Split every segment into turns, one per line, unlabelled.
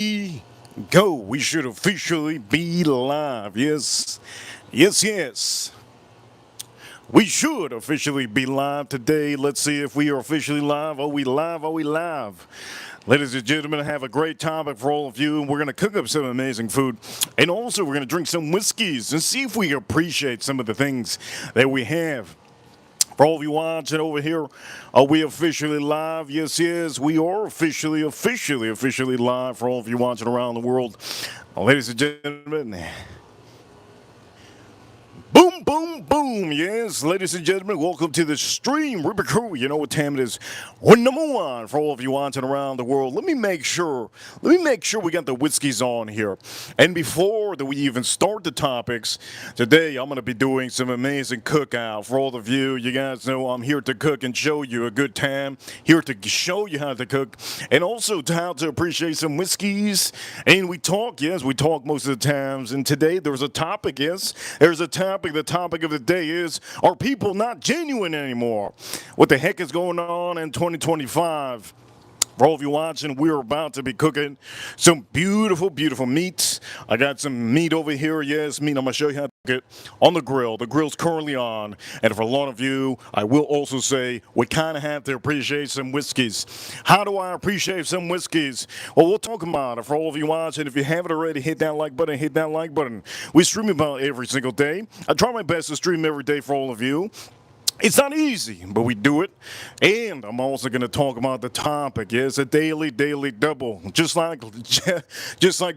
we go. We should officially be live. Yes, yes, yes. We should officially be live today. Let's see if we are officially live. Are we live? Are we live? Ladies and gentlemen, I have a great topic for all of you. We're going to cook up some amazing food. And also, we're going to drink some whiskeys and see if we appreciate some of the things that we have. For all of you watching over here, are we officially live? Yes, yes, we are officially live for all of you watching around the world. Ladies and gentlemen, boom, boom, boom. Yes, ladies and gentlemen, welcome to the stream. Ripper Crew, you know what time it is. We're number one for all of you watching around the world. Let me make sure we got the whiskeys on here. And before that we even start the topics, today I'm going to be doing some amazing cookout for all of you. You guys know I'm here to cook and show you a good time. Here to show you how to cook and also how to appreciate some whiskeys. And we talk most of the times. And today there's a topic, there's a topic. The topic of the day is, are people not genuine anymore? What the heck is going on in 2025? For all of you watching, we're about to be cooking some beautiful, beautiful meats. I got some meat over here. Yes, meat. I'm going to show you how to cook it on the grill. The grill's currently on. And for a lot of you, I will also say we kind of have to appreciate some whiskeys. How do I appreciate some whiskeys? Well, we'll talk about it. For all of you watching, if you haven't already, hit that like button, hit that like button. We stream about every single day. I try my best to stream every day for all of you. It's not easy, but we do it. And I'm also going to talk about the topic. Yes, a daily double, just like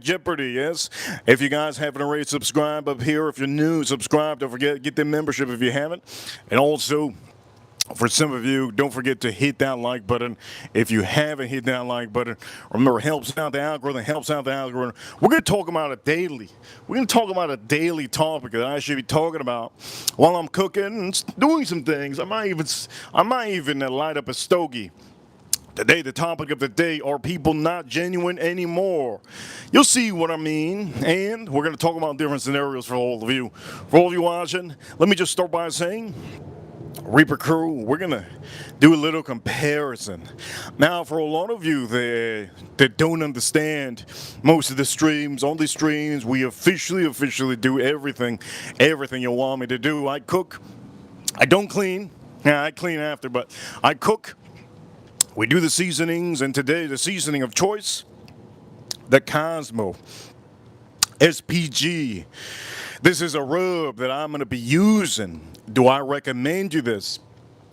Jeopardy. Yes. If you guys haven't already subscribed up here, if you're new, subscribe. Don't forget, get the membership if you haven't. And also, for some of you, don't forget to hit that like button. If you haven't hit that like button, remember, it helps out the algorithm. We're going to talk about a daily. We're going to talk about a daily topic that I should be talking about while I'm cooking and doing some things. I might even light up a stogie. Today, the topic of the day, are people not genuine anymore? You'll see what I mean. And we're going to talk about different scenarios for all of you. For all of you watching, let me just start by saying, Reaper Crew, we're going to do a little comparison. Now, for a lot of you that don't understand most of the streams, on these streams, we officially do everything you want me to do. I cook. I don't clean. Yeah, I clean after, but I cook. We do the seasonings, and today the seasoning of choice, the Cosmo SPG. This is a rub that I'm going to be using. Do I recommend you this?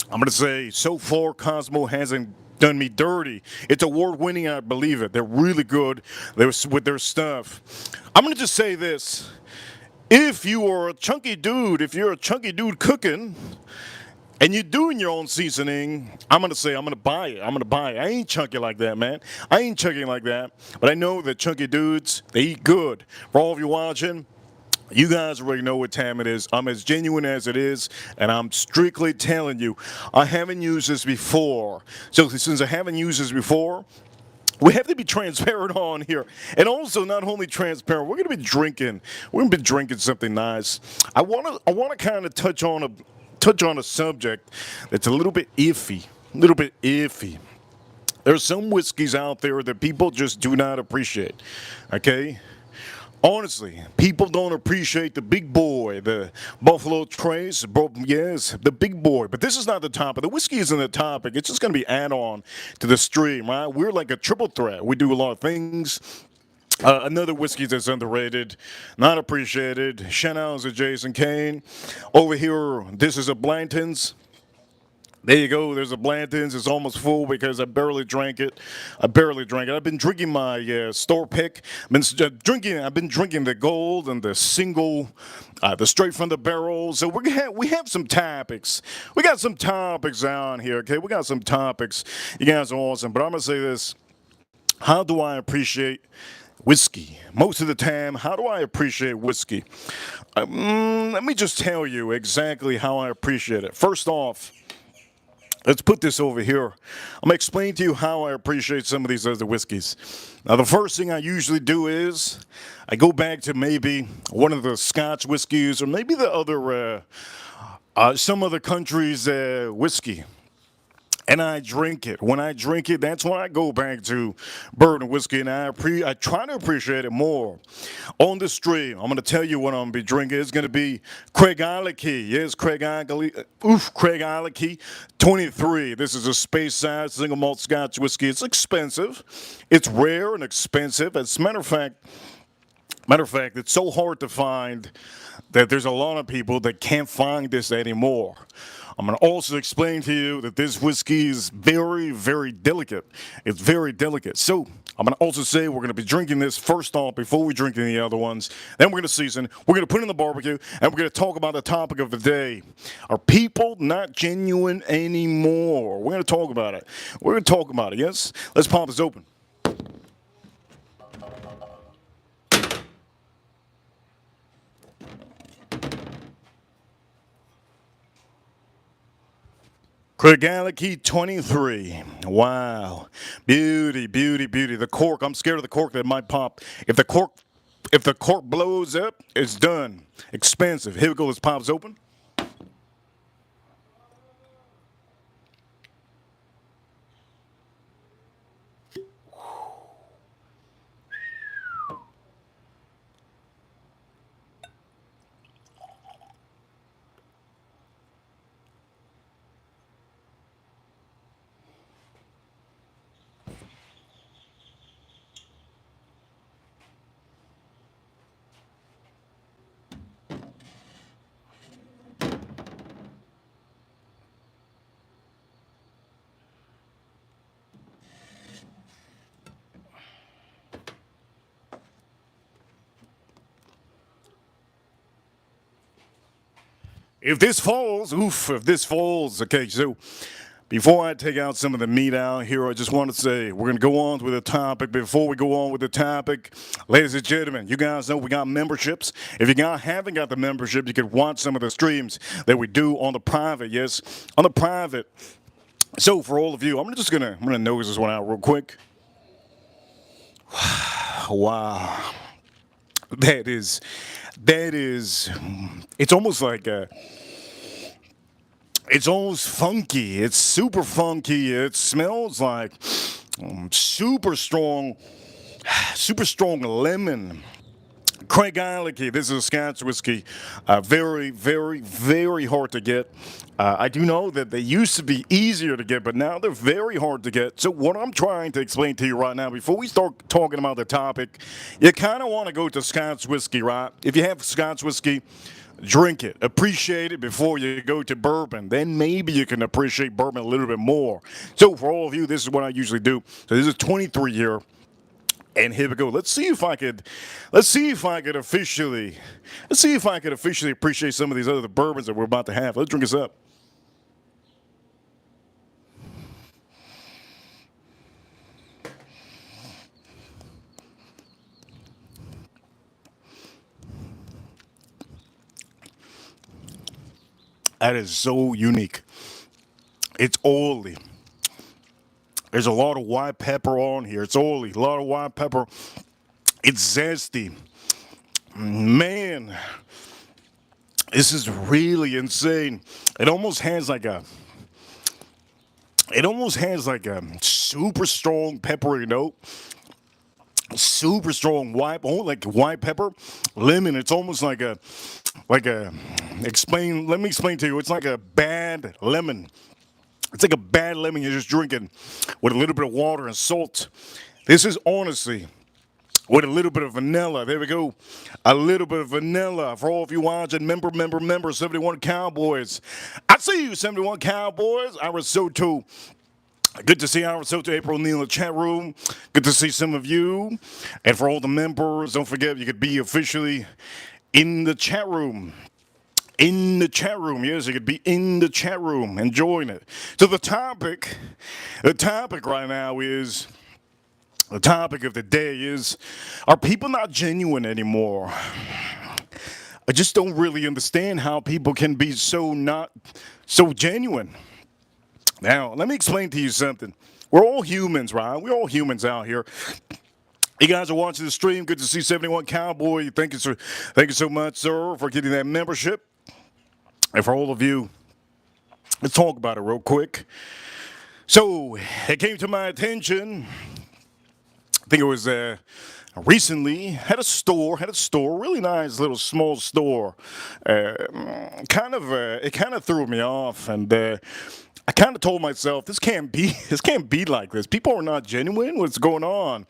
I'm going to say, so far, Cosmo hasn't done me dirty. It's award-winning, I believe it. They're really good with their stuff. I'm going to just say this. If you're a chunky dude cooking, and you're doing your own seasoning, I'm going to buy it. I ain't chunky like that, man. I ain't chunky like that. But I know that chunky dudes, they eat good. For all of you watching, you guys already know what time it is. I'm as genuine as it is, and I'm strictly telling you, I haven't used this before. So since I haven't used this before, we have to be transparent on here. And also, not only transparent, we're going to be drinking. We're going to be drinking something nice. I want to kind of touch on a subject that's a little bit iffy. There's some whiskeys out there that people just do not appreciate. Okay? Honestly, people don't appreciate the big boy, the Buffalo Trace, yes, the big boy. But this is not the topic. The whiskey isn't the topic. It's just going to be add-on to the stream, right? We're like a triple threat. We do a lot of things. Another whiskey that's underrated, not appreciated. Shoutouts to Jason Kane. Over here, this is a Blanton's. There you go. There's a Blanton's. It's almost full because I barely drank it. I've been drinking my store pick. I've been drinking the gold and the single, the straight from the barrel. So we have some topics. We got some topics on here. Okay, we got some topics. You guys are awesome. But I'm gonna say this: how do I appreciate whiskey? Most of the time, how do I appreciate whiskey? Let me just tell you exactly how I appreciate it. First off, let's put this over here. I'm going to explain to you how I appreciate some of these other whiskeys. Now, the first thing I usually do is I go back to maybe one of the Scotch whiskeys or maybe the other, some other country's whiskey. and I drink it. When I drink it, that's when I go back to bourbon and whiskey, and I try to appreciate it more. On the stream, I'm going to tell you what I'm going to be drinking. It's going to be Craig Ilike. Yes, Craig Ilike 23. This is a space-sized single malt Scotch whiskey. It's expensive. It's rare and expensive. As a matter of fact, it's so hard to find that there's a lot of people that can't find this anymore. I'm going to also explain to you that this whiskey is very, very delicate. It's very delicate. So I'm going to also say we're going to be drinking this first off before we drink any other ones. Then we're going to season. We're going to put it in the barbecue, and we're going to talk about the topic of the day. Are people not genuine anymore? We're going to talk about it. We're going to talk about it, yes? Let's pop this open. Craig Ilike 23. Wow. Beauty, beauty, beauty. The cork, I'm scared of the cork that might pop. If the cork blows up, it's done. Expensive. Here we go, let's pop this open. If this falls, okay, so before I take out some of the meat out here, I just want to say we're going to go on with the topic. Before we go on with the topic, ladies and gentlemen, you guys know we got memberships. If you haven't got the membership, you can watch some of the streams that we do on the private, yes, on the private. So for all of you, I'm gonna nose this one out real quick. Wow. That is, it's almost like it's almost funky. It's super funky. It smells like super strong lemon. Craig Ilike, this is a Scotch whiskey. Very, very, very hard to get. I do know that they used to be easier to get, but now they're very hard to get. So what I'm trying to explain to you right now, before we start talking about the topic, you kind of want to go to Scotch whiskey, right? If you have Scotch whiskey, drink it. Appreciate it before you go to bourbon. Then maybe you can appreciate bourbon a little bit more. So for all of you, this is what I usually do. So this is 23 year. And here we go. Let's see if I could officially appreciate some of these other bourbons that we're about to have. Let's drink this up. That is so unique. It's oily. There's a lot of white pepper on here. It's oily, a lot of white pepper. It's zesty. Man, this is really insane. It almost has like a super strong peppery note. Super strong like white pepper, lemon. It's almost let me explain to you. It's like a bad lemon. It's like a bad lemon you're just drinking with a little bit of water and salt. This is honestly with a little bit of vanilla. There we go. A little bit of vanilla for all of you watching. Member, 71 Cowboys. I see you, 71 Cowboys. Arisoto. Good to see Arisoto, April Neal in the chat room. Good to see some of you. And for all the members, don't forget you could be officially in the chat room. In the chat room, yes, you could be in the chat room enjoying it. So the topic right now is, the topic of the day is, are people not genuine anymore? I just don't really understand how people can be not so genuine. Now, let me explain to you something. We're all humans, right? We're all humans out here. You guys are watching the stream. Good to see 71 Cowboy. Thank you so much, sir, for getting that membership. And for all of you, let's talk about it real quick. So it came to my attention. I think it was recently had a store, really nice little small store. It kind of threw me off, and I kind of told myself this can't be this can't be like this. People are not genuine. What's going on?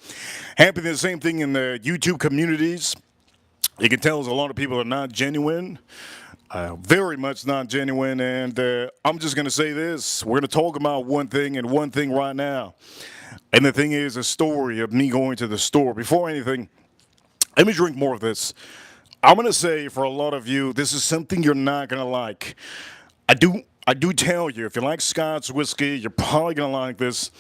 Happening the same thing in the YouTube communities. You can tell there's a lot of people that are not genuine. Very much not genuine, and I'm just going to say this. We're going to talk about one thing and one thing right now. And the thing is a story of me going to the store. Before anything, let me drink more of this. I'm going to say for a lot of you, this is something you're not going to like. I do tell you, if you like Scotch whiskey, you're probably going to like this.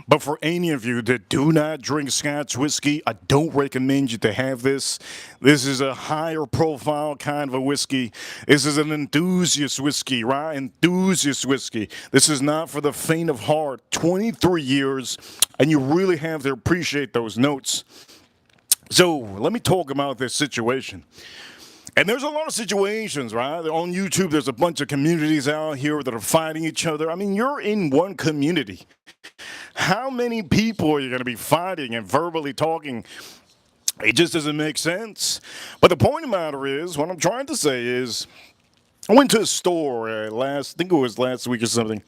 But for any of you that do not drink Scotch whiskey, I don't recommend you to have this. This is a higher profile kind of a whiskey. This is an enthusiast whiskey, right? Enthusiast whiskey. This is not for the faint of heart. 23 years, and you really have to appreciate those notes. So let me talk about this situation. And there's a lot of situations, right? On YouTube, there's a bunch of communities out here that are fighting each other. I mean, you're in one community. How many people are you going to be fighting and verbally talking? It just doesn't make sense. But the point of the matter is, what I'm trying to say is, I went to a store I think it was last week or something.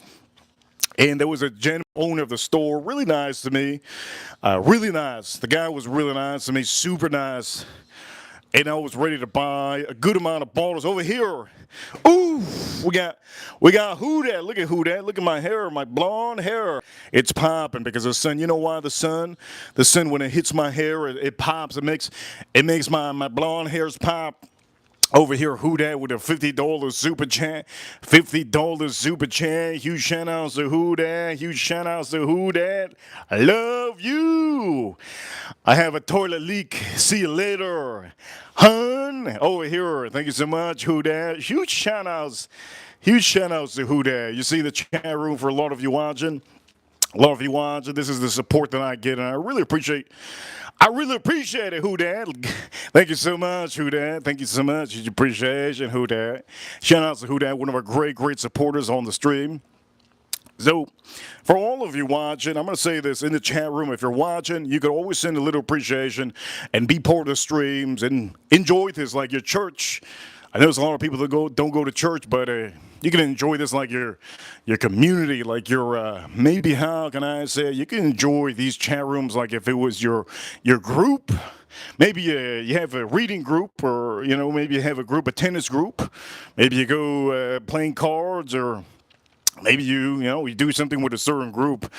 And there was a genuine owner of the store, really nice to me. Really nice. The guy was really nice to me, super nice. And I was ready to buy a good amount of bottles over here. Ooh, we got who that? Look at who that? Look at my hair, my blonde hair. It's popping because the sun. You know why the sun when it hits my hair, it pops. It makes my blonde hairs pop. Over here, who that with a $50 super chat? $50 super chat. Huge shout outs to who that. Huge shout outs to who that. I love you. I have a toilet leak. See you later. Hun, over here. Thank you so much, who that. Huge shout outs. Huge shout outs to who that. You see the chat room for a lot of you watching. A lot of you watching. This is the support that I get, and I really appreciate it, who dat. Thank you so much, who dat. Thank you so much. Your appreciation, who dat. Shout out to who dat, one of our great supporters on the stream. So, for all of you watching, I'm going to say this in the chat room. If you're watching, you can always send a little appreciation and be part of the streams and enjoy this like your church. I know there's a lot of people that don't go to church, but you can enjoy this like your community, like your maybe how can I say it? You can enjoy these chat rooms like if it was your group. Maybe you have a reading group, or maybe you have a tennis group. Maybe you go playing cards, or maybe you do something with a certain group.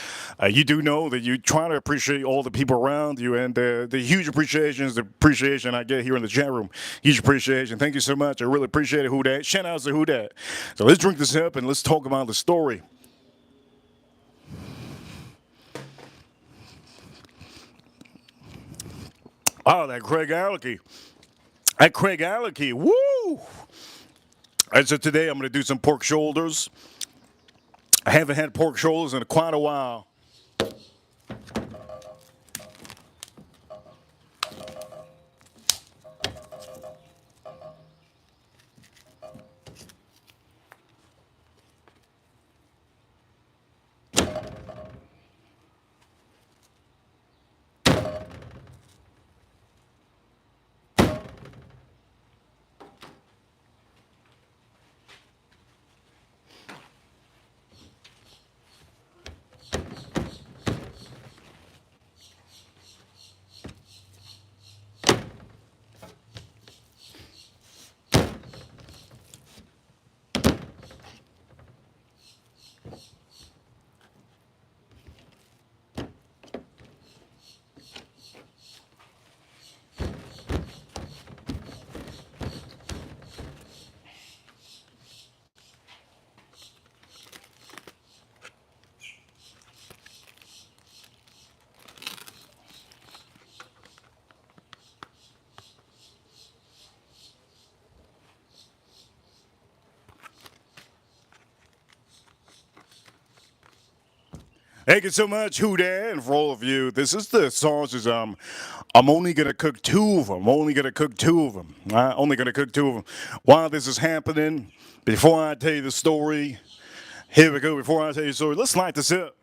You do know that you try to appreciate all the people around you, and the huge appreciation is the appreciation I get here in the chat room. Huge appreciation. Thank you so much. I really appreciate it, who dat. Shout out to who dat. So let's drink this up and let's talk about the story. Oh, that Craig Alecky. Woo! And so today I'm going to do some pork shoulders. I haven't had pork shoulders in quite a while. Thank you so much, who dat, and for all of you. This is the sausages. I'm only gonna cook two of them. Only gonna cook two of them. Only gonna cook two of them. While this is happening, before I tell you the story, here we go. Before I tell you the story, let's light this up.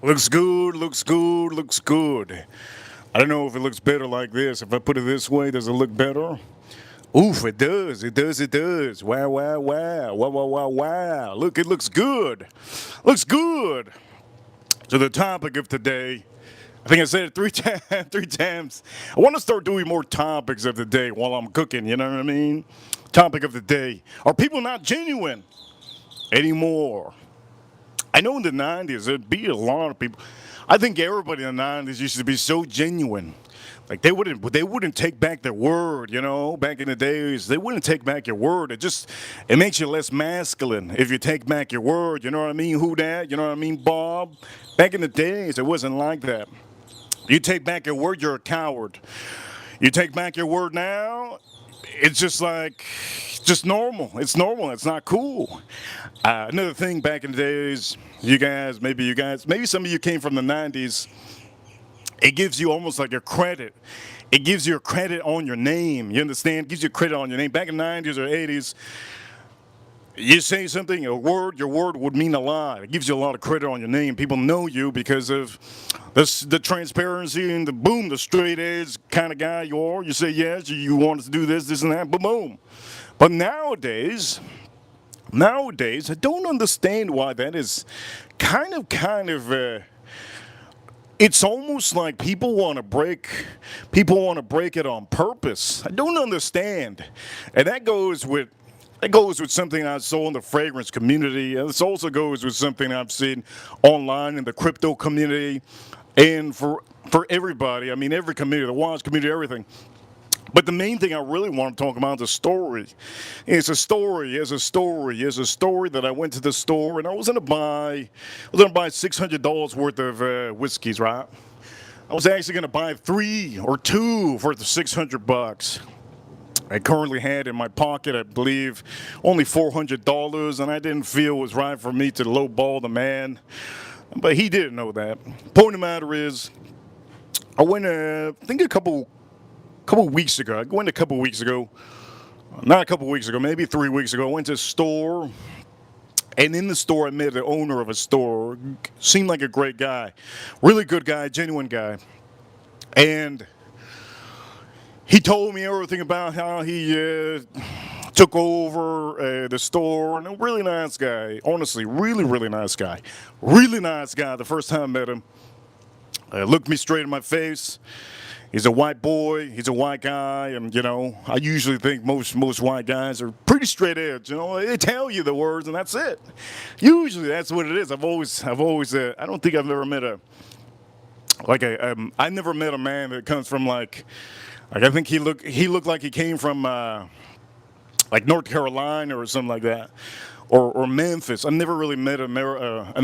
Looks good, looks good, looks good. I don't know if it looks better like this. If I put it this way, does it look better? Oof, it does, it does, it does. Wow, wow, wow, wow, wow, wow, wow. Look, it looks good. Looks good. So the topic of today, I think I said it three times. I want to start doing more topics of the day while I'm cooking, you know what I mean? Topic of the day. Are people not genuine anymore? I know in the 90s, there'd be a lot of people. I think everybody in the 90s used to be so genuine. Like they wouldn't take back their word, you know, back in the days. They wouldn't take back your word. It makes you less masculine if you take back your word, you know what I mean? Who that? You know what I mean, Bob? Back in the days, it wasn't like that. You take back your word, you're a coward. You take back your word now, it's just normal. It's normal. It's not cool. Another thing back in the days, maybe some of you came from the 90s. It gives you almost like a credit. It gives you a credit on your name. You understand? It gives you credit on your name. Back in the 90s or 80s, you say something, your word would mean a lot. It gives you a lot of credit on your name. People know you because of the transparency and the straight edge kind of guy you are. You say yes, you want us to do this and that, boom. But nowadays, I don't understand why that is kind of. It's almost like people want to break it on purpose. I don't understand, and that goes with something I saw in the fragrance community. This also goes with something I've seen online in the crypto community, and for everybody. I mean, every community, the watch community, everything. But the main thing I really want to talk about is a story. It's a story that I went to the store and I was gonna buy $600 worth of whiskeys, right? I was actually gonna buy 3 or 2 for the $600. I currently had in my pocket, I believe, only $400, and I didn't feel it was right for me to lowball the man. But he didn't know that. Point of the matter is, I went, I think a couple weeks ago, maybe 3 weeks ago, I went to a store, and in the store I met the owner of a store. Seemed like a great guy, really good guy, genuine guy. And he told me everything about how he took over the store, and a really nice guy, honestly, really nice guy. Really nice guy the first time I met him. Looked me straight in my face. He's a white boy, he's a white guy, and you know, I usually think most white guys are pretty straight edge, you know, they tell you the words and that's it. Usually that's what it is. I've always, I don't think I've ever met I never met a man that comes from like I think he looked like he came from like North Carolina or something like that. Or Memphis. I've never really met an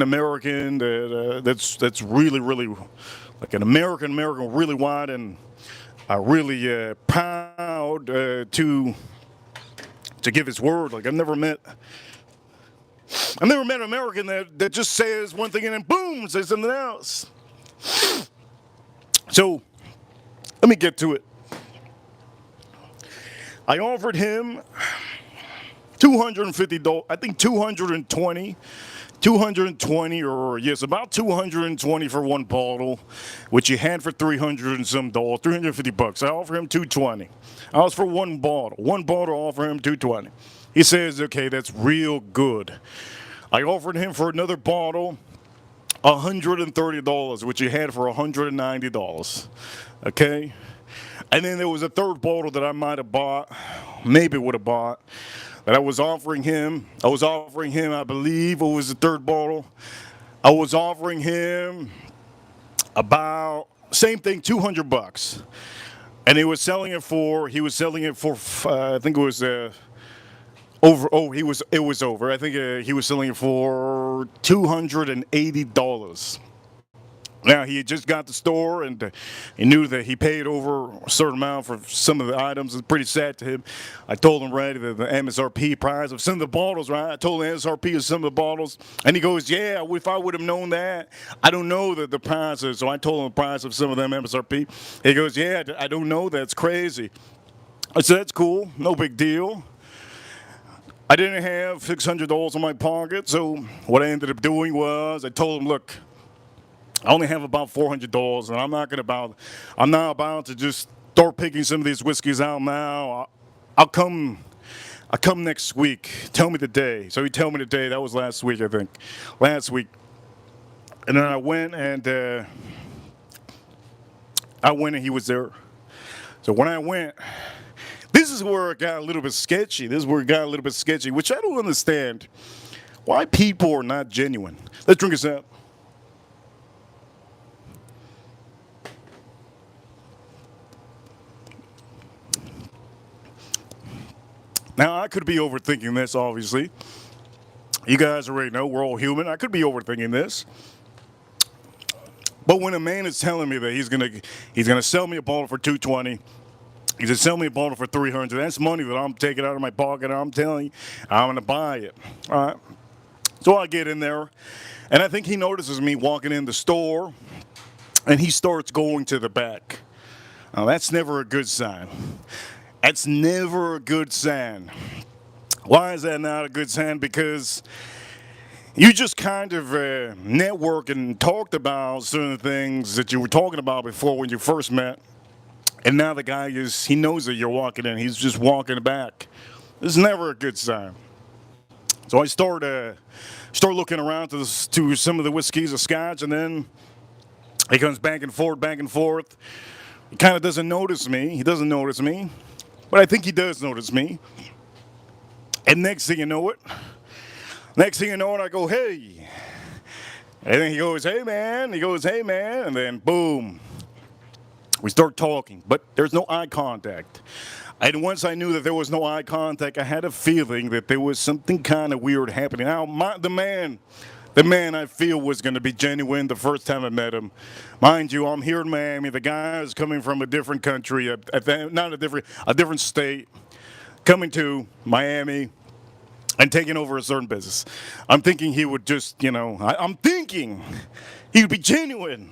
American that's really like an American, really white and really proud to give his word. Like I've never met an American that just says one thing and then boom says something else. So let me get to it. I offered him $250, I think 220 or yes, about 220 for one bottle, which he had for $300 and some dollars, $350. I offer him 220. I was for one bottle. One bottle, I offer him 220. He says, okay, that's real good. I offered him for another bottle, $130, which he had for $190. Okay? And then there was a third bottle that I might have bought, maybe would have bought, that I was offering him. I believe it was the third bottle. I was offering him about, same thing, $200. And he was selling it for, I think it was over, it was over. I think he was selling it for $280. Now, he had just got the store, and he knew that he paid over a certain amount for some of the items. It's pretty sad to him. I told him, right, the MSRP price of some of the bottles, right? I told him the MSRP of some of the bottles, and he goes, yeah, if I would have known that. I don't know the prices, so I told him the price of some of them MSRP. He goes, yeah, I don't know. That's crazy. I said, that's cool. No big deal. I didn't have $600 in my pocket, so what I ended up doing was I told him, look, I only have about $400, and I'm not about to just start picking some of these whiskeys out now. I'll come. I'll come next week. Tell me the day. So he told me the day. That was last week, I think. Last week. And then I went and he was there. So when I went, this is where it got a little bit sketchy. This is where it got a little bit sketchy, which I don't understand. Why people are not genuine. Let's drink this out. Now, I could be overthinking this, obviously. You guys already know we're all human. I could be overthinking this. But when a man is telling me that he's gonna sell me a bottle for $220, he's gonna sell me a bottle for $300, that's money that I'm taking out of my pocket, and I'm telling you, I'm gonna buy it. All right. So I get in there, and I think he notices me walking in the store, and he starts going to the back. Now, that's never a good sign. That's never a good sign. Why is that not a good sign? Because you just kind of networked and talked about certain things that you were talking about before when you first met. And now the guy he knows that you're walking in. He's just walking back. This is never a good sign. So I start looking around to some of the whiskeys, the scotch, and then he comes back and forth, back and forth. He kind of doesn't notice me. He doesn't notice me. But I think he does notice me. And next thing you know it, I go, hey. And then he goes, hey, man. He goes, hey, man. And then, boom, we start talking. But there's no eye contact. And once I knew that there was no eye contact, I had a feeling that there was something kind of weird happening. Now, the man I feel was going to be genuine the first time I met him. Mind you, I'm here in Miami. The guy is coming from a different country, a different state, coming to Miami and taking over a certain business. I'm thinking he would just, I'm thinking he would be genuine,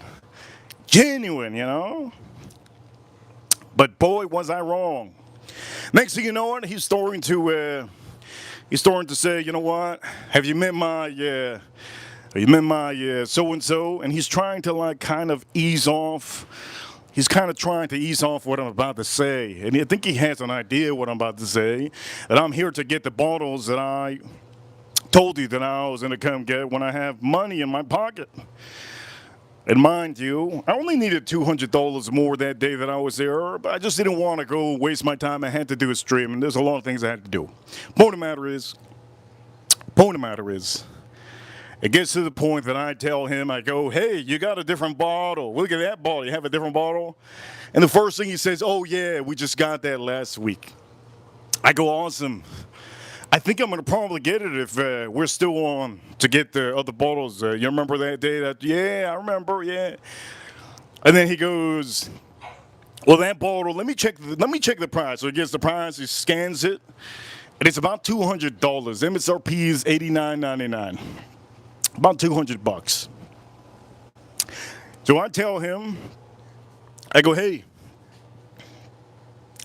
But boy, was I wrong. Next thing you know, he's starting to say, you know what? Have you met my so-and-so? And he's trying to kind of ease off. He's kind of trying to ease off what I'm about to say. And I think he has an idea what I'm about to say. That I'm here to get the bottles that I told you that I was going to come get when I have money in my pocket. And mind you, I only needed $200 more that day that I was there, but I just didn't want to go waste my time. I had to do a stream, and there's a lot of things I had to do. Point of the matter is, it gets to the point that I tell him, I go, hey, you got a different bottle. Look at that bottle. You have a different bottle? And the first thing he says, oh, yeah, we just got that last week. I go, awesome. I think I'm going to probably get it if we're still on to get the other bottles. You remember that day? Yeah, I remember, yeah. And then he goes, well, that bottle, let me check the price. So he gets the price, he scans it, and it's about $200. MSRP is $89.99. About $200. So I tell him, I go, hey,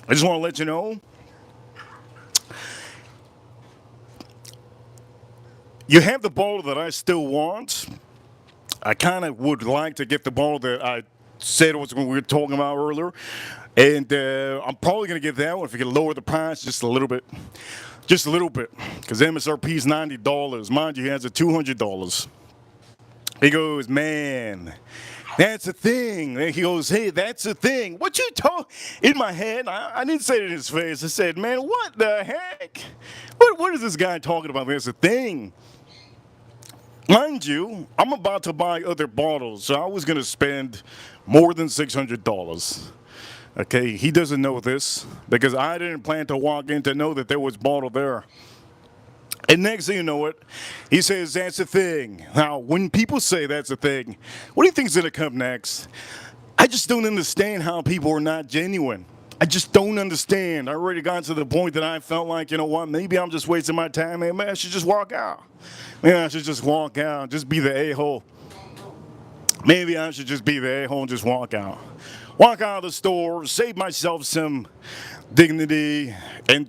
I just want to let you know, you have the bottle that I still want. I kind of would like to get the bottle that I said was when we were talking about earlier. And I'm probably going to get that one if we can lower the price just a little bit. Just a little bit. Because MSRP is $90. Mind you, he has a $200. He goes, man, that's a thing. And he goes, hey, that's a thing. What you talk? In my head, I didn't say it in his face. I said, man, what the heck? What is this guy talking about? That's a thing. Mind you, I'm about to buy other bottles, so I was going to spend more than $600. Okay, he doesn't know this because I didn't plan to walk in to know that there was bottle there. And next thing you know it, he says, that's a thing. Now, when people say that's a thing, what do you think is going to come next? I just don't understand how people are not genuine. I just don't understand. I already got to the point that I felt like, you know what, maybe I'm just wasting my time. Maybe I should just walk out. Maybe I should just walk out, just be the a-hole. Maybe I should just be the a-hole and just walk out. Walk out of the store, save myself some dignity, and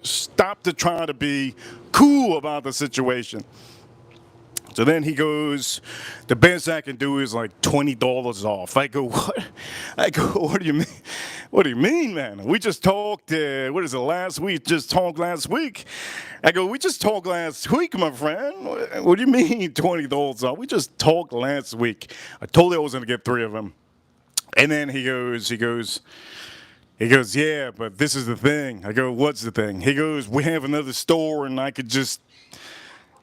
stop to try to be cool about the situation. So then he goes, the best I can do is like $20 off. I go, what? I go, what do you mean? What do you mean, man? We just talked, what is it, last week? Just talked last week. I go, we just talked last week, my friend. What do you mean $20 off? We just talked last week. I told you I was going to get 3 of them. And then he goes, yeah, but this is the thing. I go, what's the thing? He goes, we have another store and I could just,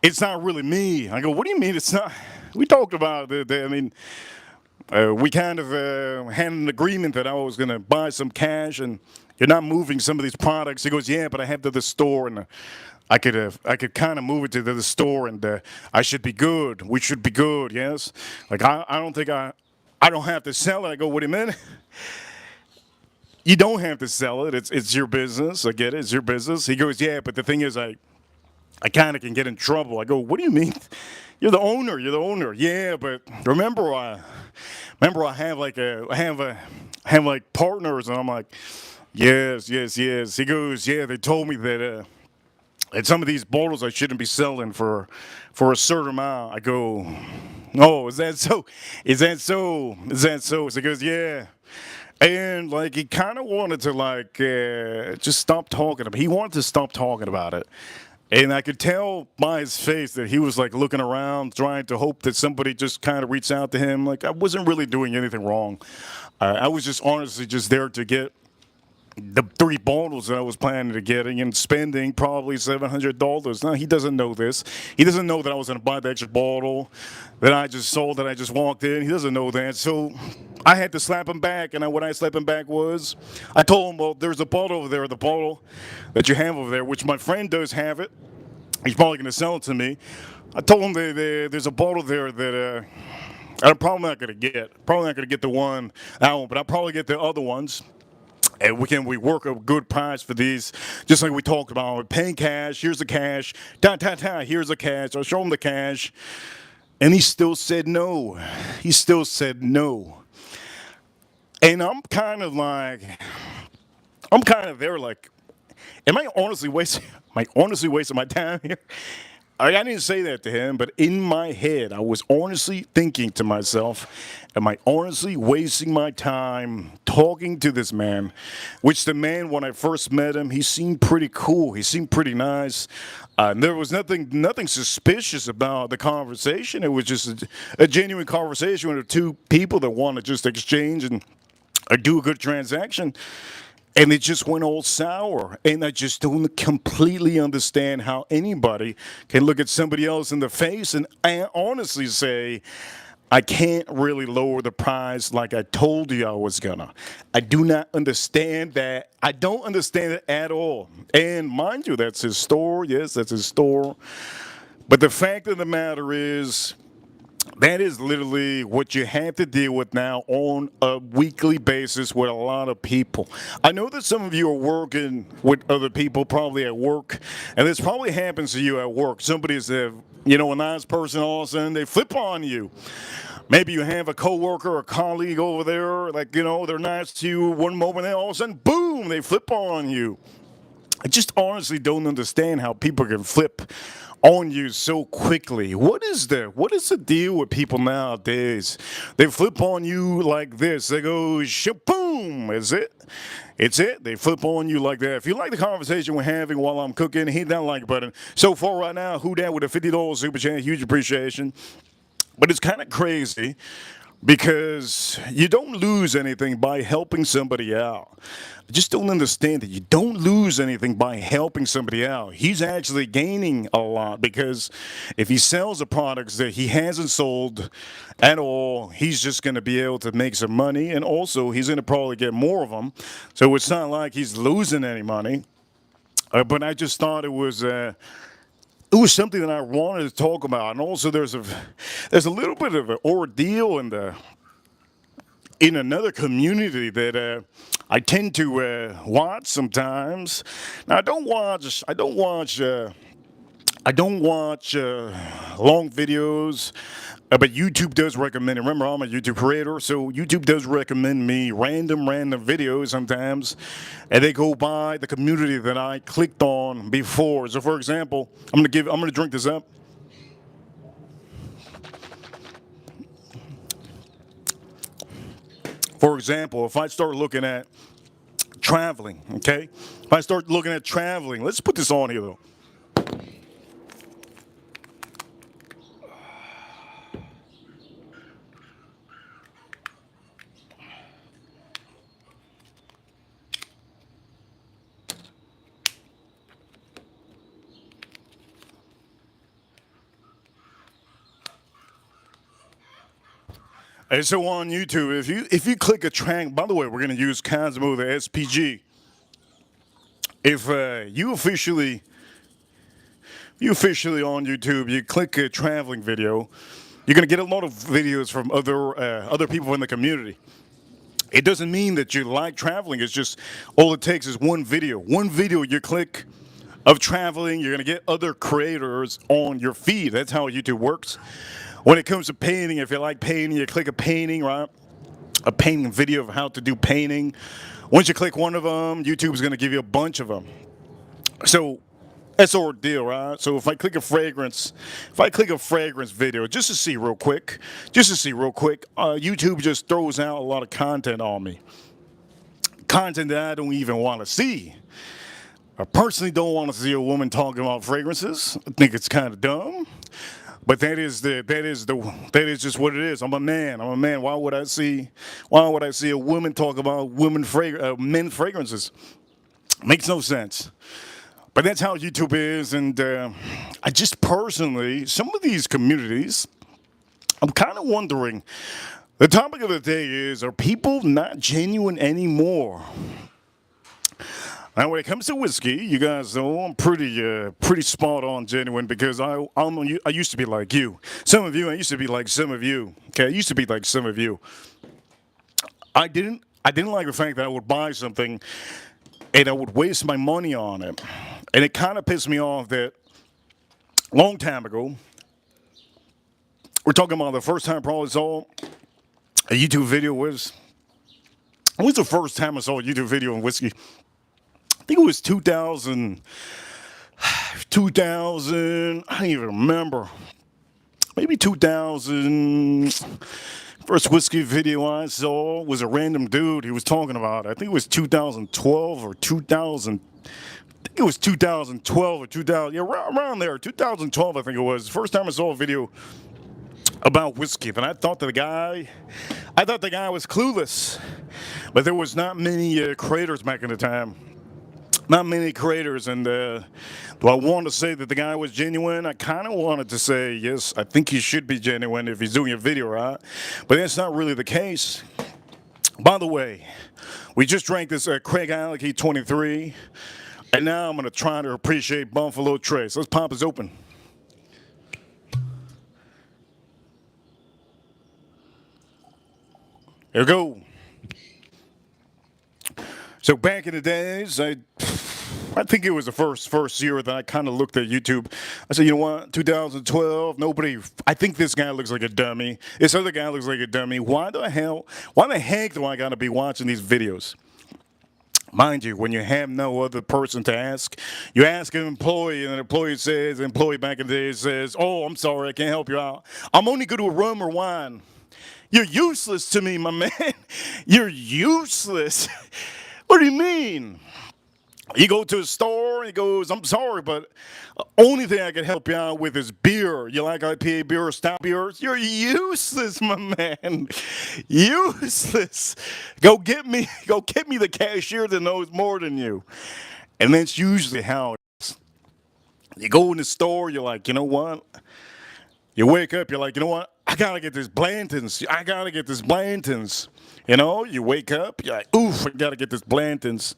it's not really me. I go, what do you mean it's not? We talked about it. I mean, we kind of had an agreement that I was going to buy some cash and you're not moving some of these products. He goes, yeah, but I have to the store and I could kind of move it to the store and I should be good. We should be good, yes? Like, I don't think I don't have to sell it. I go, what do you mean? You don't have to sell it. It's your business. I get it. It's your business. He goes, yeah, but the thing is, I kind of can get in trouble. I go, what do you mean? You're the owner. You're the owner. Yeah, but remember I have like partners, and I'm like, yes. He goes, yeah, they told me that some of these bottles I shouldn't be selling for a certain amount. I go, oh, is that so? So he goes, yeah. And like he kind of wanted to like just stop talking about it. He wanted to stop talking about it. And I could tell by his face that he was like looking around, trying to hope that somebody just kind of reached out to him. Like I wasn't really doing anything wrong. I was just honestly just there to get the 3 bottles that I was planning to getting and spending probably $700. Now he doesn't know this. He doesn't know that I was going to buy the extra bottle that I just sold, that I just walked in. He doesn't know that. So I had to slap him back. And what I slapped him back was, I told him, well, there's a bottle over there, the bottle that you have over there, which my friend does have it. He's probably going to sell it to me. I told him that there's a bottle there that I'm probably not going to get. Probably not going to get that one, but I'll probably get the other ones. And we work a good price for these, just like we talked about. We're paying cash. Here's the cash. Here's the cash. I'll show him the cash. And he still said no. He still said no. And I'm kind of there like, am I honestly wasting my time here? I didn't say that to him, but in my head, I was honestly thinking to myself, am I honestly wasting my time talking to this man? Which the man, when I first met him, he seemed pretty cool. He seemed pretty nice. There was nothing suspicious about the conversation. It was just a genuine conversation with 2 people that want to just exchange and do a good transaction. And it just went all sour. And I just don't completely understand how anybody can look at somebody else in the face and honestly say, I can't really lower the price like I told you I was gonna. I do not understand that. I don't understand it at all. And mind you, that's his store. Yes, that's his store. But the fact of the matter is, that is literally what you have to deal with now on a weekly basis with a lot of people. I know that some of you are working with other people, probably at work, and this probably happens to you at work. Somebody's a nice person, all of a sudden they flip on you. Maybe you have a coworker or a colleague over there, like, they're nice to you one moment, and all of a sudden, boom, they flip on you. I just honestly don't understand how people can flip on you so quickly. What is the deal with people nowadays? They flip on you like this. They go, shaboom, is it? It's it. They flip on you like that. If you like the conversation we're having while I'm cooking, hit that like button. So far right now, who that with a $50 super chat? Huge appreciation. But it's kind of crazy because you don't lose anything by helping somebody out. I just don't understand that you don't lose anything by helping somebody out. He's actually gaining a lot because if he sells the products that he hasn't sold at all, he's just going to be able to make some money, and also he's going to probably get more of them. So it's not like he's losing any money. But I just thought it was something that I wanted to talk about, and also there's a little bit of an ordeal in another community that I tend to watch sometimes. Now I don't watch long videos, but YouTube does recommend it. Remember, I'm a YouTube creator, so YouTube does recommend me random videos sometimes, and they go by the community that I clicked on before. So, for example, I'm gonna drink this up. For example, if I start looking at traveling, okay? If I start looking at traveling, let's put this on here though. And so on YouTube, if you click a track, by the way, we're going to use Cosmo the SPG. If you officially on YouTube, you click a traveling video, you're going to get a lot of videos from other people in the community. It doesn't mean that you like traveling. It's just all it takes is one video. One video you click of traveling, you're going to get other creators on your feed. That's how YouTube works. When it comes to painting, if you like painting, you click a painting, right? A painting video of how to do painting. Once you click one of them, YouTube's going to give you a bunch of them. So that's our deal, right? So if I click a fragrance video, just to see real quick, YouTube just throws out a lot of content on me. Content that I don't even want to see. I personally don't want to see a woman talking about fragrances. I think it's kind of dumb. But that is just what it is. I'm a man. Why would I see a woman talk about men fragrances? Makes no sense. But that's how YouTube is, and I just personally, some of these communities, I'm kind of wondering. The topic of the day is: are people not genuine anymore? Now, when it comes to whiskey, you guys know I'm pretty spot on genuine because I used to be like you. Some of you, I used to be like some of you. Okay, I used to be like some of you. I didn't like the fact that I would buy something and I would waste my money on it, and it kind of pissed me off that a long time ago. We're talking about the first time I probably saw a YouTube video was. It was the first time I saw a YouTube video on whiskey. I think it was 2000, I don't even remember. Maybe 2000. First whiskey video I saw was a random dude he was talking about. I think it was 2012 or 2000. I think it was 2012 or 2000. Yeah, around there. 2012, I think it was. First time I saw a video about whiskey. And I thought the guy was clueless. But there was not many creators back in the time. Not many creators, and do I want to say that the guy was genuine? I kind of wanted to say, yes, I think he should be genuine if he's doing a video, right? But that's not really the case. By the way, we just drank this Craig Alec 23, and now I'm going to try to appreciate Buffalo Trace. Let's pop this open. Here we go. So back in the days, I think it was the first year that I kind of looked at YouTube. I said, you know what, 2012, I think this guy looks like a dummy. This other guy looks like a dummy. Why the heck do I got to be watching these videos? Mind you, when you have no other person to ask, you ask an employee, and an employee back in the day says, oh, I'm sorry, I can't help you out. I'm only good with rum or wine. You're useless to me, my man. You're useless. What do you mean? You go to a store and he goes, I'm sorry, but the only thing I can help you out with is beer. You like IPA beer or stout beers? You're useless, my man. Useless. Go get me the cashier that knows more than you. And that's usually how it is. You go in the store, you're like, you know what? You wake up, you're like, you know what? I gotta get this Blanton's. You know, you wake up, you're like, oof, I gotta get this Blanton's.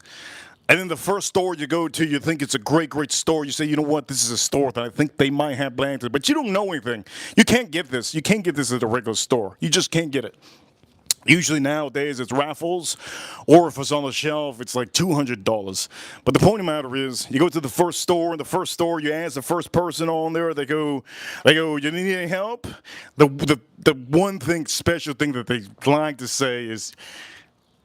And then the first store you go to, you think it's a great store. You say, you know what, this is a store that I think they might have Blanton's. But you don't know anything. You can't get this. You can't get this at a regular store. You just can't get it. Usually nowadays it's raffles, or if it's on the shelf, it's like $200. But the point of the matter is, you go to the first store, and the first store, you ask the first person on there, they go, you need any help? The one special thing that they like to say is,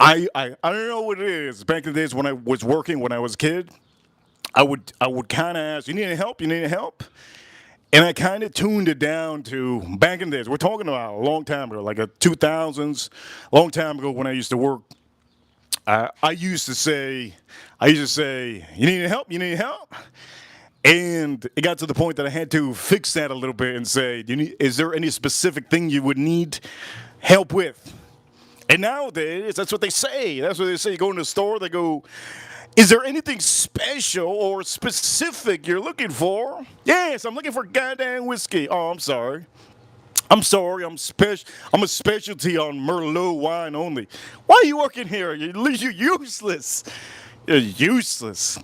I don't know what it is. Back in the days when I was working, when I was a kid, I would kind of ask, you need any help? And I kind of tuned it down to back in the days. We're talking about a long time ago, like a 2000s, a long time ago when I used to work. I used to say, you need help? You need help? And it got to the point that I had to fix that a little bit and say, is there any specific thing you would need help with? And nowadays, that's what they say. That's what they say. You go in the store, they go, is there anything special or specific you're looking for? Yes, I'm looking for goddamn whiskey. Oh, I'm sorry. I'm sorry. I'm a specialty on Merlot wine only. Why are you working here? You're useless. You're useless.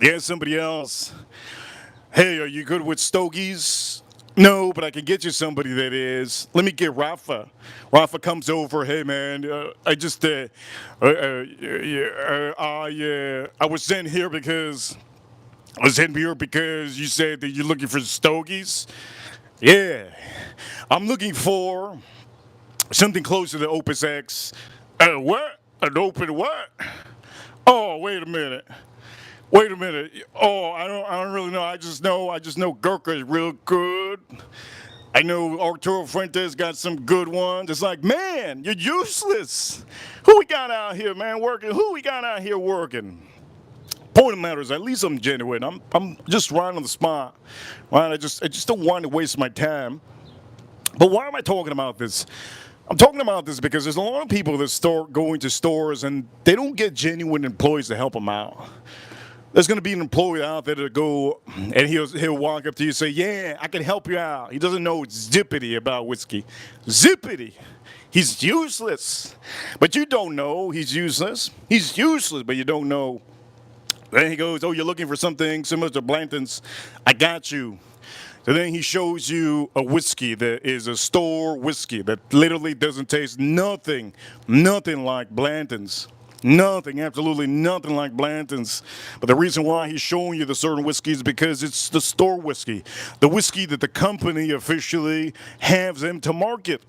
Yeah, somebody else. Hey, are you good with stogies? No, but I can get you somebody that is. Let me get Rafa. Rafa comes over. Hey, man, I was sent here because you said that you're looking for stogies. Yeah, I'm looking for something close to the Opus X. What? An open what? Oh, wait a minute. Wait a minute. Oh, I don't really know. I just know Gurkha is real good. I know Arturo Fuentes got some good ones. It's like, man, you're useless. Who we got out here, man, working? Who we got out here working? Point of the matter is, at least I'm genuine. I'm just right on the spot. Right? I just don't want to waste my time. But why am I talking about this? I'm talking about this because there's a lot of people that start going to stores and they don't get genuine employees to help them out. There's going to be an employee out there to go and he'll walk up to you and say, yeah, I can help you out. He doesn't know zippity about whiskey. Zippity. He's useless. But you don't know he's useless. He's useless, but you don't know. Then he goes, oh, you're looking for something similar to Blanton's. I got you. So then he shows you a whiskey that is a store whiskey that literally doesn't taste nothing like Blanton's. Nothing, absolutely nothing like Blanton's. But the reason why he's showing you the certain whiskey is because it's the store whiskey. The whiskey that the company officially has them to market.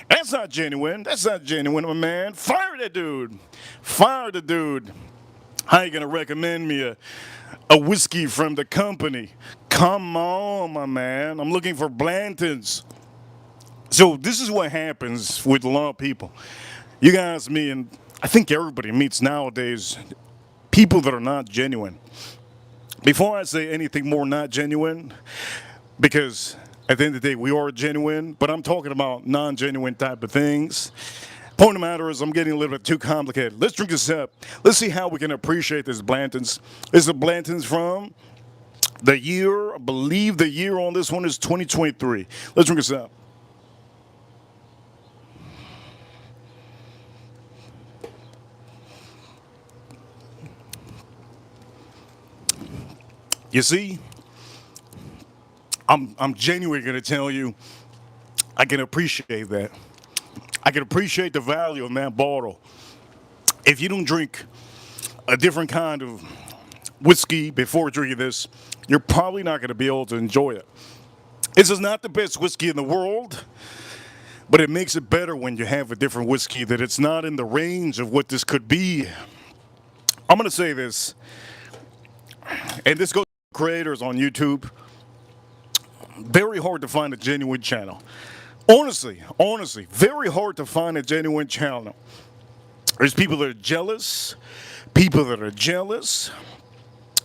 That's not genuine. That's not genuine, my man. Fire that dude. Fire the dude. How you gonna recommend me a whiskey from the company? Come on, my man. I'm looking for Blanton's. So this is what happens with a lot of people. You guys, me, and I think everybody meets nowadays people that are not genuine. Before I say anything more not genuine, because at the end of the day we are genuine, but I'm talking about non-genuine type of things. Point of the matter is I'm getting a little bit too complicated. Let's drink this up. Let's see how we can appreciate this Blanton's. This is the Blanton's from the year, I believe the year on this one is 2023. Let's drink this up. You see, I'm genuinely going to tell you, I can appreciate that. I can appreciate the value of that bottle. If you don't drink a different kind of whiskey before drinking this, you're probably not going to be able to enjoy it. This is not the best whiskey in the world, but it makes it better when you have a different whiskey that it's not in the range of what this could be. I'm going to say this, and this goes to creators on YouTube. Very hard to find a genuine channel. Honestly, very hard to find a genuine channel. There's people that are jealous,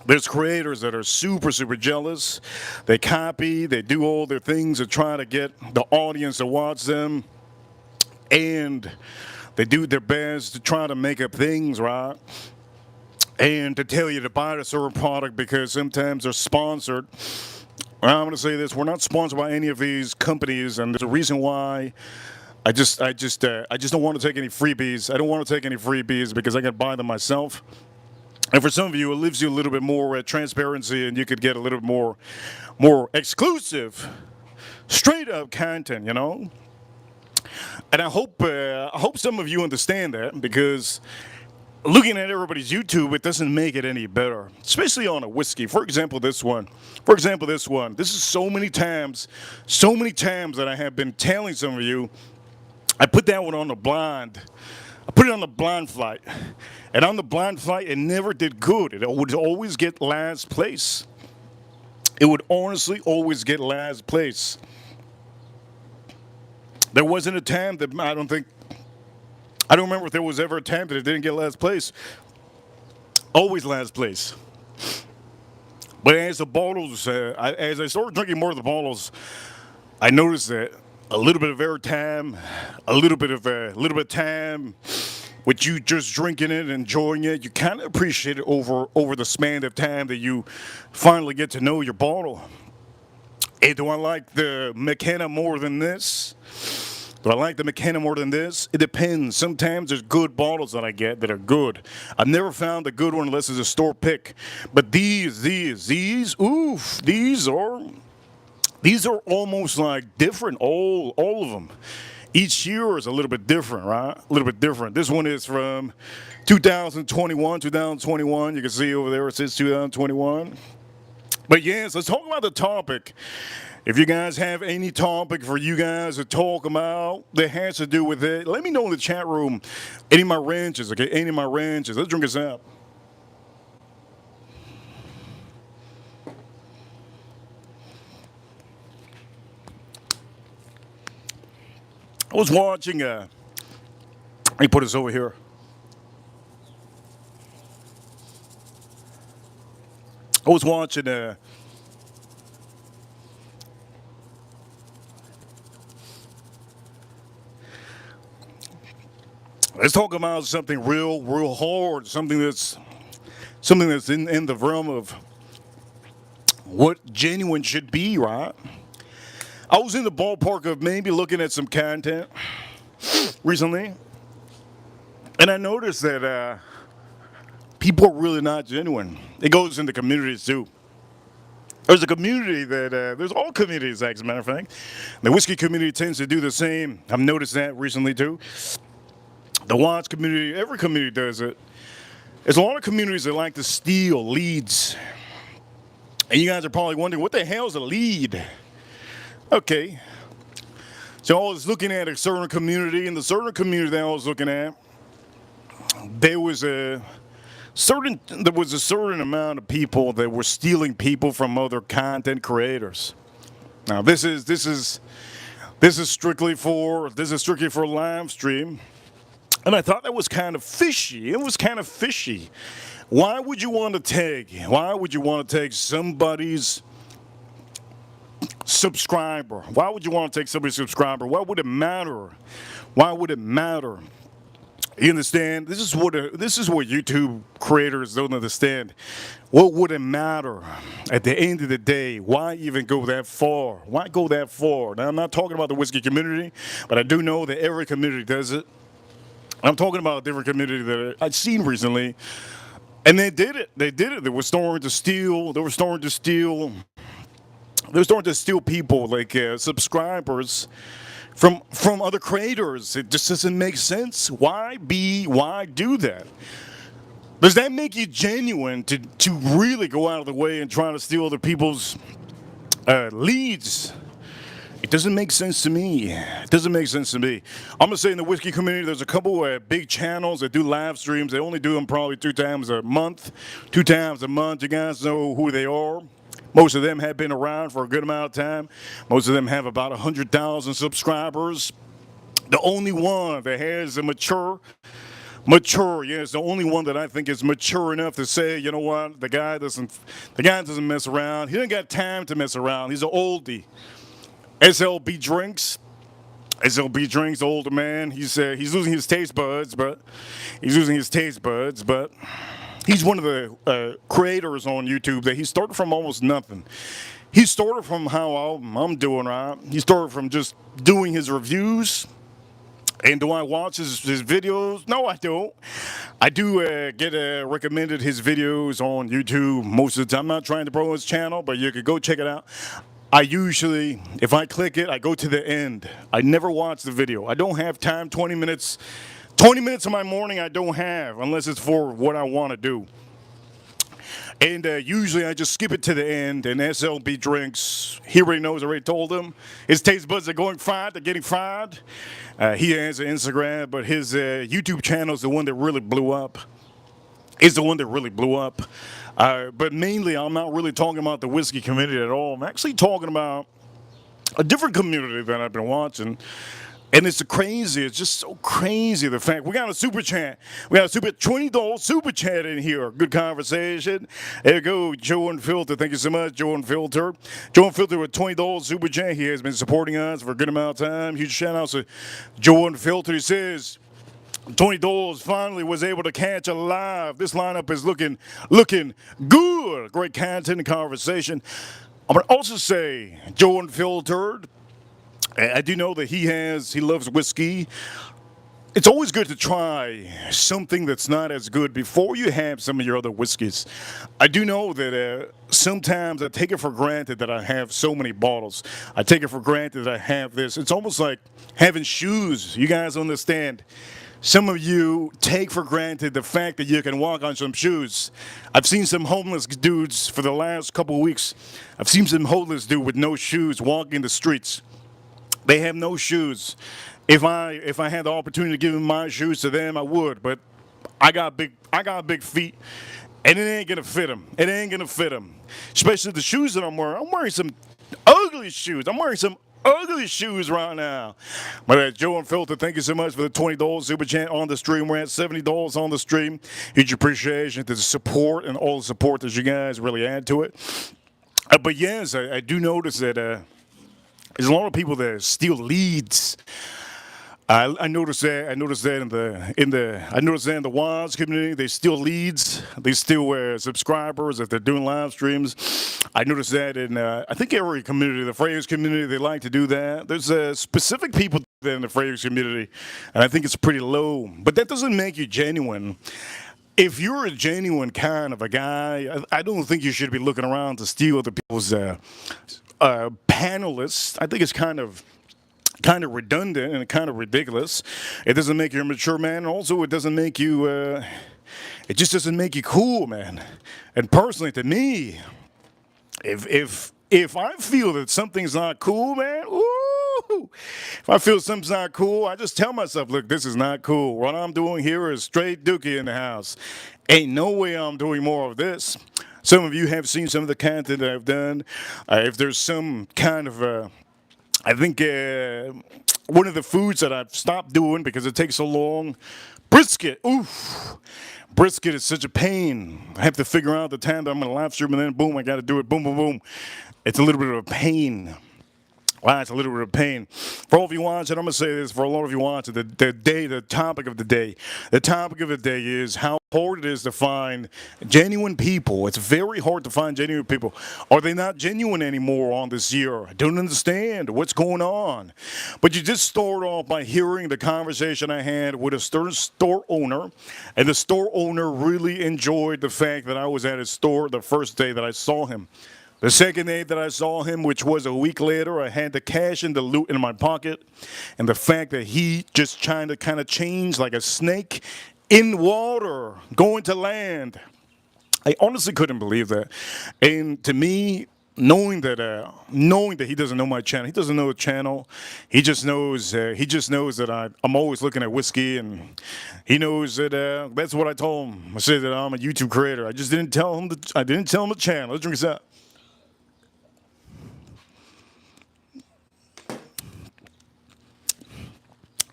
There's creators that are super jealous. They copy, they do all their things to try to get the audience to watch them. And they do their best to try to make up things, right? And to tell you to buy a certain product because sometimes they're sponsored. I'm going to say this: we're not sponsored by any of these companies, and there's a reason why. I just don't want to take any freebies. I don't want to take any freebies because I can buy them myself. And for some of you, it leaves you a little bit more transparency, and you could get a little bit more exclusive, straight up content, you know. And I hope some of you understand that, because looking at everybody's YouTube, it doesn't make it any better, especially on a whiskey. For example, this one. This is so many times that I have been telling some of you, I put that one on the blind. I put it on the blind flight. And on the blind flight, it never did good. It would always get last place. it would honestly always get last place. There wasn't a time that I don't remember if there was ever a time that it didn't get last place. Always last place. But as the bottles, as I started drinking more of the bottles, I noticed that a little bit of airtime, a little bit of time, with you just drinking it, enjoying it, you kind of appreciate it over the span of time that you finally get to know your bottle. Hey, do I like the McKenna more than this? Do I like the McKenna more than this? It depends. Sometimes there's good bottles that I get that are good. I've never found a good one unless it's a store pick. But these, oof, these are almost like different. All of them. Each year is a little bit different, right? A little bit different. This one is from 2021. You can see over there it says 2021. But yes, let's talk about the topic. If you guys have any topic for you guys to talk about that has to do with it, let me know in the chat room. Any of my ranches, okay? Any of my ranches. Let's drink this up. I was watching, let me put this over here. I was watching, let's talk about something real hard, something that's in the realm of what genuine should be, right? I was in the ballpark of maybe looking at some content recently, and I noticed that people are really not genuine. It goes into communities too. There's a community that, there's all communities, as a matter of fact. The whiskey community tends to do the same. I've noticed that recently too. The Watts community, every community does it. There's a lot of communities that like to steal leads. And you guys are probably wondering, what the hell is a lead? Okay. So I was looking at a certain community, and the certain community that I was looking at, there was a certain amount of people that were stealing people from other content creators. Now this is strictly for live stream. And I thought that was kind of fishy. It was kind of fishy. Why would you want to take somebody's subscriber? Why would you want to take somebody's subscriber? Why would it matter? Why would it matter? You understand? This is what YouTube creators don't understand. What would it matter at the end of the day? Why even go that far? Why go that far? Now, I'm not talking about the whiskey community, but I do know that every community does it. I'm talking about a different community that I've seen recently, and they did it. They were starting to steal. They were starting to steal people, like subscribers from other creators. It just doesn't make sense. Why do that? Does that make you genuine to really go out of the way and try to steal other people's leads? It doesn't make sense to me. It doesn't make sense to me. I'm going to say in the whiskey community, there's a couple big channels that do live streams. They only do them probably 2 times a month. 2 times a month. You guys know who they are. Most of them have been around for a good amount of time. Most of them have about 100,000 subscribers. The only one that has a mature, yes, the only one that I think is mature enough to say, you know what, the guy doesn't mess around. He doesn't got time to mess around. He's an oldie. SLB Drinks, the older man. He's losing his taste buds, but he's one of the creators on YouTube that he started from almost nothing. He started from how I'm doing, right? He started from just doing his reviews. And do I watch his videos? No, I don't. I do get recommended his videos on YouTube most of the time. I'm not trying to promote his channel, but you could go check it out. I usually, if I click it, I go to the end. I never watch the video. I don't have time. 20 minutes of my morning I don't have, unless it's for what I want to do. And usually I just skip it to the end, and SLB Drinks, he already knows, I already told him. His taste buds are going fried, they're getting fried. He has an Instagram, but his YouTube channel is the one that really blew up. is the one that really blew up. But mainly, I'm not really talking about the whiskey community at all. I'm actually talking about a different community that I've been watching. And it's crazy. It's just so crazy. The fact we got a super chat. We got a super $20 super chat in here. Good conversation. There you go, Joe and Filter. Thank you so much, Joe and Filter. Joe and Filter with $20 super chat. He has been supporting us for a good amount of time. Huge shout out to Joe and Filter. He says $20 finally was able to catch a live. This lineup is looking good. Great content and conversation. I'm gonna also say Joe and Filter. I do know that he loves whiskey. It's always good to try something that's not as good before you have some of your other whiskeys. I do know that sometimes I take it for granted that I have so many bottles. I take it for granted that I have this. It's almost like having shoes. You guys understand? Some of you take for granted the fact that you can walk on some shoes. I've seen some homeless dudes for the last couple of weeks. I've seen some homeless dude with no shoes walking the streets. They have no shoes. If I had the opportunity to give them my shoes to them, I would. But I got big feet, and it ain't gonna fit them. It ain't gonna fit them. Especially the shoes that I'm wearing. I'm wearing some ugly shoes. I'm wearing some ugly shoes right now. But Joe and Filter, thank you so much for the $20 super chat on the stream. We're at $70 on the stream. Huge appreciation to the support and all the support that you guys really add to it. But yes, I do notice that. There's a lot of people that steal leads. I noticed that. I noticed that in the WAS community. They steal leads. They steal subscribers if they're doing live streams. I noticed that in I think every community, the Fragrance community, they like to do that. There's specific people that in the Fragrance community, and I think it's pretty low. But that doesn't make you genuine. If you're a genuine kind of a guy, I don't think you should be looking around to steal other people's panelists. I think it's kind of redundant and kind of ridiculous. It doesn't make you a mature man, and also it doesn't make you. It just doesn't make you cool, man. And personally, to me, if I feel that something's not cool, man, ooh, if I feel something's not cool, I just tell myself, look, this is not cool. What I'm doing here is straight dookie in the house. Ain't no way I'm doing more of this. Some of you have seen some of the content that I've done. If there's some kind of, I think one of the foods that I've stopped doing because it takes so long, brisket. Oof. Brisket is such a pain. I have to figure out the time that I'm going to live stream and then boom, I got to do it. Boom, boom, boom. It's a little bit of a pain. Wow, it's a little bit of pain. For all of you watching, I'm going to say this, for a lot of you watching, the topic of the day. The topic of the day is how hard it is to find genuine people. It's very hard to find genuine people. Are they not genuine anymore on this year? I don't understand what's going on. But you just start off by hearing the conversation I had with a store owner, and the store owner really enjoyed the fact that I was at his store the first day that I saw him. The second day that I saw him, which was a week later, I had the cash and the loot in my pocket. And the fact that he just trying to kind of change like a snake in water, going to land. I honestly couldn't believe that. And to me, knowing that he doesn't know my channel, he doesn't know the channel. He just knows that I'm always looking at whiskey, and he knows that that's what I told him. I said that I'm a YouTube creator. I just didn't tell him the channel. Let's drink this out.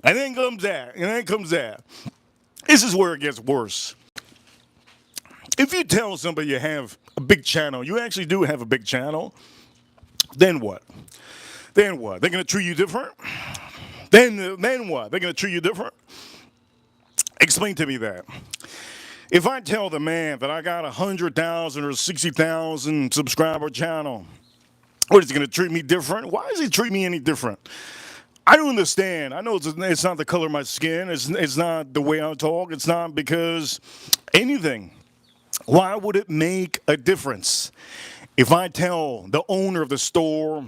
And then comes that. This is where it gets worse. If you tell somebody you have a big channel, you actually do have a big channel, then what? Then what? They're going to treat you different? Then what? They're going to treat you different? Explain to me that. If I tell the man that I got 100,000 or 60,000 subscriber channel, what, is he going to treat me different? Why does he treat me any different? I don't understand. I know it's not the color of my skin. It's not the way I talk. It's not because anything. Why would it make a difference if I tell the owner of the store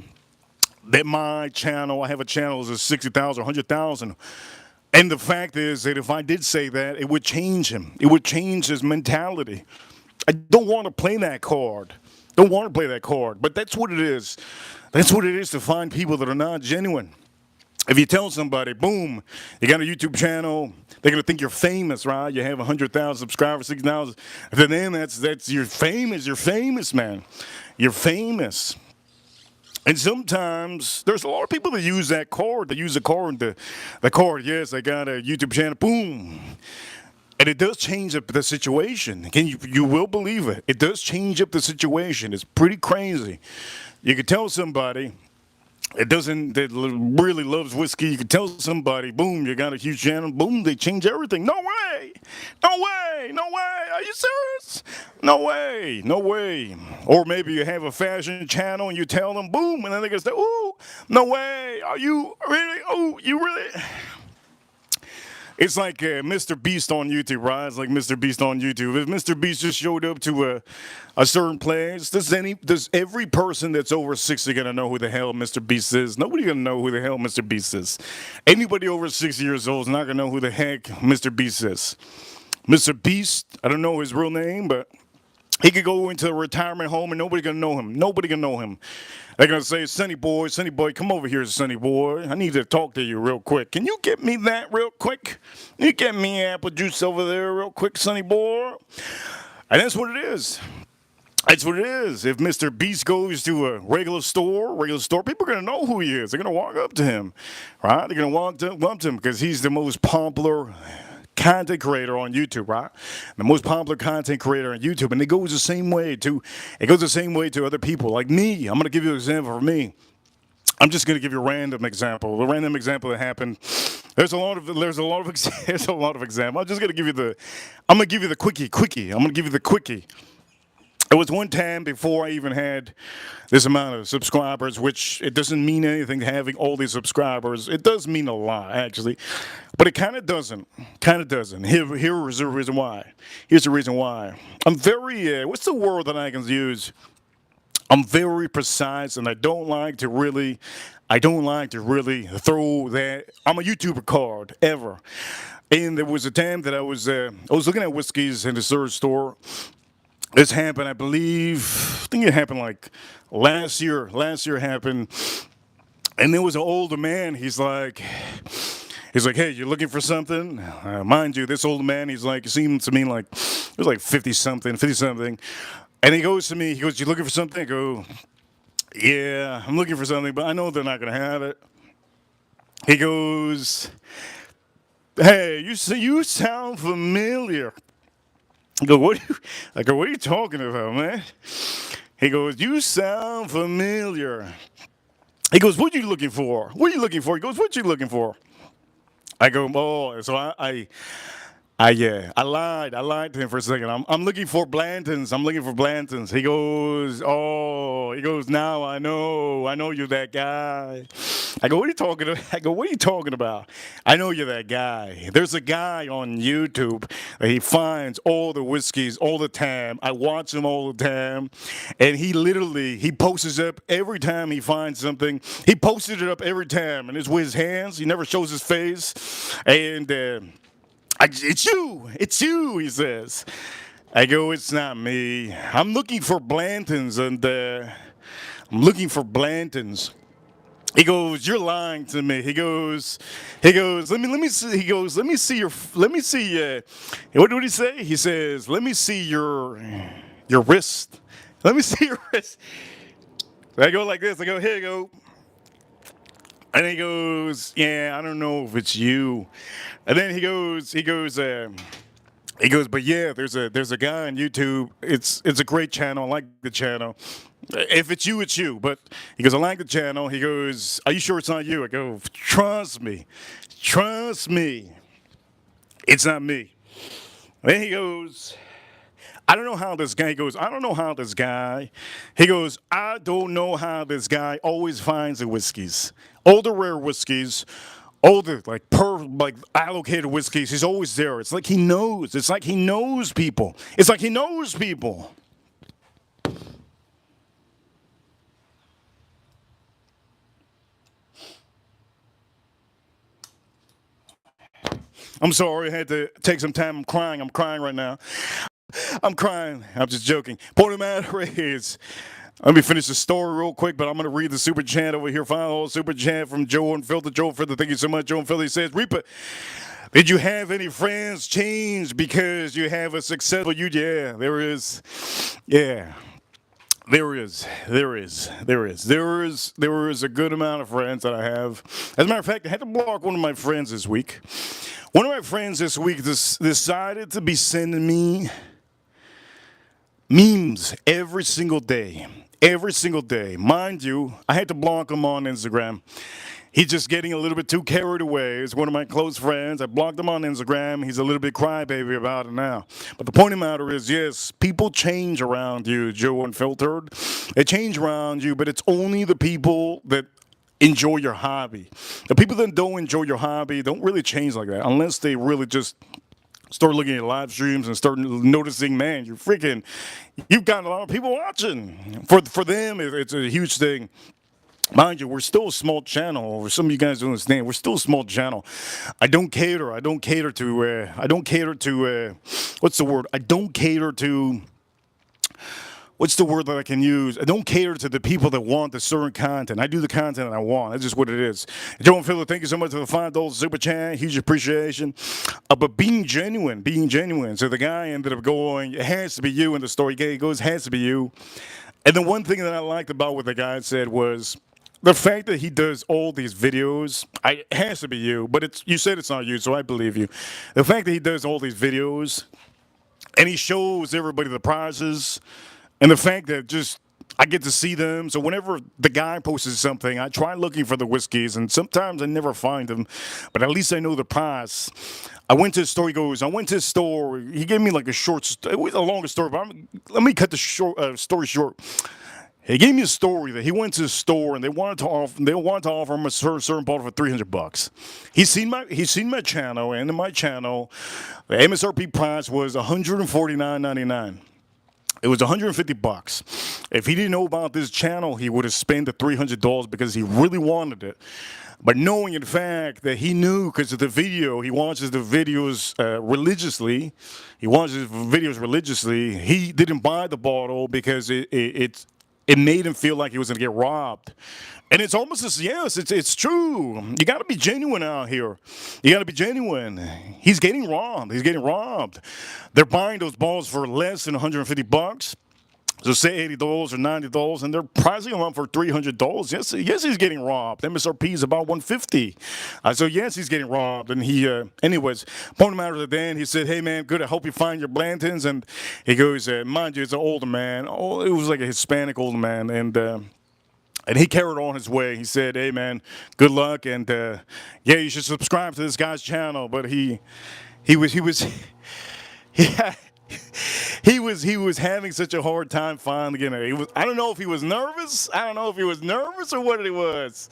that my channel, I have a channel is 60,000, 100,000, and the fact is that if I did say that, it would change him. It would change his mentality. I don't want to play that card. But that's what it is. That's what it is to find people that are not genuine. If you tell somebody, boom, you got a YouTube channel, they're gonna think you're famous, right? You have 100,000 subscribers, 60,000. Then that's you're famous. You're famous, man. You're famous. And sometimes there's a lot of people that use that card. They use the card. Yes, I got a YouTube channel. Boom. And it does change up the situation. You will believe it. It does change up the situation. It's pretty crazy. You could tell somebody that really loves whiskey. You could tell somebody, boom, you got a huge channel. Boom, they change everything. No way. No way. No way. Are you serious? No way. No way. Or maybe you have a fashion channel and you tell them, boom, and then they go say, ooh, no way. Are you really? Oh, you really? It's like Mr. Beast on YouTube, right? It's like Mr. Beast on YouTube. If Mr. Beast just showed up to a certain place, does every person that's over 60 gonna know who the hell Mr. Beast is? Nobody gonna know who the hell Mr. Beast is. Anybody over 60 years old is not gonna know who the heck Mr. Beast is. Mr. Beast, I don't know his real name, but he could go into a retirement home and nobody gonna know him. Nobody gonna know him. They're gonna say, Sonny boy, come over here, Sonny boy. I need to talk to you real quick. Can you get me that real quick? Can you get me apple juice over there real quick, Sonny boy? And that's what it is. That's what it is. If Mr. Beast goes to a regular store, people are gonna know who he is. They're gonna walk up to him, right? They're gonna walk up to him because he's the most popular content creator on YouTube, right? The most popular content creator on YouTube, and it goes the same way to other people like me. I'm gonna give you an example for me. I'm just gonna give you a random example. The random example that happened. There's a lot of examples. I'm just gonna give you the quickie. I'm gonna give you the quickie. It was one time before I even had this amount of subscribers, which it doesn't mean anything having all these subscribers. It does mean a lot, actually. But it kind of doesn't. Here is the reason why. Here's the reason why. I'm very, what's the word that I can use? I'm very precise, and I don't like to really throw that. I'm a YouTuber card, ever. And there was a time that I was looking at whiskeys in the third store. This happened, I think it happened like last year. Last year happened, and there was an older man. He's like, hey, you looking for something? Mind you, this older man, he's like, it seemed to me like it was like 50 something. And he goes to me, you looking for something? I go, yeah, I'm looking for something, but I know they're not gonna have it. He goes, hey, you sound familiar. I go, what are you talking about, man? He goes, you sound familiar. He goes, what are you looking for? He goes, what you looking for? I go, oh, so I lied to him for a second. I'm looking for Blantons. He goes, now I know you're that guy. I go, what are you talking about? I know you're that guy. There's a guy on YouTube that he finds all the whiskeys all the time. I watch him all the time. And he posts up every time he finds something. He posted it up every time. And it's with his hands. He never shows his face. And it's you, he says. I go, it's not me. I'm looking for Blantons, and He goes, you're lying to me. He goes, let me see, what did he say? He says, let me see your wrist. Let me see your wrist. So I go like this. I go, here you go. And he goes, yeah, I don't know if it's you. And then he goes, but yeah, there's a guy on YouTube. It's a great channel. I like the channel. If it's you, it's you. But he goes, I like the channel. He goes, are you sure it's not you? I go, trust me, it's not me. Then he goes, I don't know how this guy always finds the whiskeys, all the rare whiskeys, all the like allocated whiskeys. He's always there. It's like he knows. It's like he knows people. I'm sorry. I had to take some time. I'm crying right now. I'm crying. I'm just joking. Point of the matter is, Let me finish the story real quick, but I'm going to read the super chat over here. Final super chat from Joe and Filter. Joe Filter, thank you so much. Joe and Filter says, Reaper, did you have any friends change because you have a successful you? Yeah, there is. Yeah. There is a good amount of friends that I have. As a matter of fact, I had to block one of my friends this week. One of my friends this week decided to be sending me memes every single day. Every single day. Mind you, I had to block him on Instagram. He's just getting a little bit too carried away. He's one of my close friends. I blocked him on Instagram. He's a little bit crybaby about it now. But the point of the matter is, yes, people change around you, Joe Unfiltered. They change around you, but it's only the people that enjoy your hobby. The people that don't enjoy your hobby don't really change like that unless they really just start looking at live streams and start noticing, man, you've got a lot of people watching. For them, it's a huge thing. Mind you, we're still a small channel. Some of you guys don't understand. We're still a small channel. I don't cater to. What's the word? What's the word that I can use? I don't cater to the people that want the certain content. I do the content that I want. That's just what it is. Joe and Philip, thank you so much for the $5 super chat. Huge appreciation. But being genuine. So the guy ended up going, it has to be you in the story. He goes, has to be you. And the one thing that I liked about what the guy said was, the fact that he does all these videos, it has to be you, but you said it's not you, so I believe you. The fact that he does all these videos, and he shows everybody the prizes, and the fact that just I get to see them. So whenever the guy posts something, I try looking for the whiskeys, and sometimes I never find them, but at least I know the price. I went to his store. He goes, I went to his store. He gave me like it was a longer story, but let me cut the story short. He gave me a story that he went to the store and they wanted to offer him a certain bottle for $300. He's seen my channel, and in my channel, the MSRP price was $149.99. It was $150. If he didn't know about this channel, he would have spent the $300 because he really wanted it. But knowing, in fact, that he knew because of the video, he watches the videos religiously. He didn't buy the bottle because it made him feel like he was going to get robbed. And it's almost as, yes, it's true. You got to be genuine out here. You got to be genuine. He's getting robbed. They're buying those balls for less than $150. So say $80 or $90, and they're pricing them up for $300. Yes, he's getting robbed. MSRP is about $150. So yes, he's getting robbed. And anyways, point of the matter then, he said, hey man, good. I hope you find your Blantons. And he goes, mind you, it's an older man. Oh, it was like a Hispanic older man, and he carried on his way. He said, hey man, good luck, and you should subscribe to this guy's channel. But he was. He was having such a hard time finding it. I don't know if he was nervous. Or what it was.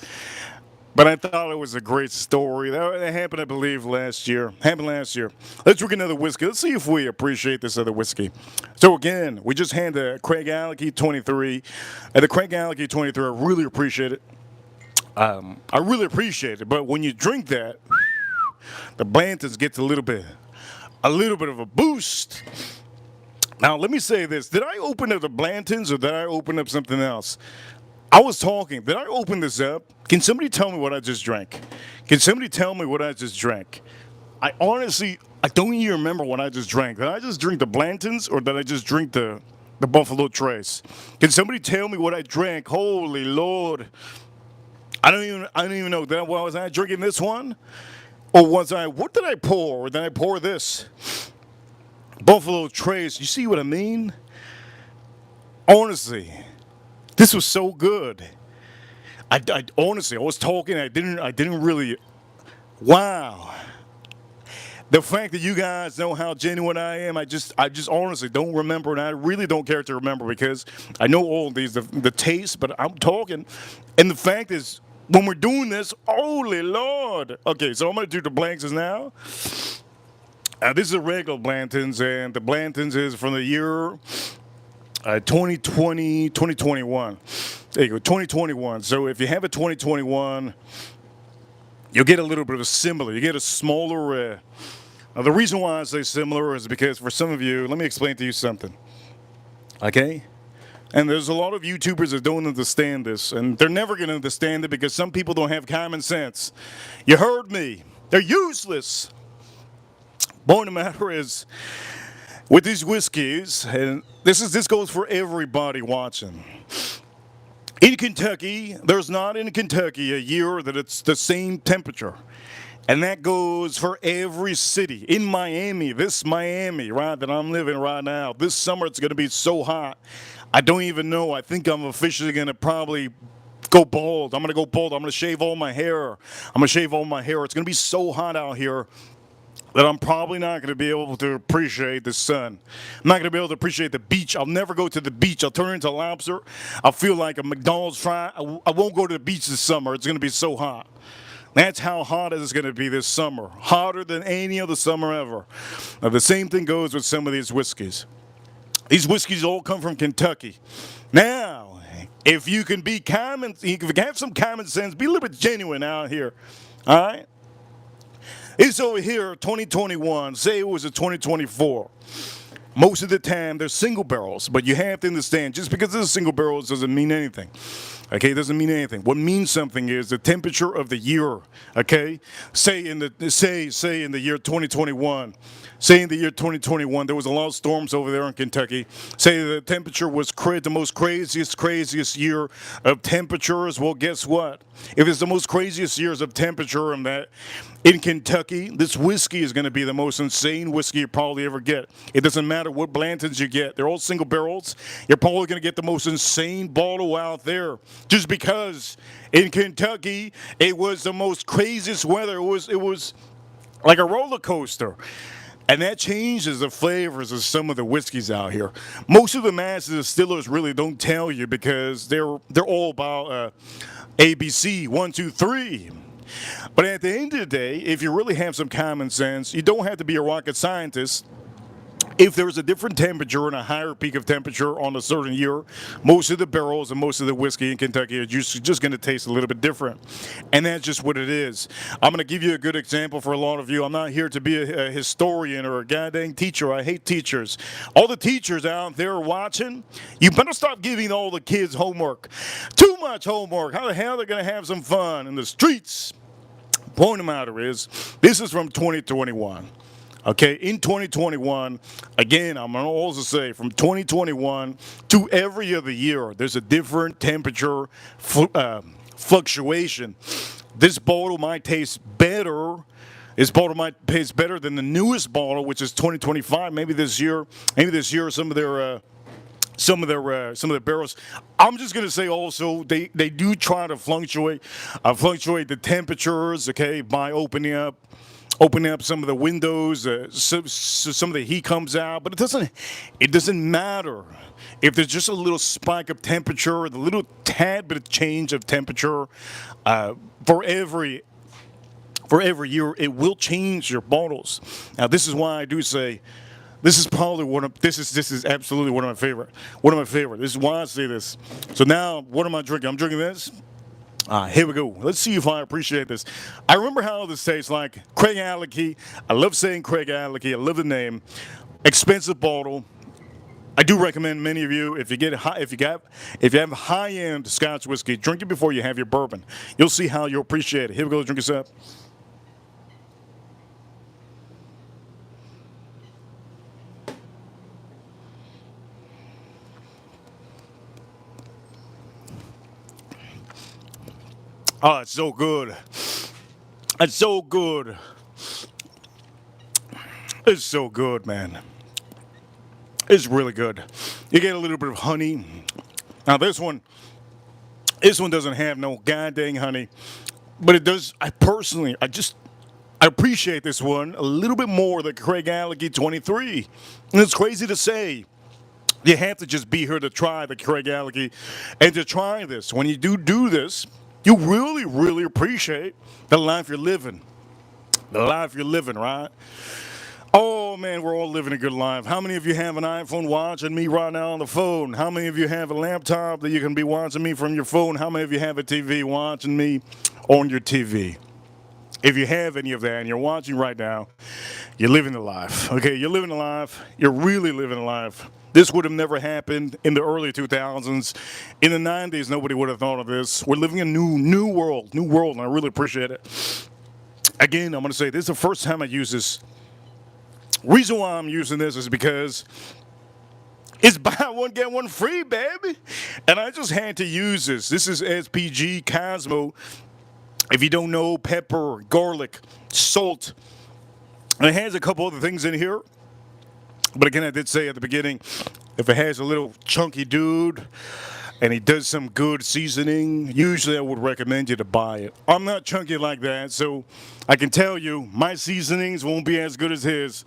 But I thought it was a great story. That happened, I believe, last year. Let's drink another whiskey. Let's see if we appreciate this other whiskey. So again, we just had the Craig Alecky 23. And the Craig Alecky 23, I really appreciate it. But when you drink that, the Blantons gets a little bit of a boost. Now, let me say this. Did I open up the Blantons or did I open up something else? I was talking. Did I open this up? Can somebody tell me what I just drank? I honestly, I don't even remember what I just drank. Did I just drink the Blantons or did I just drink the Buffalo Trace? Can somebody tell me what I drank? Holy Lord. I don't even know. Was I drinking this one? Or what did I pour? Or did I pour this? Buffalo Trace, you see what I mean? Honestly, this was so good. I honestly, I was talking, I didn't really, wow. The fact that you guys know how genuine I am, I just honestly don't remember, and I really don't care to remember because I know all these, the taste, but I'm talking, and the fact is, when we're doing this, holy Lord. Okay, so I'm going to do the Blantons now. This is a regular Blantons, and the Blantons is from the year 2021. There you go, 2021. So if you have a 2021, you'll get a little bit of a similar. You get a smaller. Now the reason why I say similar is because for some of you, let me explain to you something. Okay? And there's a lot of YouTubers that don't understand this, and they're never going to understand it because some people don't have common sense. You heard me. They're useless. Point of the matter is, with these whiskeys, and this goes for everybody watching. In Kentucky, there's not in Kentucky a year that it's the same temperature. And that goes for every city. In Miami, this Miami, right, that I'm living right now, this summer it's going to be so hot. I don't even know. I think I'm officially going to probably go bald. I'm going to go bald. I'm going to shave all my hair. I'm going to shave all my hair. It's going to be so hot out here that I'm probably not going to be able to appreciate the sun. I'm not going to be able to appreciate the beach. I'll never go to the beach. I'll turn into a lobster. I'll feel like a McDonald's fry. I won't go to the beach this summer. It's going to be so hot. That's how hot it's going to be this summer. Hotter than any other summer ever. Now, the same thing goes with some of these whiskeys. These whiskeys all come from Kentucky. Now, if you can be common, if you can have some common sense, be a little bit genuine out here. All right? It's over here, 2021. Say it was a 2024. Most of the time, they're single barrels, but you have to understand, just because it's a single barrel doesn't mean anything. Okay, it doesn't mean anything. What means something is the temperature of the year. Okay, say in the year 2021. Say in the year 2021, there was a lot of storms over there in Kentucky. Say the temperature was the most craziest year of temperatures. Well, guess what? If it's the most craziest years of temperature in Kentucky, this whiskey is going to be the most insane whiskey you probably ever get. It doesn't matter what Blantons you get. They're all single barrels. You're probably going to get the most insane bottle out there just because in Kentucky, it was the most craziest weather. It was like a roller coaster. And that changes the flavors of some of the whiskeys out here. Most of the master distillers really don't tell you because they're all about ABC, 1, 2, 3. But at the end of the day, if you really have some common sense, you don't have to be a rocket scientist. If there's a different temperature and a higher peak of temperature on a certain year, most of the barrels and most of the whiskey in Kentucky are just going to taste a little bit different. And that's just what it is. I'm going to give you a good example for a lot of you. I'm not here to be a historian or a goddamn teacher. I hate teachers. All the teachers out there watching, you better stop giving all the kids homework. Too much homework. How the hell are they going to have some fun in the streets? Point of the matter is, this is from 2021. Okay, in 2021, again, I'm going to also say from 2021 to every other year, there's a different temperature fluctuation. This bottle might taste better. This bottle might taste better than the newest bottle, which is 2025. Maybe this year, some of their barrels. I'm just gonna say also they do try to fluctuate the temperatures. Okay, by opening up some of the windows, so some of the heat comes out, but it doesn't matter if there's just a little spike of temperature, the little tad bit of change of temperature for every year, it will change your bottles. Now, this is why I do say this is probably this is absolutely one of my favorite. This is why I say this. So now, what am I drinking? I'm drinking this. Here we go. Let's see if I appreciate this. I remember how this tastes like. Craig Alecky. I love saying Craig Alecky. I love the name. Expensive bottle. I do recommend many of you if you have high-end Scotch whiskey, drink it before you have your bourbon. You'll see how you'll appreciate it. Here we go. Drink this up. Oh, it's so good. It's so good. It's so good, man. It's really good. You get a little bit of honey. Now this one doesn't have no goddamn honey, but it does. I appreciate this one a little bit more than Craig Alecky 23. And it's crazy to say. You have to just be here to try the Craig Alecky and to try this. When you do this, you really, really appreciate the life you're living. The life you're living, right? Oh, man, we're all living a good life. How many of you have an iPhone watching me right now on the phone? How many of you have a laptop that you can be watching me from your phone? How many of you have a TV watching me on your TV? If you have any of that and you're watching right now, you're living the life. Okay, you're living the life. You're really living the life. This would have never happened in the early 2000s. In the 90s, nobody would have thought of this. We're living in a new world, and I really appreciate it. Again, I'm going to say this is the first time I use this. Reason why I'm using this is because it's buy one, get one free, baby. And I just had to use this. This is SPG Cosmo. If you don't know, pepper, garlic, salt. And it has a couple other things in here. But again, I did say at the beginning, if it has a little chunky dude and he does some good seasoning, usually I would recommend you to buy it. I'm not chunky like that, so I can tell you my seasonings won't be as good as his.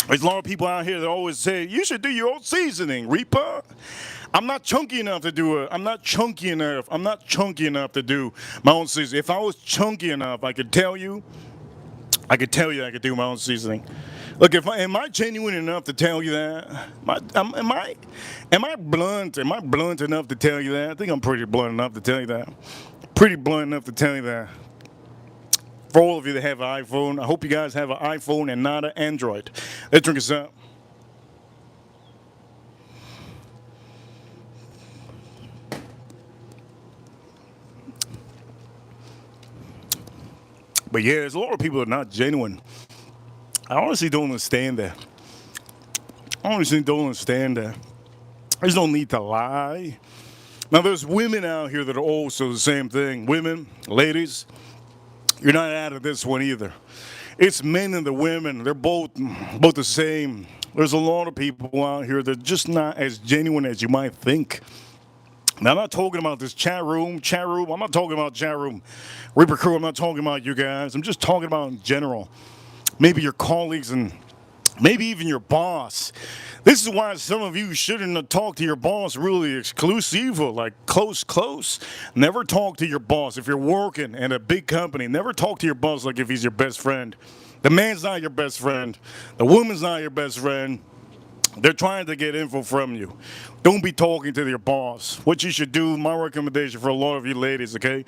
There's a lot of people out here that always say, you should do your own seasoning, Reaper. I'm not chunky enough to do it. I'm not chunky enough to do my own seasoning. If I was chunky enough, I could tell you I could do my own seasoning. Look, am I genuine enough to tell you that? Am I blunt? Am I blunt enough to tell you that? I think I'm pretty blunt enough to tell you that. For all of you that have an iPhone, I hope you guys have an iPhone and not an Android. Let's drink this up. But yeah, there's a lot of people that are not genuine. I honestly don't understand that. I just don't need to lie. Now, there's women out here that are also the same thing. Women, ladies, you're not out of this one either. It's men and the women. They're both the same. There's a lot of people out here that are just not as genuine as you might think. Now, I'm not talking about this chat room. I'm not talking about chat room. Reaper Crew, I'm not talking about you guys. I'm just talking about in general. Maybe your colleagues and maybe even your boss. This is why some of you shouldn't talk to your boss really exclusive, like close. Never talk to your boss. If you're working in a big company, never talk to your boss like if he's your best friend. The man's not your best friend. The woman's not your best friend. They're trying to get info from you. Don't be talking to your boss. What you should do, my recommendation for a lot of you ladies, okay?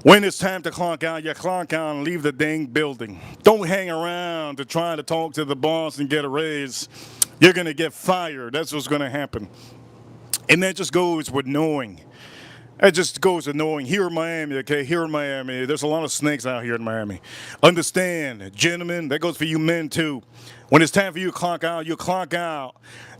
When it's time to clock out, you clock out and leave the dang building. Don't hang around to try to talk to the boss and get a raise. You're going to get fired. That's what's going to happen. And that just goes with knowing. Here in Miami, okay? Here in Miami, there's a lot of snakes out here in Miami. Understand, gentlemen, that goes for you men too. When it's time for you to clock out, you clock out.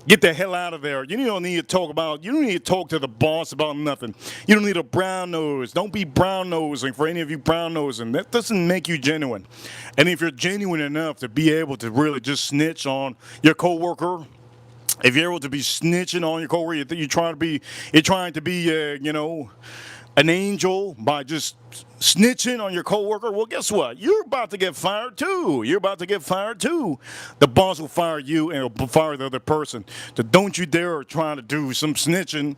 Get the hell out of there. You don't need to talk to the boss about nothing. You don't need a brown nose. Don't be brown nosing for any of you brown nosing. That doesn't make you genuine. And if you're genuine enough to be able to really just snitch on your coworker, if you're able to be snitching on your coworker, you're trying to be, an angel by just snitching on your coworker. Well, guess what? You're about to get fired too. The boss will fire you and will fire the other person. So don't you dare try to do some snitching.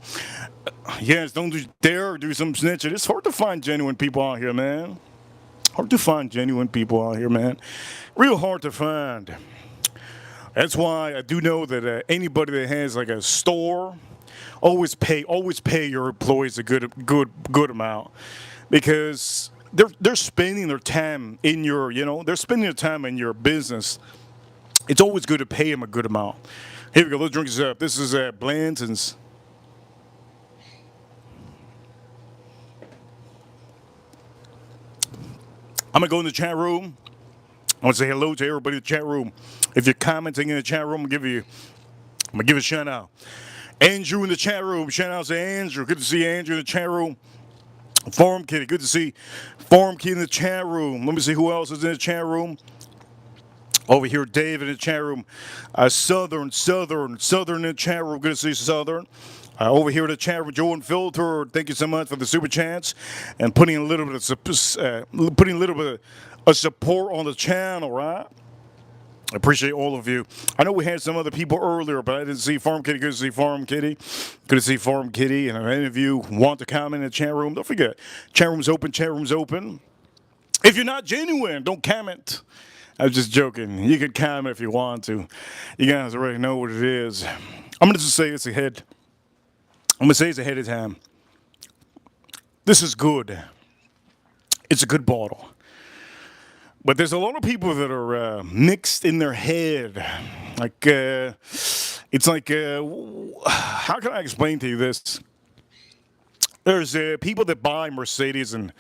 Yes, don't you dare do some snitching. It's hard to find genuine people out here, man. Real hard to find. That's why I do know that anybody that has like a store, always pay your employees a good amount, because they're spending their time in your business. It's always good to pay them a good amount. Here we go. Let's drink this up. This is Blanton's. I'm gonna go in the chat room. I want to say hello to everybody in the chat room. If you're commenting in the chat room, I'm gonna give a shout out. Andrew in the chat room. Shout out to Andrew. Good to see Andrew in the chat room. Farm Kitty. Good to see Farm Kitty in the chat room. Let me see who else is in the chat room. Over here, Dave in the chat room. Southern in the chat room. Good to see Southern. Over here in the chat room, Joe and Filter. Thank you so much for the super chats and putting a little bit of support on the channel, right? I appreciate all of you. I know we had some other people earlier, but I didn't see Farm Kitty. Good to see Farm Kitty. And if any of you want to comment in the chat room, don't forget, chat room's open. If you're not genuine, don't comment. I was just joking. You can comment if you want to. You guys already know what it is. I'm going to just say it's ahead. I'm going to say it's ahead of time. This is good. It's a good bottle. But there's a lot of people that are mixed in their head. Like, it's like, how can I explain to you this? There's people that buy Mercedes and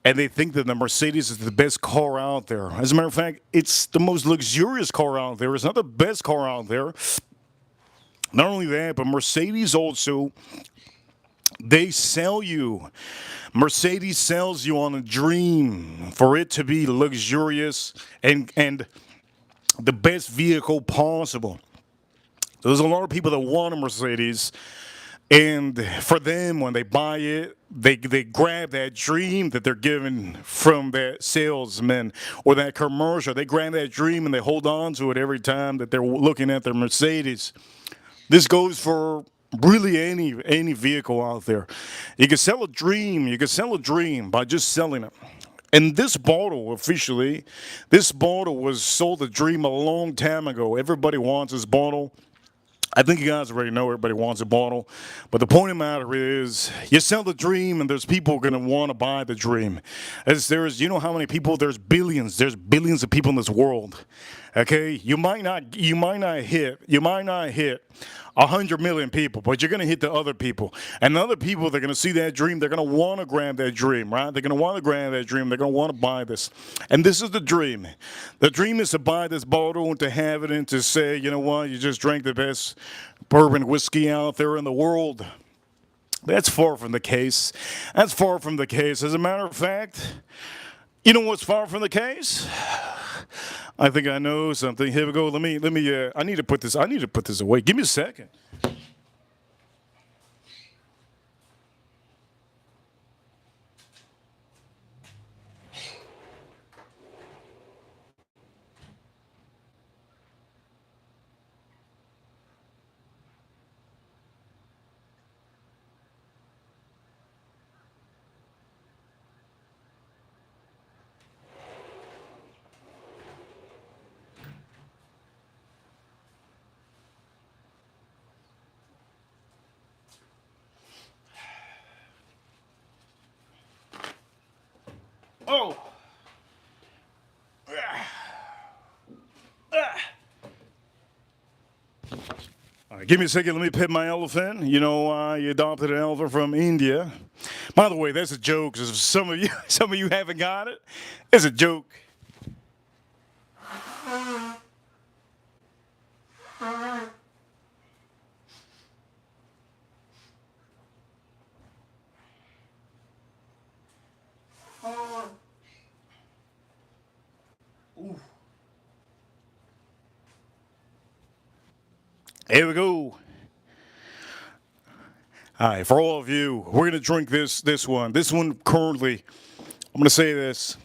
they think that the Mercedes is the best car out there. As a matter of fact, it's the most luxurious car out there. It's not the best car out there. Not only that, but Mercedes also, they sell you. Mercedes sells you on a dream for it to be luxurious and the best vehicle possible. There's a lot of people that want a Mercedes, and for them, when they buy it, they grab that dream that they're given from that salesman or that commercial. They grab that dream and they hold on to it every time that they're looking at their Mercedes. This goes for really any vehicle out there. You can sell a dream. You can sell a dream by just selling it. And this bottle, officially, this bottle was sold a dream a long time ago. Everybody wants this bottle. I think you guys already know everybody wants a bottle. But the point of the matter is, you sell the dream and there's people going to want to buy the dream. As there's, you know how many people, there's billions of people in this world. Okay? You might not hit 100 million people, but you're going to hit the other people. And the other people, they're going to see that dream. They're going to want to grab that dream, right? They're going to want to grab that dream. They're going to want to buy this. And this is the dream. The dream is to buy this bottle and to have it and to say, you know what, you just drank the best bourbon whiskey out there in the world. That's far from the case. That's far from the case. As a matter of fact, you know what's far from the case? I think I know something. Here we go. Let me. I need to put this away. Give me a second. Oh. All right, give me a second. Let me pet my elephant. You know, I adopted an elephant from India. By the way, that's a joke. 'Cause some of you haven't got it. It's a joke. Here we go. All right, for all of you, we're gonna drink this one. This one currently, I'm gonna say this.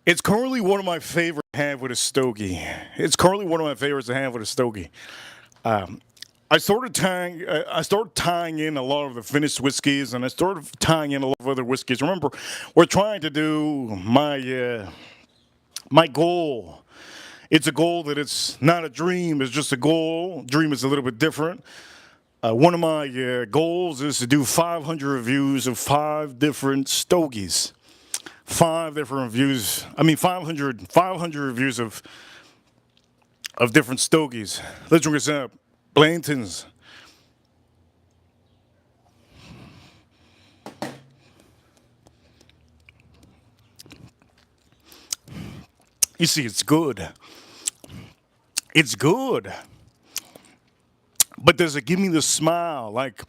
It's currently one of my favorites to have with a stogie. It's currently one of my favorites to have with a stogie. I started tying in a lot of the finished whiskeys, and I started tying in a lot of other whiskeys. Remember, we're trying to do my goal. It's a goal that it's not a dream. It's just a goal. Dream is a little bit different. One of my goals is to do 500 reviews of 5 different stogies. 5 different reviews. I mean, 500 reviews of different stogies. Let's drink this up. Blanton's. You see, it's good. It's good. But does it give me the smile like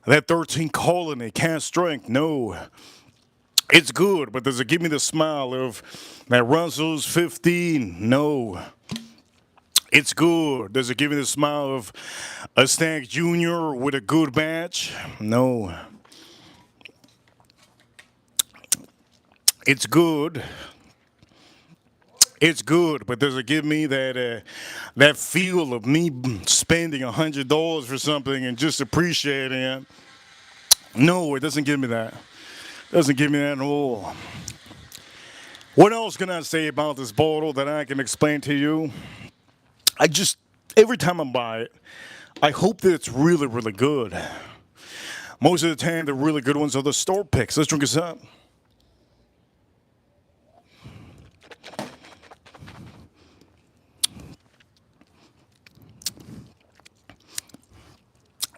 that 13 colony cast strength? No. It's good, but does it give me the smile of that Russell's 15? No. It's good. Does it give me the smile of a Stag Junior with a good batch? No. It's good. It's good, but does it give me that feel of me spending $100 for something and just appreciating it? No, it doesn't give me that. It doesn't give me that at all. What else can I say about this bottle that I can explain to you? Every time I buy it, I hope that it's really, really good. Most of the time, the really good ones are the store picks. Let's drink this up.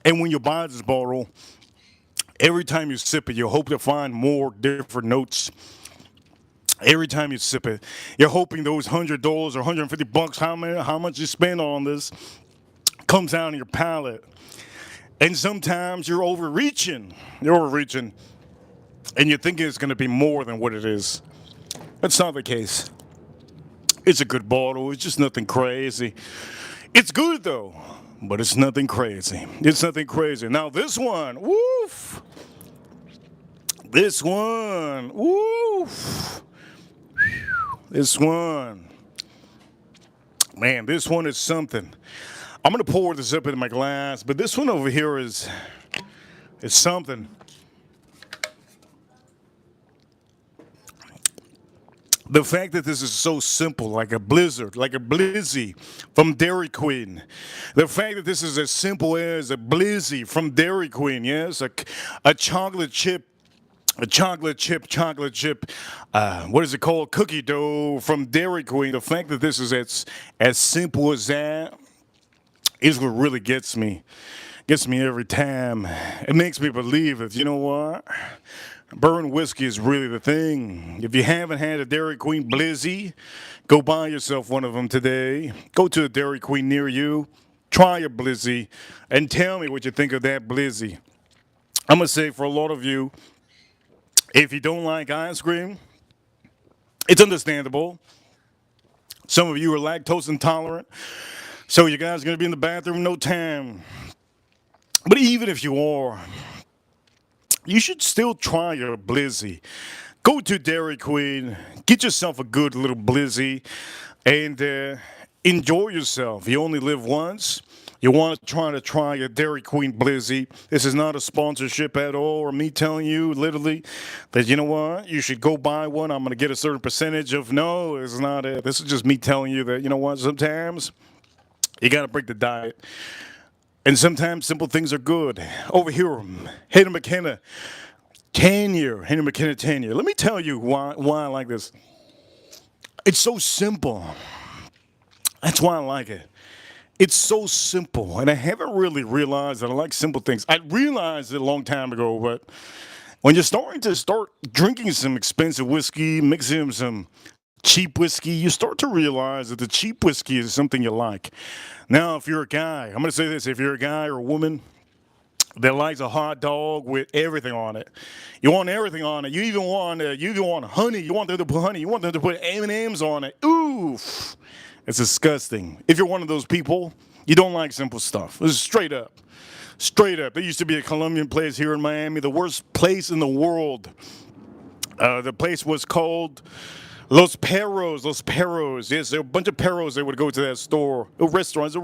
And when you buy this bottle, every time you sip it, you hope to find more different notes. Every time you sip it, you're hoping those $100 or $150, how much you spend on this, comes out of your palate. And sometimes you're overreaching. You're overreaching, and you're thinking it's going to be more than what it is. That's not the case. It's a good bottle. It's just nothing crazy. It's good though, but it's nothing crazy. It's nothing crazy. Now this one, woof. This one, woof. This one. Man, this one is something. I'm gonna pour this up into my glass, but this one over here is something. The fact that this is so simple, like a blizzard, like a blizzy from Dairy Queen. The fact that this is as simple as a blizzy from Dairy Queen, yes, a chocolate chip, what is it called? Cookie dough from Dairy Queen. The fact that this is as simple as that is what really gets me every time. It makes me believe that, you know what? Bourbon whiskey is really the thing. If you haven't had a Dairy Queen Blizzy, go buy yourself one of them today. Go to a Dairy Queen near you, try a Blizzy, and tell me what you think of that Blizzy. I'm going to say for a lot of you, if you don't like ice cream, it's understandable. Some of you are lactose intolerant, so you guys are going to be in the bathroom in no time. But even if you are, you should still try your Blizzy. Go to Dairy Queen, get yourself a good little Blizzy, and enjoy yourself. You only live once. You want to try a Dairy Queen Blizzy. This is not a sponsorship at all, or me telling you literally that, you know what, you should go buy one. I'm going to get a certain percentage of, no, it's not it. This is just me telling you that, you know what, sometimes you got to break the diet. And sometimes simple things are good. Over here, Henry McKenna, 10-year. Henry McKenna, 10-year. Let me tell you why I like this. It's so simple. That's why I like it. It's so simple. And I haven't really realized that I like simple things. I realized it a long time ago, but when you're starting to drinking some expensive whiskey, mixing some cheap whiskey, you start to realize that the cheap whiskey is something you like. Now, if you're a guy, I'm going to say this, if you're a guy or a woman that likes a hot dog with everything on it, you want everything on it. You even want honey. You want them to put honey. You want them to put M&Ms on it. Oof. It's disgusting. If you're one of those people, you don't like simple stuff. This is straight up. Straight up. There used to be a Colombian place here in Miami, the worst place in the world. The place was called Los Perros. Yes, there were a bunch of Perros that would go to that store. A restaurant.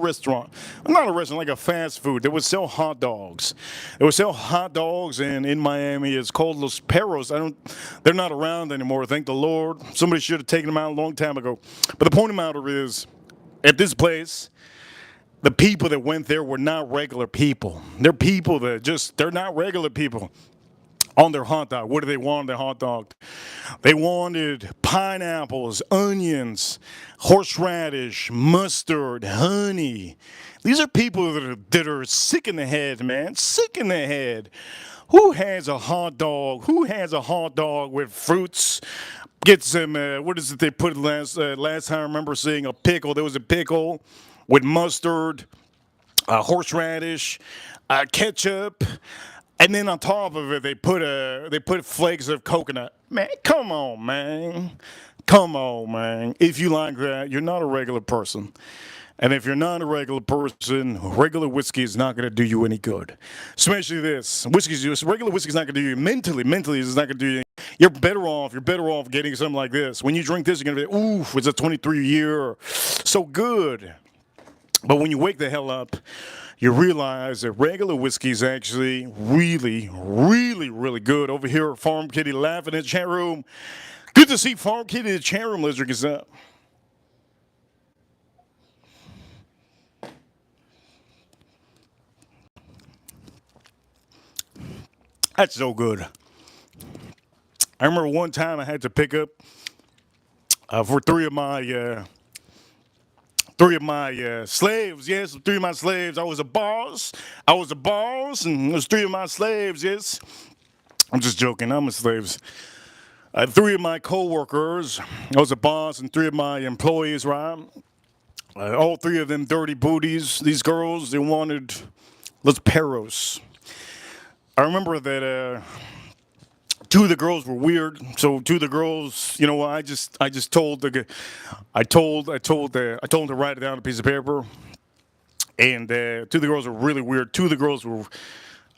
Not a restaurant, like a fast food. They would sell hot dogs. And in Miami, it's called Los Perros. They're not around anymore, thank the Lord. Somebody should have taken them out a long time ago. But the point of the matter is, at this place, the people that went there were not regular people. They're people they're not regular people. On their hot dog. What do they want on their hot dog? They wanted pineapples, onions, horseradish, mustard, honey. These are people that are sick in the head, man. Sick in the head. Who has a hot dog? Who has a hot dog with fruits? Get some, what is it they put last time I remember seeing a pickle. There was a pickle with mustard, horseradish, ketchup. And then on top of it, they put flakes of coconut. Man, come on, man. If you like that, you're not a regular person. And if you're not a regular person, regular whiskey is not going to do you any good. Especially this. Regular whiskey is not going to do you mentally. Mentally, it's not going to do you. You're better off getting something like this. When you drink this, you're going to be, oof, it's a 23-year. So good. But when you wake the hell up, you realize that regular whiskey is actually really, really, really good. Over here, Farm Kitty laughing in the chat room. Good to see Farm Kitty in the chat room. Let's drink this up. That's so good. I remember one time I had to pick up for three of my three of my slaves. Yes, three of my slaves. I was a boss. I was a boss, and there's three of my slaves. Yes, I'm just joking. I'm a slave. Three of my co-workers. I was a boss, and three of my employees. Right. All three of them dirty booties. These girls, they wanted Los Perros. I remember that two of the girls were weird. So two of the girls, you know, I just told I told them to write it down on a piece of paper. And two of the girls were really weird. Two of the girls were,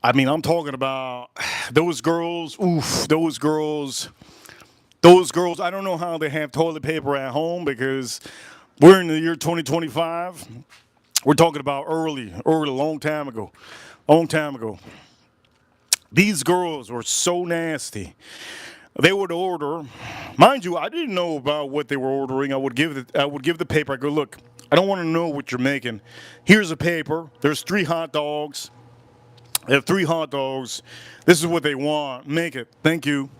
I mean, I'm talking about those girls. Oof, those girls. Those girls. I don't know how they have toilet paper at home because we're in the year 2025. We're talking about early, long time ago. Long time ago. These girls were so nasty. They would order, mind you, I didn't know about what they were ordering. I would give the paper. I go, look, I don't want to know what you're making. Here's a paper. There's 3 hot dogs. I have 3 hot dogs. This is what they want. Make it. Thank you.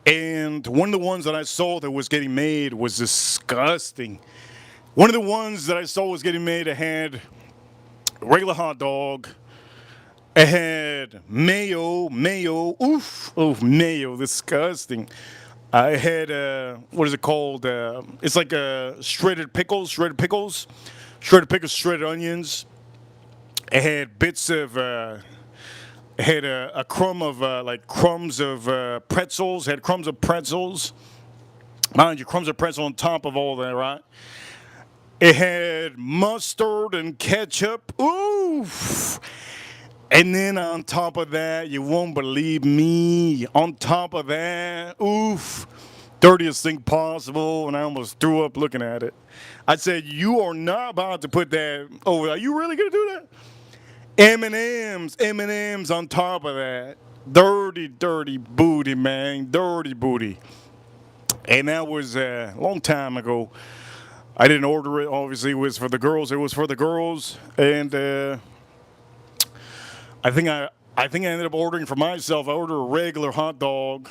And one of the ones that I saw that was getting made was disgusting. One of the ones that I saw was getting made, it had a regular hot dog. It had mayo, mayo, disgusting. I had, what is it called? It's like shredded pickles, shredded onions. It had bits of, it had a crumb of, like crumbs of pretzels, had crumbs of pretzels. Mind you, crumbs of pretzel on top of all that, right? It had mustard and ketchup. Oof. And then on top of that, you won't believe me, on top of that, oof, dirtiest thing possible, and I almost threw up looking at it. I said, you are not about to put that over. Are you really going to do that? M&M's on top of that. Dirty, dirty booty, man, dirty booty. And that was a long time ago. I didn't order it, obviously, it was for the girls. It was for the girls, and I think I ended up ordering for myself. I ordered a regular hot dog.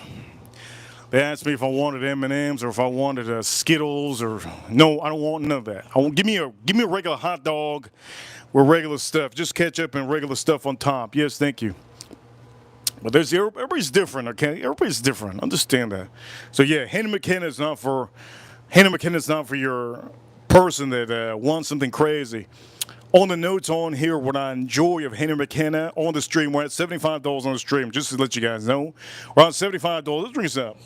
They asked me if I wanted M&Ms or if I wanted Skittles or no, I don't want none of that. Give me a regular hot dog with regular stuff, just ketchup and regular stuff on top. Yes, thank you. But everybody's different, okay? Everybody's different. Understand that. So yeah, Hannah McKenna is not for your person that wants something crazy. On the notes on here, what I enjoy of Hannah McKenna on the stream, we're at $75 on the stream, just to let you guys know. We're on $75. Let's drink this up.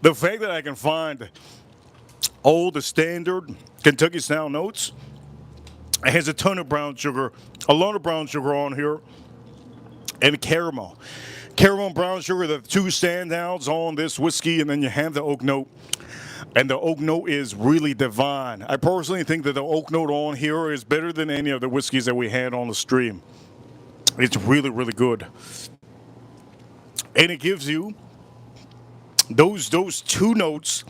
The fact that I can find all the standard Kentucky style notes, it has a ton of brown sugar, a lot of brown sugar on here, and caramel. Caramel and brown sugar, the 2 standouts on this whiskey, and then you have the oak note. And the oak note is really divine. I personally think that the oak note on here is better than any of the whiskeys that we had on the stream. It's really, really good. And it gives you those 2 notes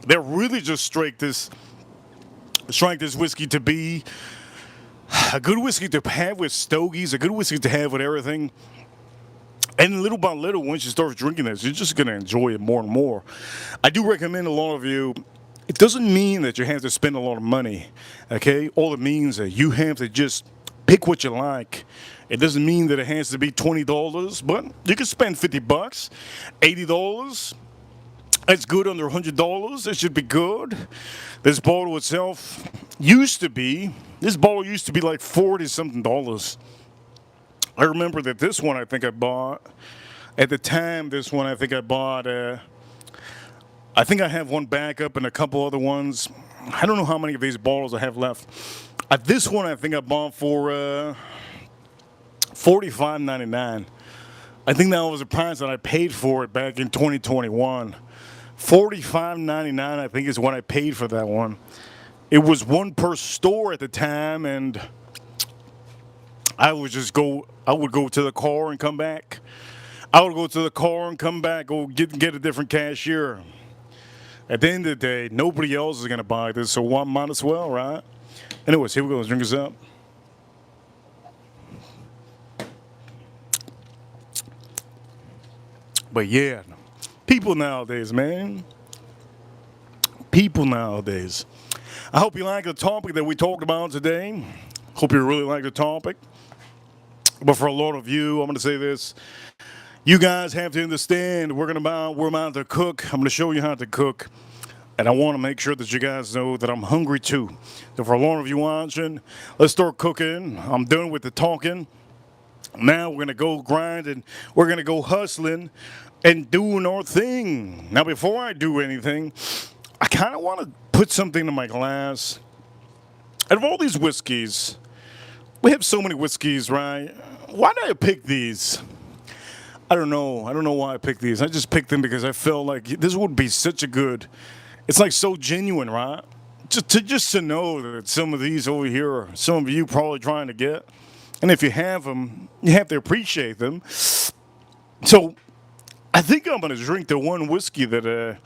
that really just strike this whiskey to be a good whiskey to have with stogies, a good whiskey to have with everything. And little by little, once you start drinking this, you're just going to enjoy it more and more. I do recommend a lot of you. It doesn't mean that you have to spend a lot of money, okay? All it means that you have to just pick what you like. It doesn't mean that it has to be $20, but you can spend $50, $80. It's good under $100. It should be good. This bottle itself used to be like $40-something. I remember that this one I think I bought, at the time, I think I have one backup and a couple other ones. I don't know how many of these bottles I have left. This one I think I bought for $45.99. I think that was the price that I paid for it back in 2021. $45.99 I think is what I paid for that one. It was one per store at the time, and I would go to the car and come back. Go get a different cashier. At the end of the day, nobody else is going to buy this, so one might as well, right? Anyways, here we go. Let's drink this up. But yeah, people nowadays, man. People nowadays. I hope you like the topic that we talked about today. Hope you really like the topic. But for a lot of you, I'm going to say this. You guys have to understand we're about to cook. I'm going to show you how to cook. And I want to make sure that you guys know that I'm hungry too. So for a lot of you watching, let's start cooking. I'm done with the talking. Now we're going to go grinding. We're going to go hustling and doing our thing. Now before I do anything, I kind of want to put something in my glass. Out of all these whiskeys, we have so many whiskeys, right? Why did I pick these? I don't know. I don't know why I picked these. I just picked them because I felt like this would be such a good. It's like so genuine, right? Just to know that some of these over here are some of you probably trying to get. And if you have them, you have to appreciate them. So I think I'm going to drink the one whiskey that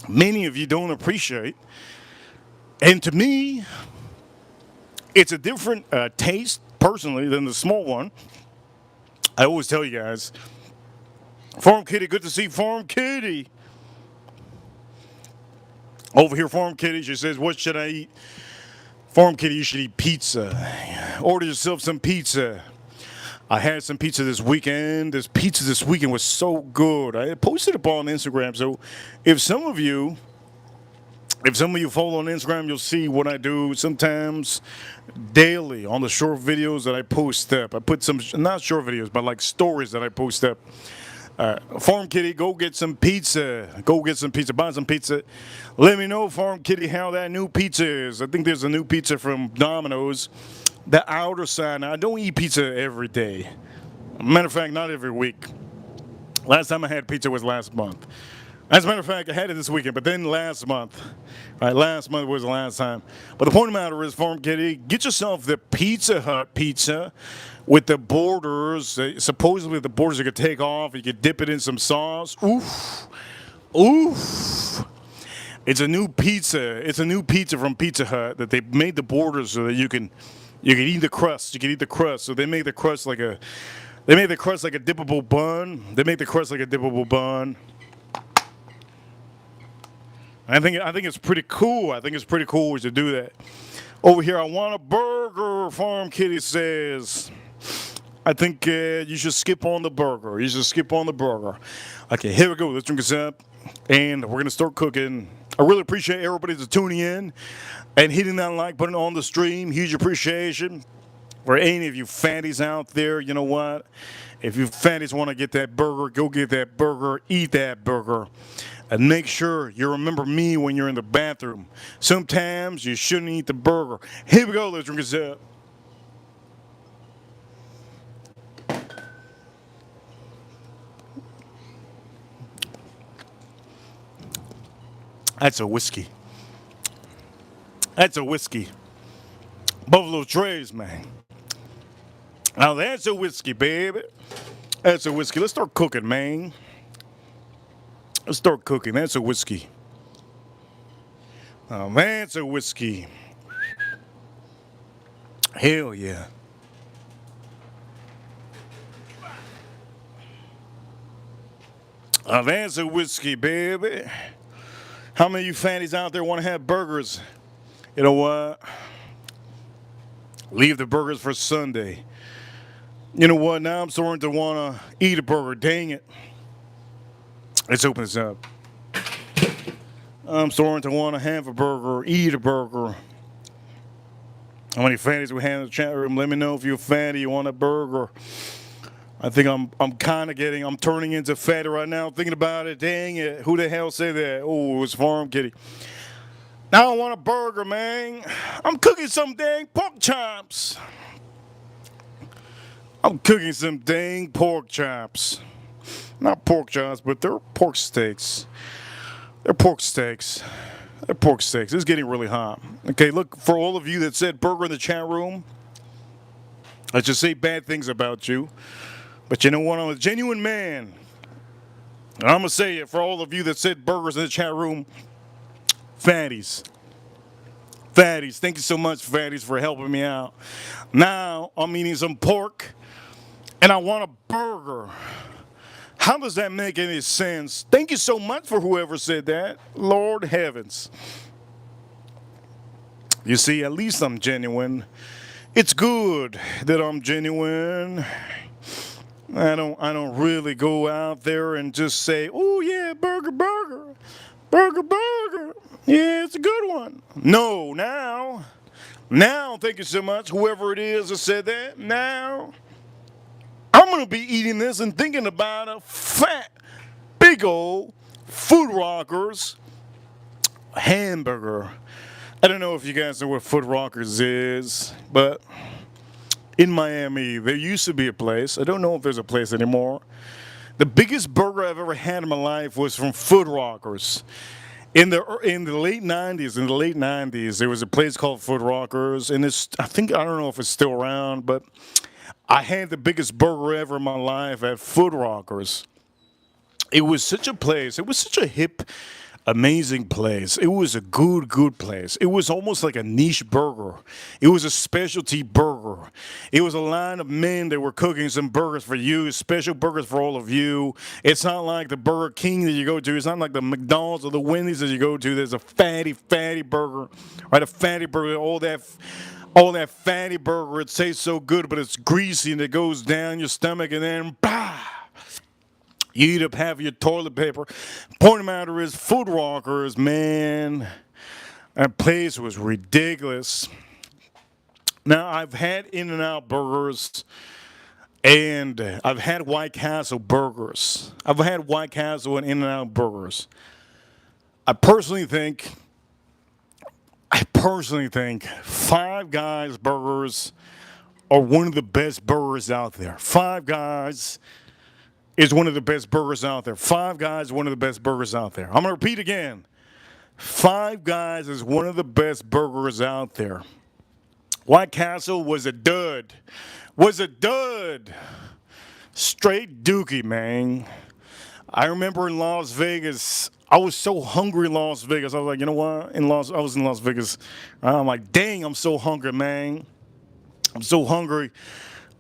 many of you don't appreciate. And to me, it's a different taste, personally, than the small one. I always tell you guys, Farm Kitty, good to see Farm Kitty. Over here, Farm Kitty, she says, what should I eat? Farm Kitty, you should eat pizza. Order yourself some pizza. I had some pizza this weekend. This pizza this weekend was so good. I posted it on Instagram. So if some of you follow on Instagram, you'll see what I do sometimes daily on the short videos that I post up. I put some, not short videos, but like stories that I post up. Farm Kitty, go get some pizza. Go get some pizza. Buy some pizza. Let me know, Farm Kitty, how that new pizza is. I think there's a new pizza from Domino's. The outer side. Now, I don't eat pizza every day. Matter of fact, not every week. Last time I had pizza was last month. As a matter of fact, I had it this weekend, but then last month. Right, last month was the last time. But the point of the matter is, Farm Kitty, get yourself the Pizza Hut pizza with the borders. Supposedly the borders you could take off. You could dip it in some sauce. Oof. Oof. It's a new pizza. It's a new pizza from Pizza Hut that they made the borders so that you can eat the crust. You can eat the crust. So they make the crust like a dippable bun. They make the crust like a dippable bun. I think it's pretty cool. I think it's pretty cool to do that. Over here, I want a burger, Farm Kitty says. I think you should skip on the burger. You should skip on the burger. Okay, here we go. Let's drink this up. And we're going to start cooking. I really appreciate everybody that's tuning in and hitting that like button on the stream. Huge appreciation. For any of you fatties out there, you know what? If you fatties want to get that burger, go get that burger. Eat that burger. And make sure you remember me when you're in the bathroom. Sometimes you shouldn't eat the burger. Here we go. Let's drink this up. That's a whiskey. That's a whiskey. Buffalo Trace, man. Now that's a whiskey, baby. That's a whiskey. Let's start cooking, man. Let's start cooking. That's a whiskey. That's a whiskey. Hell yeah. That's a whiskey, baby. How many of you fatties out there want to have burgers? You know what? Leave the burgers for Sunday. You know what? Now I'm starting to want to eat a burger. Dang it. Let's open this up. I'm starting to want to have a burger, eat a burger. How many fatties we have in the chat room? Let me know if you're a fatty, you want a burger. I think I'm turning into fatty right now, thinking about it. Dang it. Who the hell said that? Oh, it was Farm Kitty. Now I want a burger, man. I'm cooking some dang pork chops. I'm cooking some dang pork chops. Not pork chops, but they're pork steaks. They're pork steaks. They're pork steaks. It's getting really hot. Okay, look, for all of you that said burger in the chat room, let's just say bad things about you. But you know what? I'm a genuine man. And I'm going to say it for all of you that said burgers in the chat room. Fatties. Fatties. Thank you so much, fatties, for helping me out. Now I'm eating some pork, and I want a burger. How does that make any sense? Thank you so much for whoever said that. Lord heavens. You see, at least I'm genuine. It's good that I'm genuine. I don't really go out there and just say, "Oh yeah, burger, burger, burger, burger. Yeah, it's a good one." No, now, thank you so much, whoever it is that said that. Now, I'm gonna be eating this and thinking about a fat, big old Food Rockers hamburger. I don't know if you guys know what Foot Rockers is, but in Miami, there used to be a place. I don't know if there's a place anymore. The biggest burger I've ever had in my life was from Foot Rockers. In the late '90s, there was a place called Foot Rockers, and I don't know if it's still around, but I had the biggest burger ever in my life at Foot Rockers. It was such a place. It was such a hip, amazing place. It was a good place. It was almost like a niche burger. It was a specialty burger. It was a line of men that were cooking some burgers for you, special burgers for all of you. It's not like the Burger King that you go to. It's not like the McDonald's or the Wendy's that you go to. There's a fatty burger, right? A fatty burger, all that fatty burger. It tastes so good, but it's greasy and it goes down your stomach, and then bah! You eat up half of your toilet paper. Point of the matter is, Food Rockers, man, that place was ridiculous. Now, I've had In-N-Out burgers, and I've had White Castle burgers. I've had White Castle and In-N-Out burgers. I personally think Five Guys burgers are one of the best burgers out there. Five Guys is one of the best burgers out there. Five Guys is one of the best burgers out there. I'm going to repeat again. Five Guys is one of the best burgers out there. White Castle was a dud. Straight dookie, man. I remember in Las Vegas, I was so hungry in Las Vegas. I was like, you know what? I was in Las Vegas. I'm like, dang, I'm so hungry, man. I'm so hungry.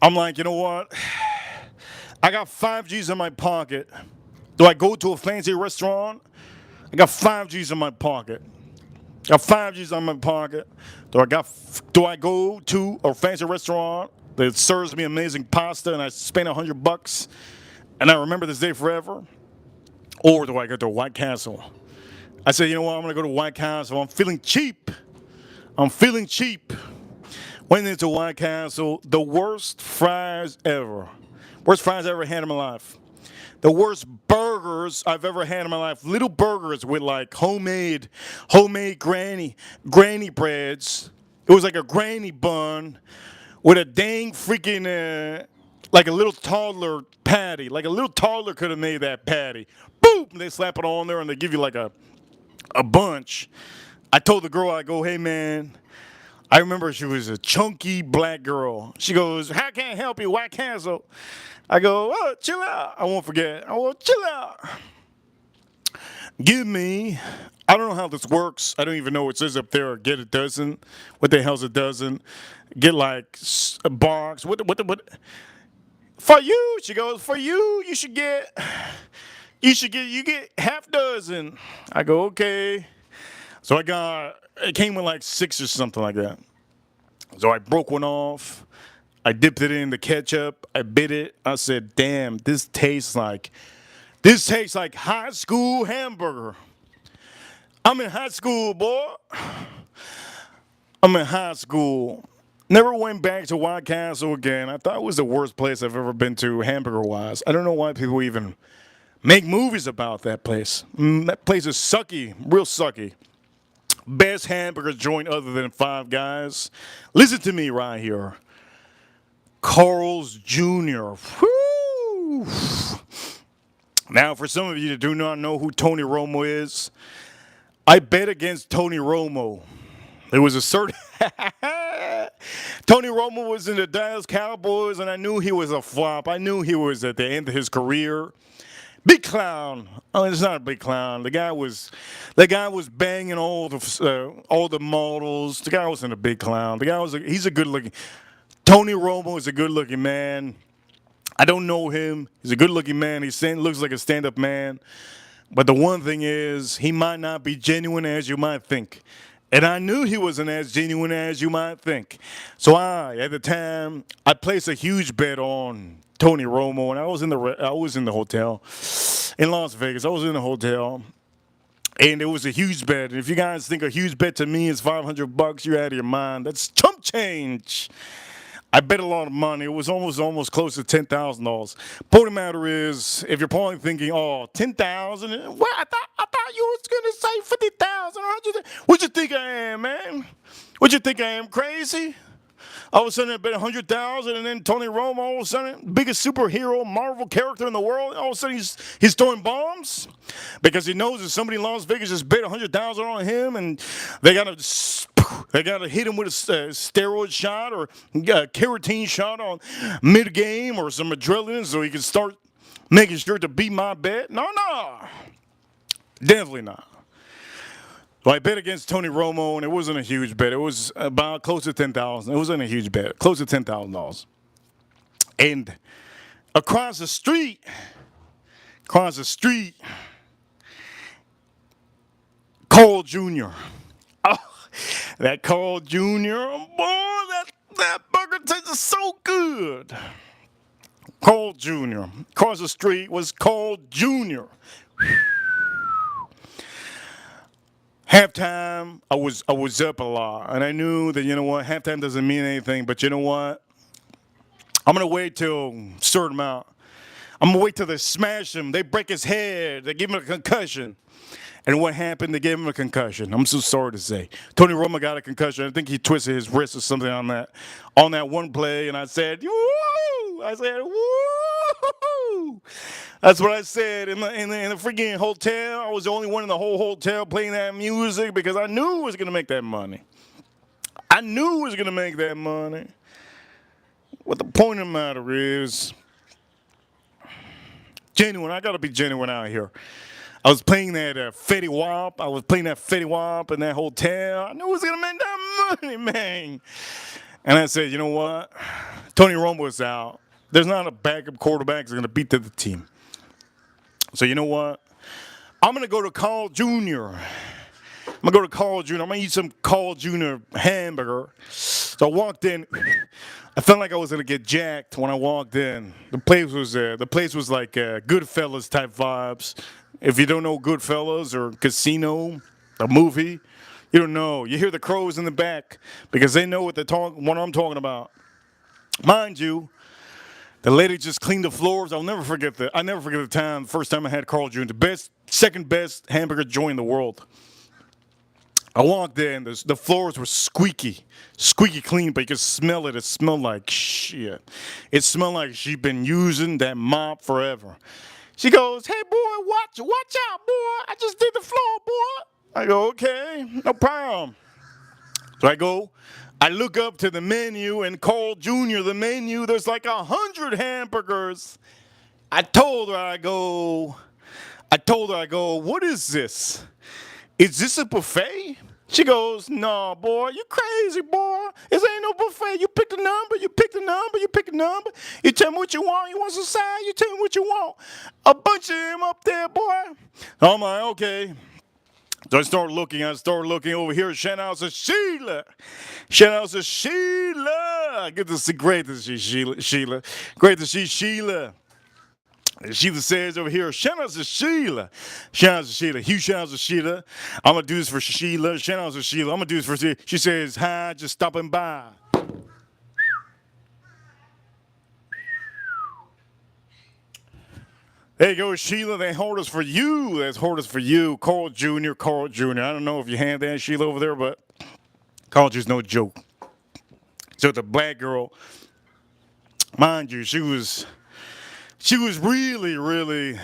I'm like, you know what? I got 5 G's in my pocket. Do I go to a fancy restaurant? I got 5 G's in my pocket. Got 5 G's in my pocket. Do I go to a fancy restaurant that serves me amazing pasta and I spend $100 and I remember this day forever? Or do I go to White Castle? I say, you know what? I'm gonna go to White Castle. I'm feeling cheap. Went into White Castle, the worst fries ever. Worst fries I ever had in my life. The worst burgers I've ever had in my life. Little burgers with like homemade granny breads. It was like a granny bun with a dang freaking like a little toddler patty. Like a little toddler could have made that patty. Boom! They slap it on there and they give you like a bunch. I told the girl, I go, hey man. I remember she was a chunky black girl. She goes, how can I help you, White Castle? I go, oh, chill out. I won't forget. I will chill out. Give me, I don't know how this works. I don't even know what it says up there. Get a dozen. What the hell's a dozen? Get like a box. What? For you, she goes, for you, you get half dozen. I go, okay. So it came with like 6 or something like that. So I broke one off. I dipped it in the ketchup. I bit it. I said, damn, this tastes like high school hamburger. I'm in high school, boy. I'm in high school. Never went back to White Castle again. I thought it was the worst place I've ever been to hamburger-wise. I don't know why people even make movies about that place. That place is sucky, real sucky. Best hamburger joint other than Five Guys. Listen to me right here. Carl's Jr. Woo! Now, for some of you that do not know who Tony Romo is, I bet against Tony Romo. There was a certain Tony Romo was in the Dallas Cowboys, and I knew he was a flop. I knew he was at the end of his career. Big clown. Oh, it's not a big clown. The guy was banging all the models. The guy wasn't a big clown. He's a good looking. Tony Romo is a good looking man. I don't know him. He's a good-looking man. Looks like a stand-up man. But the one thing is, he might not be genuine as you might think. And I knew he wasn't as genuine as you might think. So at the time, I placed a huge bet on Tony Romo, and I was in the hotel in Las Vegas. I was in the hotel, and it was a huge bet. And if you guys think a huge bet to me is $500, you're out of your mind. That's chump change. I bet a lot of money. It was almost close to $10,000. Point of the matter is, if you're probably thinking, oh, 10,000, well, I thought you was gonna say 50,000. What you think I am, man? What you think I am, crazy? All of a sudden, I bet 100,000, and then Tony Romo, all of a sudden, biggest superhero, Marvel character in the world, all of a sudden he's throwing bombs because he knows that somebody in Las Vegas just bet 100,000 on him, and they gotta hit him with a steroid shot or a carotene shot on mid game or some adrenaline so he can start making sure to beat my bet. No, definitely not. Well, I bet against Tony Romo, and it wasn't a huge bet. It was about close to 10,000. It wasn't a huge bet, close to $10,000. And across the street, Carl Jr. Oh, that Carl Jr. Boy, that burger tastes so good. Carl Jr. Across the street was Carl Jr. Halftime, I was up a lot, and I knew that, you know what, halftime doesn't mean anything, but you know what? I'm going to wait till sort him out. I'm going to wait till they smash him, they break his head, they give him a concussion. And what happened? They gave him a concussion. I'm so sorry to say. Tony Romo got a concussion. I think he twisted his wrist or something on that one play, and I said, woo! I said, woo! That's what I said in the freaking hotel. I was the only one in the whole hotel playing that music because I knew it was gonna make that money. What the point of the matter is, genuine. I gotta be genuine out here. I was playing that Fetty Wap. In that hotel. I knew it was gonna make that money, man. And I said, you know what? Tony Romo is out. There's not a backup quarterback that's gonna beat the team. So you know what? I'm gonna go to Carl Jr. I'm gonna eat some Carl Jr. hamburger. So I walked in. I felt like I was gonna get jacked when I walked in. The place was like Goodfellas type vibes. If you don't know Goodfellas or Casino, a movie, you don't know. You hear the crows in the back because they know what I'm talking about. Mind you, the lady just cleaned the floors. I'll never forget the time, first time I had Carl Jr., second best hamburger joint in the world. I walked in, the floors were squeaky clean, but you could smell it. It smelled like shit. It smelled like she'd been using that mop forever. She goes, hey, boy, watch out, boy. I just did the floor, boy. I go, okay, no problem. So I look up to the menu, and Carl Jr., the menu, there's like 100 hamburgers. I told her, I go, what is this? Is this a buffet? She goes, no, boy, you crazy, boy. This ain't no buffet. You pick the number. You tell me what you want. You want some side? You tell me what you want. A bunch of them up there, boy. I'm like, okay. So I started looking over here. Shout out to Sheila. Great to see Sheila. Great to see Sheila. Sheila says over here, shout out to Sheila. Huge shout out to Sheila. I'm going to do this for Sheila. Shout out to Sheila. I'm going to do this for Sheila. She says, hi, just stopping by. There you go, Sheila. They hold us for you. Carl Jr. I don't know if you had that, Sheila, over there, but Carl Jr.'s no joke. So the black girl, mind you, she was really, really,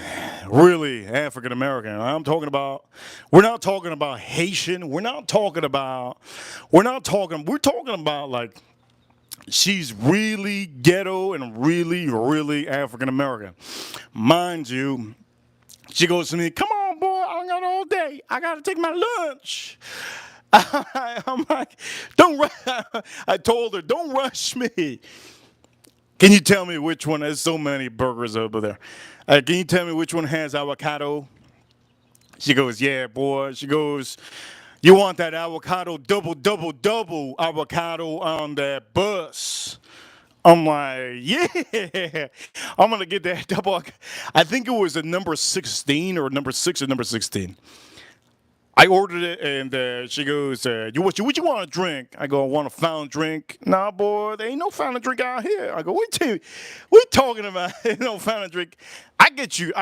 really African American. I'm talking about, we're not talking about Haitian. We're talking about like, she's really ghetto and really, really African American. Mind you, she goes to me, come on, boy, I got all day. I got to take my lunch. I'm like, I told her, don't rush me. Can you tell me which one? There's so many burgers over there. Can you tell me which one has avocado? She goes, yeah, boy. She goes, you want that avocado double, double, double avocado on that bus. I'm like, yeah, I'm gonna get that double. I think it was a number 16 or number 6 or number 16. I ordered it, and she goes, what you want to drink? I go, I want a fountain drink. Nah, boy, there ain't no fountain drink out here. I go, what you talking about? Ain't no fountain drink. I get you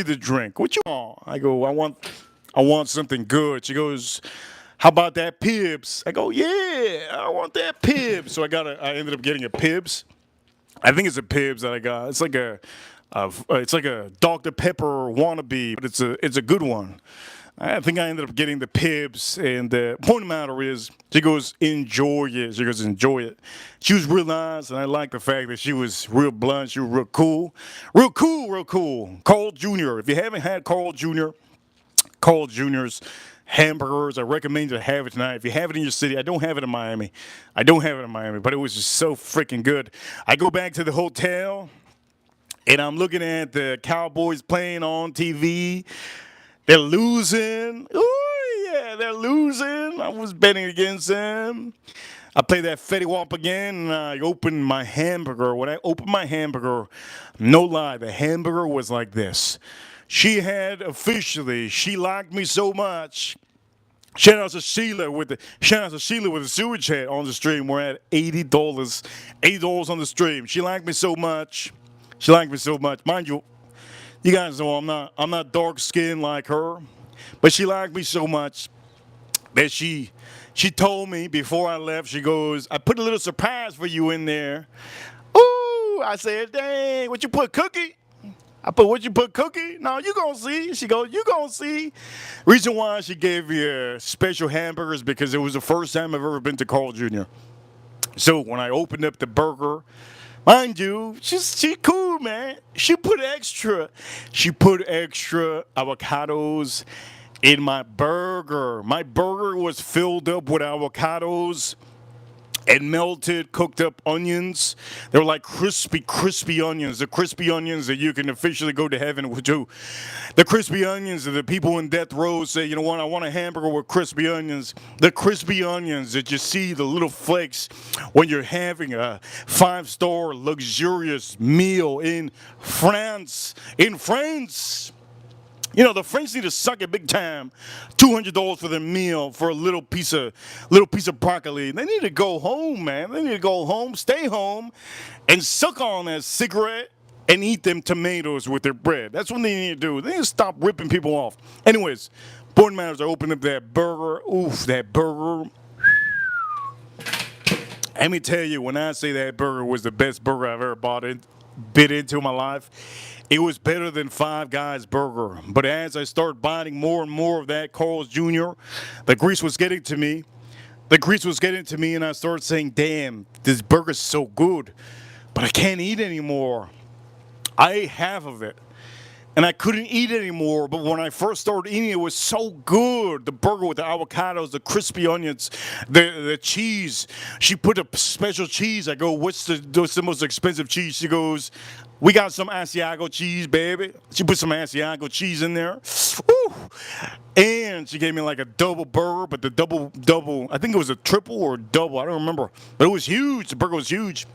the drink. What you want? I go, I want something good. She goes, how about that Pibbs? I go, yeah, I want that Pibbs. So I ended up getting a Pibbs. I think it's a Pibbs that I got. It's like a Dr. Pepper wannabe, but it's a good one. I think I ended up getting the Pibbs, and the point of the matter is, she goes, enjoy it. She goes, enjoy it. She was real nice, and I like the fact that she was real blunt. She was real cool. Real cool, real cool. Carl Jr. If you haven't had Carl Jr.'s hamburgers, I recommend you to have it tonight. If you have it in your city, I don't have it in Miami. But it was just so freaking good. I go back to the hotel, and I'm looking at the Cowboys playing on TV. They're losing. Oh, yeah, they're losing. I was betting against them. I play that Fetty Wap again, and I opened my hamburger. When I opened my hamburger, no lie, the hamburger was like this. She liked me so much. Shout out to Sheila with the sewage head on the stream. We're at $80 on the stream. She liked me so much. Mind you, you guys know I'm not dark skinned like her, but she liked me so much that she told me before I left. She goes, I put a little surprise for you in there. Ooh, I said, dang, what you put, cookie? What you put, cookie? No, you gonna see. She goes, you gonna see. Reason why she gave me a special hamburgers because it was the first time I've ever been to Carl Jr. So when I opened up the burger, mind you, she cool, man. She put extra avocados in my burger. My burger was filled up with avocados and melted, cooked up onions. They were like crispy onions. The crispy onions that you can officially go to heaven with too. The crispy onions that the people in death row say, you know what, I want a hamburger with crispy onions. The crispy onions that you see, the little flakes, when you're having a 5-star luxurious meal in France. You know, the French need to suck it big time. $200 for their meal for a little piece of broccoli. They need to go home, man. They need to go home, stay home, and suck on that cigarette and eat them tomatoes with their bread. That's what they need to do. They need to stop ripping people off. Anyways, point matters, I opened up that burger. Oof, that burger. Let me tell you, when I say that burger was the best burger I've ever bit into in my life, it was better than Five Guys burger. But as I started biting more and more of that Carl's Jr., the grease was getting to me. And I started saying, damn, this burger's so good, but I can't eat anymore. I ate half of it, and I couldn't eat anymore. But when I first started eating, it was so good. The burger with the avocados, the crispy onions, the cheese. She put a special cheese. I go, what's the most expensive cheese? She goes, we got some Asiago cheese, baby. She put some Asiago cheese in there. Woo. And she gave me like a double burger, but the double, I think it was a triple or double. I don't remember. But it was huge. The burger was huge.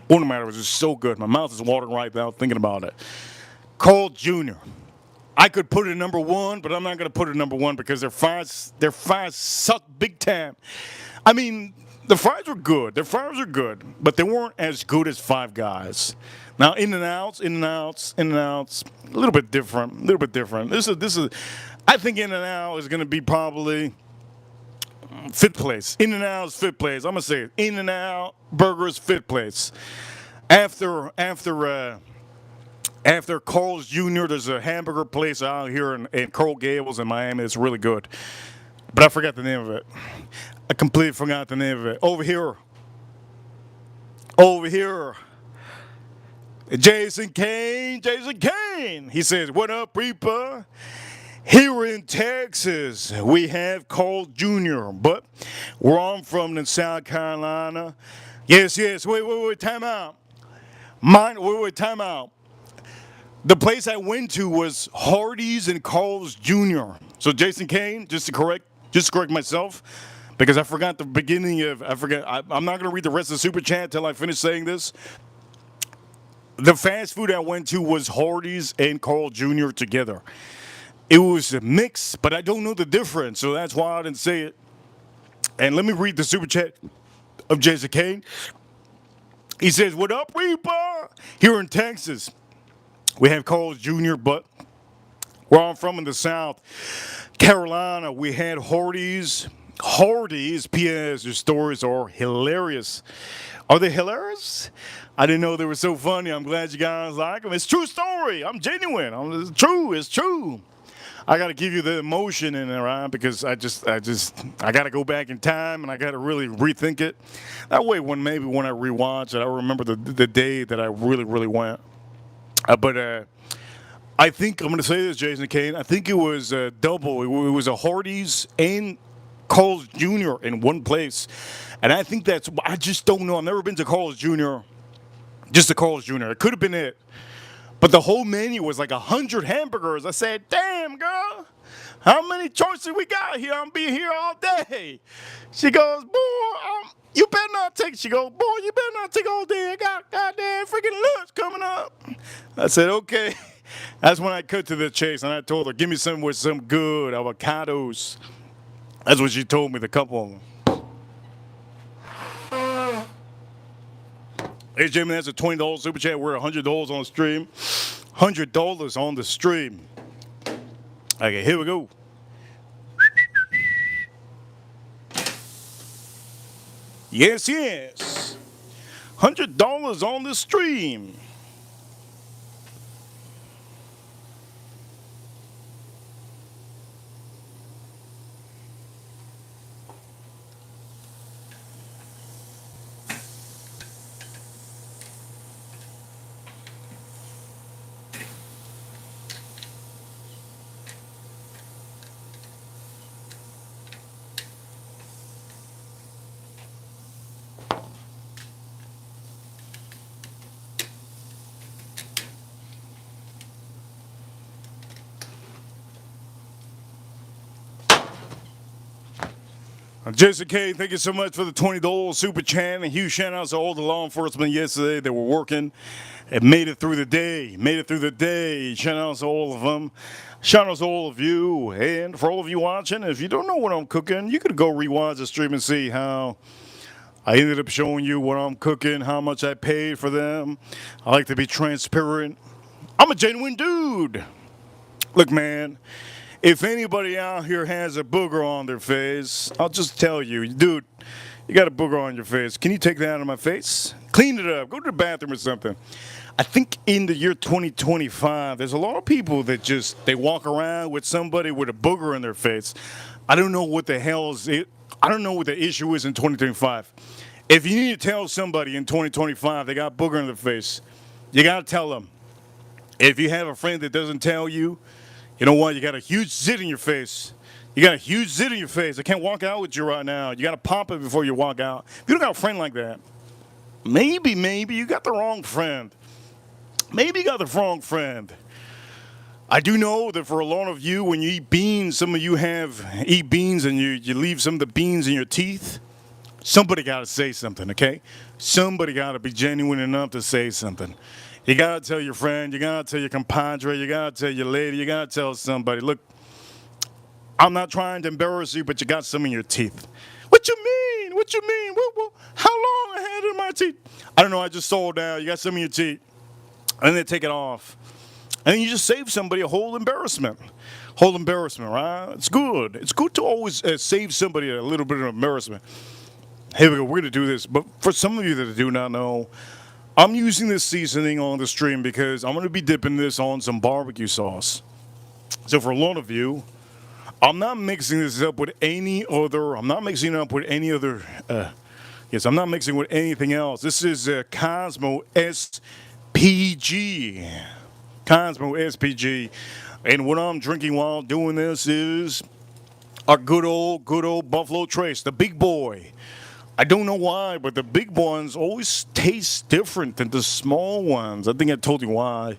One of the matter was just so good. My mouth is watering right now thinking about it. Carl Jr. I could put it number 1, but I'm not going to put it number 1 because their fries suck big time. I mean, the fries were good. But they weren't as good as Five Guys. Now, In-N-Outs, a little bit different. This is. I think In-N-Out is going to be probably 5th place. In-N-Out is 5th place. I'm going to say it. In-N-Out Burgers 5th place. After Carl's Jr., there's a hamburger place out here in Coral Gables in Miami. It's really good. But I forgot the name of it. I completely forgot the name of it. Over here. Jason Kane. He says, what up, Reaper? Here in Texas, we have Carl Jr., but where I'm from in South Carolina. Yes, wait, time out. Mine, wait, time out. The place I went to was Hardee's and Carl's Jr. So Jason Kane, just to correct myself, because I forgot the beginning of, I'm not going to read the rest of the super chat until I finish saying this. The fast food I went to was Hardee's and Carl Jr. together. It was a mix, but I don't know the difference, so that's why I didn't say it. And let me read the super chat of Jason Kane. He says, "What up, Reaper?" Here in Texas, we have Carl's Jr., but where I'm from in the South Carolina, we had Hardee's. Hardee's, P.S. Your stories are hilarious. Are they hilarious? I didn't know they were so funny. I'm glad you guys like them. It's a true story. I'm genuine. It's true. It's true. I got to give you the emotion in there, right? Because I got to go back in time and I got to really rethink it. That way, maybe when I rewatch it, I remember the day that I really went. But I think I'm going to say this, Jason Kane. I think it was double. It was a Hardee's and Carl's Jr. in one place. And I think I just don't know. I've never been to Carl's Jr., just to Carl's Jr. It could have been it. But the whole menu was like 100 hamburgers. I said, damn, girl, how many choices we got here? I'm be here all day. She goes, boy, you better not take, she goes, boy, you better not take all day. I got goddamn freaking lunch coming up. I said, okay. That's when I cut to the chase, and I told her, give me some with some good avocados. That's what she told me, the couple of them. Hey, Jimmy, that's a $20 super chat. We're $100 on the stream. $100 on the stream. Okay, here we go. Yes, yes. $100 on the stream. Jason K, thank you so much for the $20 super chat, and huge shout outs to all the law enforcement yesterday that were working and made it through the day. Shout outs to all of them. Shout outs to all of you, and for all of you watching, if you don't know what I'm cooking, you could go rewatch the stream and see how I ended up showing you what I'm cooking, how much I paid for them. I like to be transparent. I'm a genuine dude. Look, man. If anybody out here has a booger on their face, I'll just tell you, dude, you got a booger on your face. Can you take that out of my face? Clean it up. Go to the bathroom or something. I think in the year 2025, there's a lot of people that they walk around with somebody with a booger in their face. I don't know what the hell is it. I don't know what the issue is in 2025. If you need to tell somebody in 2025 they got a booger in their face, you got to tell them. If you have a friend that doesn't tell you, you know what? You got a huge zit in your face. I can't walk out with you right now. You got to pop it before you walk out. If you don't got a friend like that, maybe you got the wrong friend. I do know that for a lot of you, when you eat beans, some of you eat beans and you leave some of the beans in your teeth. Somebody got to say something, okay? Somebody got to be genuine enough to say something. You got to tell your friend, you got to tell your compadre, you got to tell your lady, you got to tell somebody, look, I'm not trying to embarrass you, but you got some in your teeth. What you mean? How long I had it in my teeth? I don't know, I just saw it now. You got some in your teeth. And then take it off. And then you just save somebody a whole embarrassment. Right? It's good. It's good to always save somebody a little bit of embarrassment. Here we go, we're going to do this. But for some of you that do not know, I'm using this seasoning on the stream because I'm going to be dipping this on some barbecue sauce. So for a lot of you, I'm not mixing this up with any other, I'm not mixing with anything else. This is Cosmo SPG. And what I'm drinking while doing this is a good old Buffalo Trace, the big boy. I don't know why, but the big ones always taste different than the small ones. I think I told you why.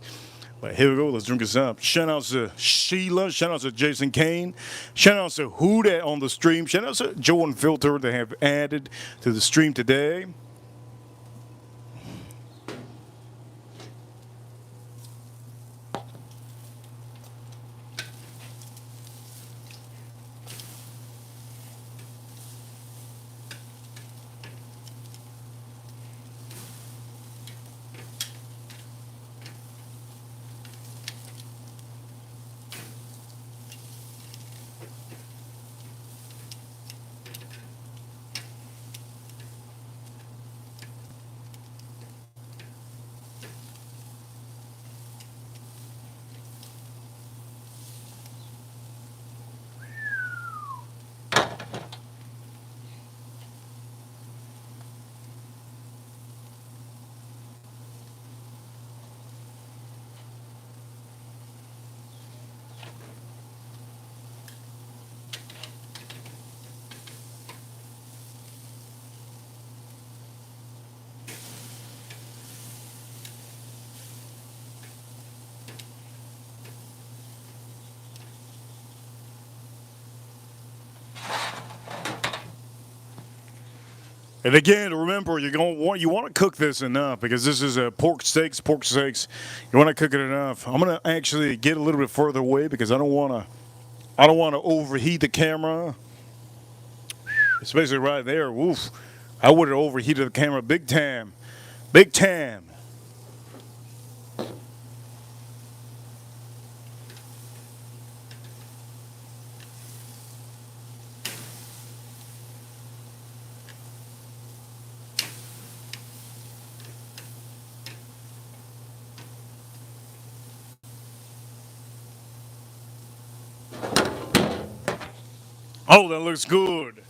But here we go. Let's drink this up. Shout out to Sheila. Shout out to Jason Kane. Shout out to Who Dat on the stream. Shout out to Joe and Filter that have added to the stream today. And again, remember, you want to cook this enough because this is a pork steaks. You want to cook it enough. I'm gonna actually get a little bit further away because I don't want to overheat the camera. Especially right there. Woof. I would have overheated the camera big time. Big time. Oh, that looks good.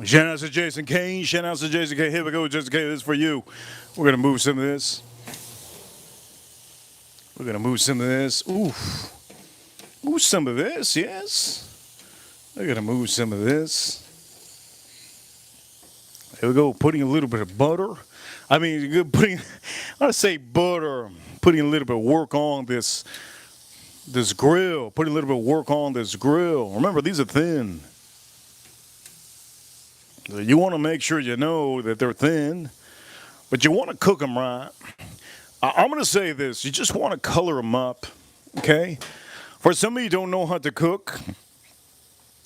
Shout out to Jason Kane. Shout out to Jason Kane. Here we go, Jason Kane. This is for you. We're going to move some of this. We're going to move some of this. Ooh. Move some of this, yes. We're going to move some of this. Here we go. Putting a little bit of butter. I mean, putting, I want to say butter. Putting a little bit of work on this grill. Putting a little bit of work on this grill. Remember, these are thin. You want to make sure you know that they're thin, but you want to cook them right. I'm going to say this. You just want to color them up, okay? For some of you who don't know how to cook,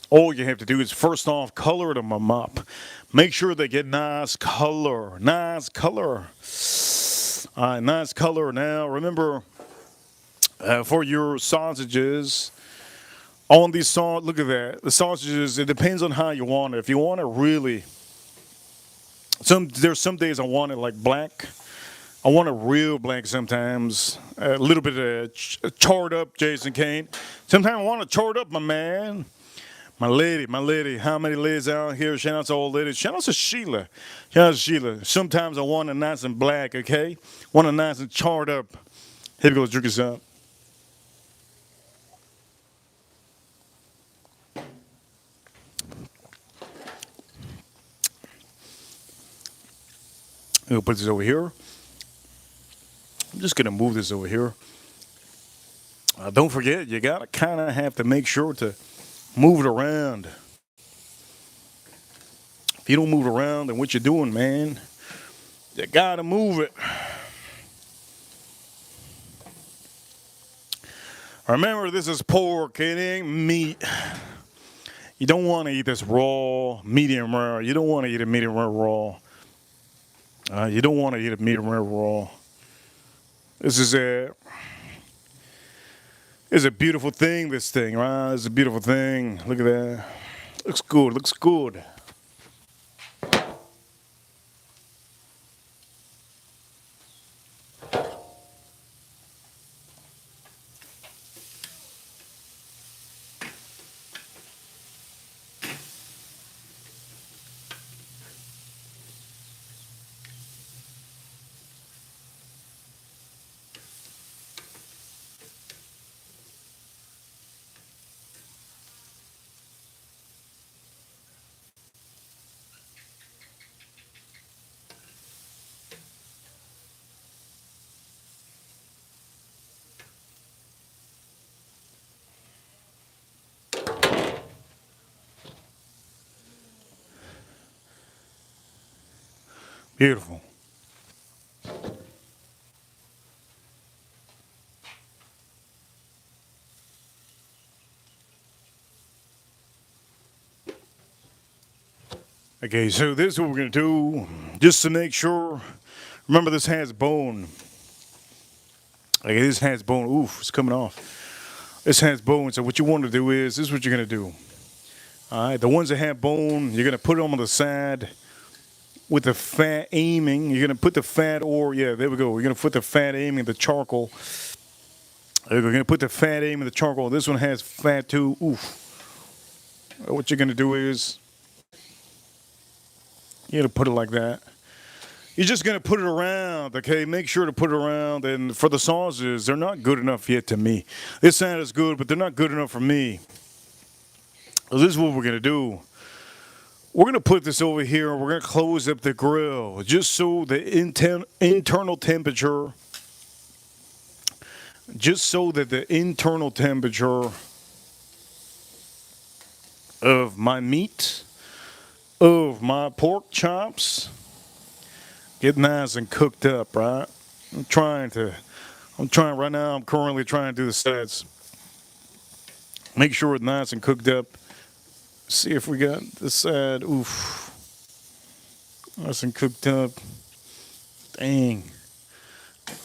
all you have to do is first off color them up. Make sure they get nice color. Nice color. All right, nice color. Now, remember, for your sausages, on these look at that. The sausages, it depends on how you want it. If you want it really, there's some days I want it like black. I want it real black sometimes. A little bit of charred up, Jason Kane. Sometimes I want it charred up, my man. My lady. How many ladies out here? Shout out to all ladies. Shout out to Sheila. Shout out to Sheila. Sometimes I want it nice and black, okay? Want it nice and charred up. Here we go, let's drink this up. We'll put this over here. I'm just going to move this over here. Don't forget, you gotta kind of have to make sure to move it around. If you don't move it around, then what you doing, man? You gotta move it. Remember, this is pork. It ain't meat. You don't want to eat this raw, medium rare. You don't want to eat it medium rare raw. You don't want to eat it medium rare raw. This is it's a beautiful thing, this thing, right? It's a beautiful thing. Look at that. Looks good, looks good. Beautiful. Okay, so this is what we're going to do, just to make sure. Remember, this has bone. Okay, this has bone. Oof, it's coming off. This has bone, so what you want to do is, this is what you're going to do. All right, the ones that have bone, you're going to put them on the side with the fat aiming. You're going to put the fat, or, yeah, there we go. You're going to put the fat aiming, the charcoal. We're going to put the fat aiming, the charcoal. This one has fat too. Oof. What you're going to do is, you're going to put it like that. You're just going to put it around, okay? Make sure to put it around. And for the sausages, they're not good enough yet to me. This side is good, but they're not good enough for me. So this is what we're going to do. We're going to put this over here, and we're going to close up the grill just so the internal temperature, just so that the internal temperature of my meat, of my pork chops, get nice and cooked up, right? I'm trying right now, I'm currently trying to do the sides. Make sure it's nice and cooked up. See if we got the side, oof. Nice and cooked up. Dang.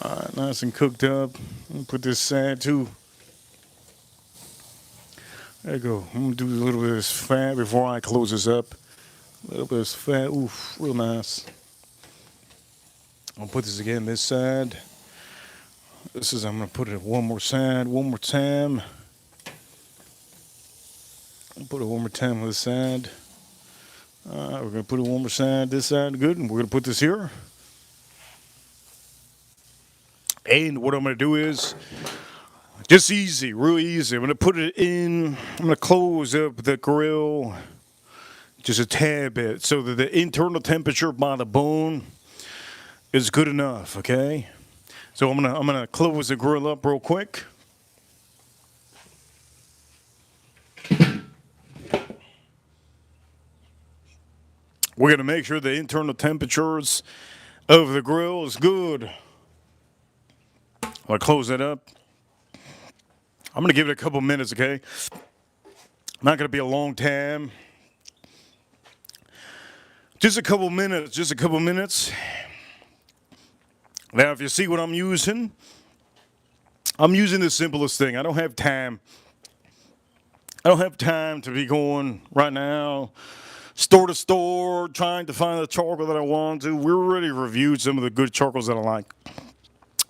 All right, nice and cooked up. Put this side too. There you go. I'm gonna do a little bit of this fat before I close this up. A little bit of this fat, oof, real nice. I'll put this again this side. This is, I'm going to put it one more side, one more time. I'll put it one more time on this side. We're going to put it one more side, this side, good. And we're going to put this here. And what I'm going to do is, just easy, real easy. I'm going to put it in, I'm going to close up the grill just a tad bit so that the internal temperature by the bone is good enough, okay? So I'm gonna close the grill up real quick. We're gonna make sure the internal temperatures of the grill is good. I'll close that up. I'm gonna give it a couple minutes, okay? Not gonna be a long time. Just a couple minutes, just a couple minutes. Now, if you see what I'm using the simplest thing. I don't have time. I don't have time to be going right now, store to store, trying to find the charcoal that I want to. We already reviewed some of the good charcoals that I like.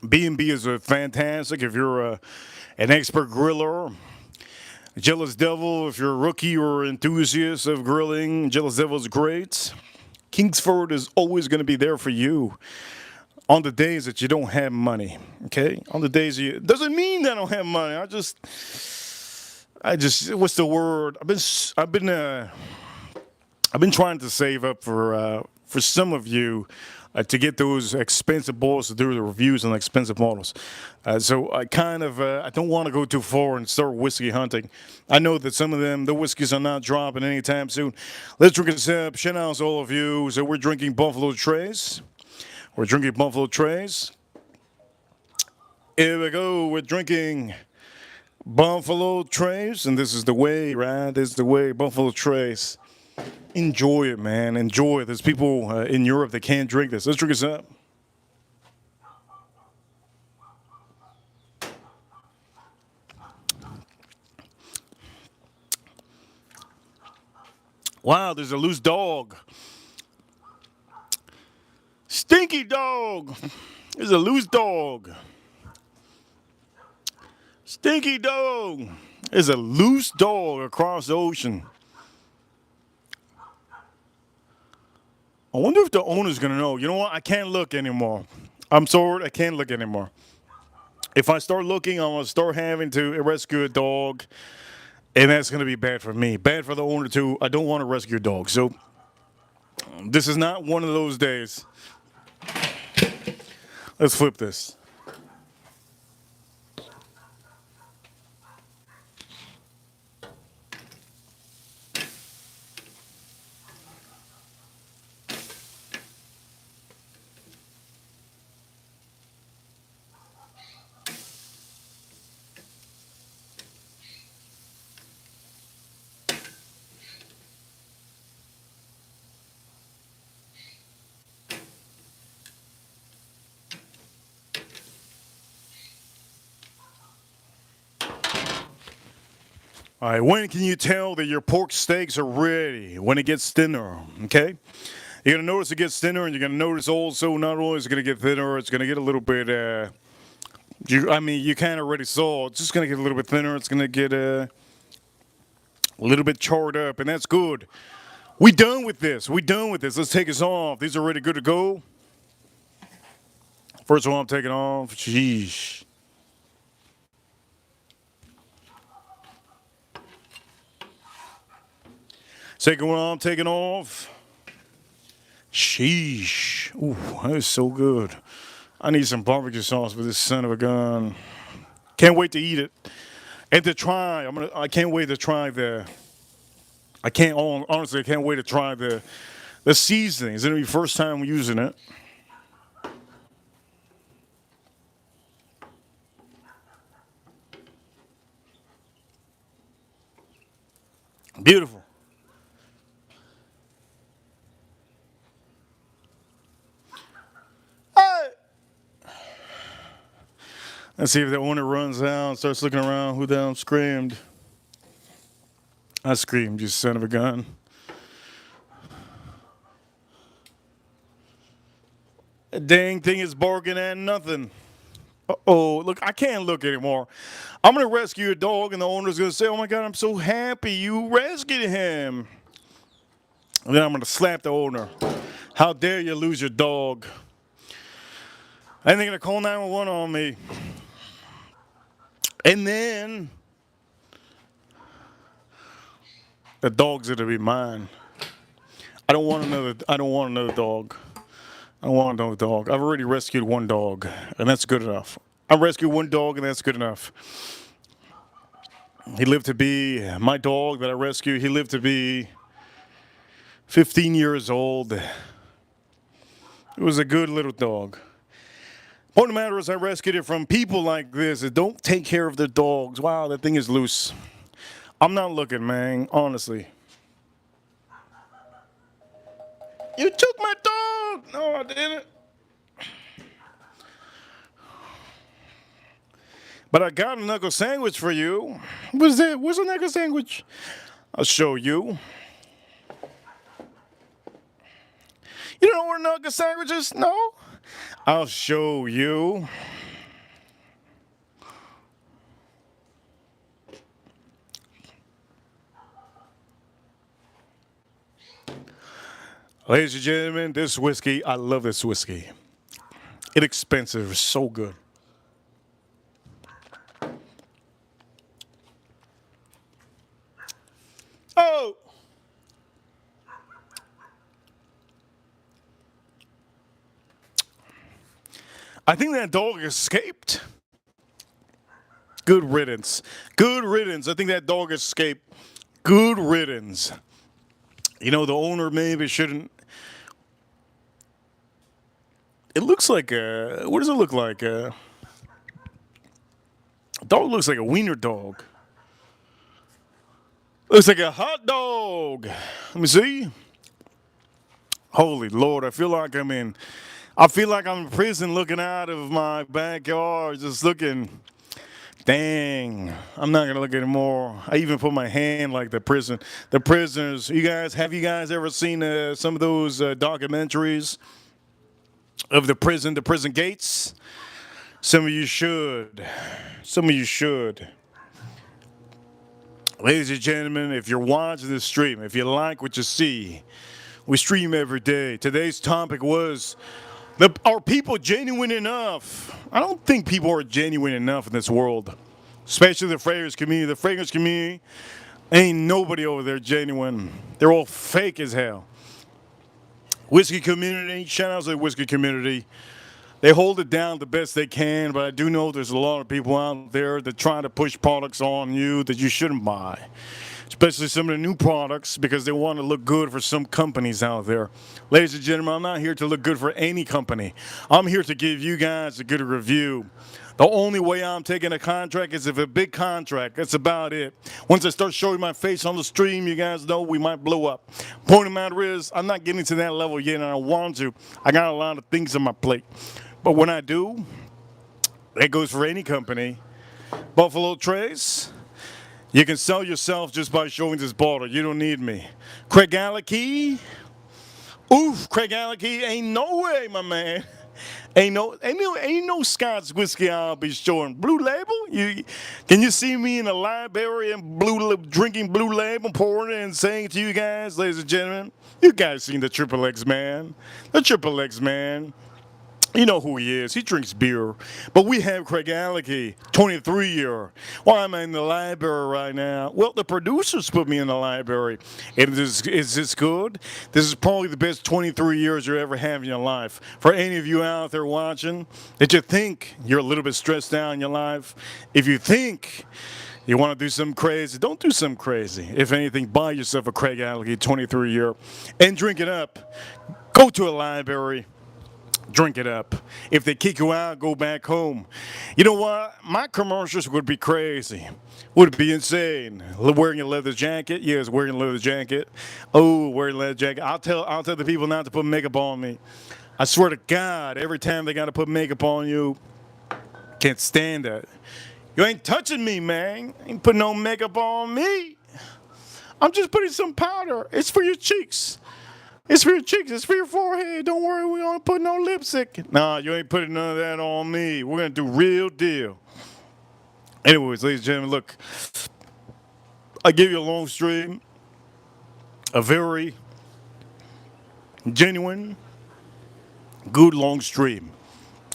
B&B is fantastic if you're an expert griller. Jealous Devil, if you're a rookie or enthusiast of grilling, Jealous Devil is great. Kingsford is always going to be there for you. On the days that you don't have money, okay? On the days doesn't mean that I don't have money. I just, what's the word? I've been trying to save up for for some of you to get those expensive bottles to do the reviews on expensive models. So I I don't want to go too far and start whiskey hunting. I know that some of them, the whiskeys are not dropping anytime soon. Let's drink a sip. Shout out to all of you. So we're drinking Buffalo Trace. We're drinking Buffalo Trace. Here we go. We're drinking Buffalo Trace, and this is the way, right? This is the way, Buffalo Trace. Enjoy it, man. Enjoy it. There's people in Europe that can't drink this. Let's drink this up. Wow, there's a loose dog. Stinky dog. There's a loose dog. Stinky dog. There's a loose dog across the ocean. I wonder if the owner's gonna know. You know what? I can't look anymore. I'm sorry, I can't look anymore. If I start looking, I'm gonna start having to rescue a dog, and that's gonna be bad for me. Bad for the owner too. I don't want to rescue a dog. So this is not one of those days. Let's flip this. All right, when can you tell that your pork steaks are ready? When it gets thinner, okay? You're gonna notice it gets thinner, and you're gonna notice also not only is it gonna get thinner, it's gonna get a little bit. You kind of already saw it's just gonna get a little bit thinner. It's gonna get a little bit charred up, and that's good. We done with this. We done with this. Let's take this off. These are ready, good to go. First one I'm taking off. Sheesh. Second one I'm taking off. Sheesh. Ooh, that is so good. I need some barbecue sauce with this son of a gun. Can't wait to eat it and to try. I can't wait to try the. Honestly, I can't wait to try the seasoning. It's gonna be first time using it. Beautiful. Let's see if the owner runs out, starts looking around. Who the hell screamed? I screamed, you son of a gun. That dang thing is barking at nothing. Uh-oh, look, I can't look anymore. I'm going to rescue a dog, and the owner's going to say, oh, my God, I'm so happy you rescued him. And then I'm going to slap the owner. How dare you lose your dog? And they're going to call 911 on me. And then the dog's gonna be mine. I don't want another dog. I don't want another dog. I've already rescued one dog, and that's good enough. I rescued one dog, and that's good enough. He lived to be my dog that I rescued. He lived to be 15 years old. It was a good little dog. Point of the matter is, I rescued it from people like this that don't take care of their dogs. Wow, that thing is loose. I'm not looking, man, honestly. You took my dog! No, I didn't. But I got a knuckle sandwich for you. What is that? What's a knuckle sandwich? I'll show you. You don't know what a nugget sandwich is? No? I'll show you. Ladies and gentlemen, this whiskey, I love this whiskey. It's expensive, it's so good. Oh! I think that dog escaped. Good riddance. Good riddance. I think that dog escaped. Good riddance. You know, the owner maybe shouldn't. It looks like a. What does it look like? A dog looks like a wiener dog. Looks like a hot dog. Let me see. Holy Lord, I feel like I'm in. I feel like I'm in prison looking out of my backyard, just looking. Dang, I'm not gonna look anymore. I even put my hand like the prisoners. Have you guys ever seen some of those documentaries of the prison gates? Some of you should. Some of you should. Ladies and gentlemen, if you're watching this stream, if you like what you see, we stream every day. Today's topic was, are people genuine enough? I don't think people are genuine enough in this world, especially the fragrance community. The fragrance community, ain't nobody over there genuine. They're all fake as hell. Whiskey community, shout out to the whiskey community. They hold it down the best they can, but I do know there's a lot of people out there that try to push products on you that you shouldn't buy. Especially some of the new products, because they want to look good for some companies out there. Ladies and gentlemen, I'm not here to look good for any company. I'm here to give you guys a good review. The only way I'm taking a contract is if a big contract. That's about it. Once I start showing my face on the stream, you guys know we might blow up. Point of matter is, I'm not getting to that level yet, and I want to. I got a lot of things on my plate. But when I do, that goes for any company. Buffalo Trace, you can sell yourself just by showing this bottle. You don't need me. Craig Alecky, oof, Craig Alecky, ain't no way, my man. Ain't no Scots whiskey I'll be showing. Blue Label? Can you see me in the library and drinking Blue Label, pouring it and saying to you guys, ladies and gentlemen, you guys seen the Triple X man. The Triple X man. You know who he is. He drinks beer. But we have Craig Alecky, 23-year. Why am I in the library right now? Well, the producers put me in the library. Is this good? This is probably the best 23 years you ever have in your life. For any of you out there watching that you think you're a little bit stressed out in your life, if you think you want to do something crazy, don't do something crazy. If anything, buy yourself a Craig Alecky, 23-year, and drink it up. Go to a library. Drink it up. If they kick you out, go back home. You know what? My commercials would be crazy. Would be insane. Wearing a leather jacket? Yes, wearing a leather jacket. Oh, wearing a leather jacket. I'll tell the people not to put makeup on me. I swear to God, every time they got to put makeup on you, can't stand that. You ain't touching me, man. Ain't putting no makeup on me. I'm just putting some powder. It's for your cheeks. It's for your cheeks. It's for your forehead. Don't worry, we don't put no lipstick. Nah, you ain't putting none of that on me. We're going to do real deal. Anyways, ladies and gentlemen, look. I give you a long stream. A very genuine, good long stream.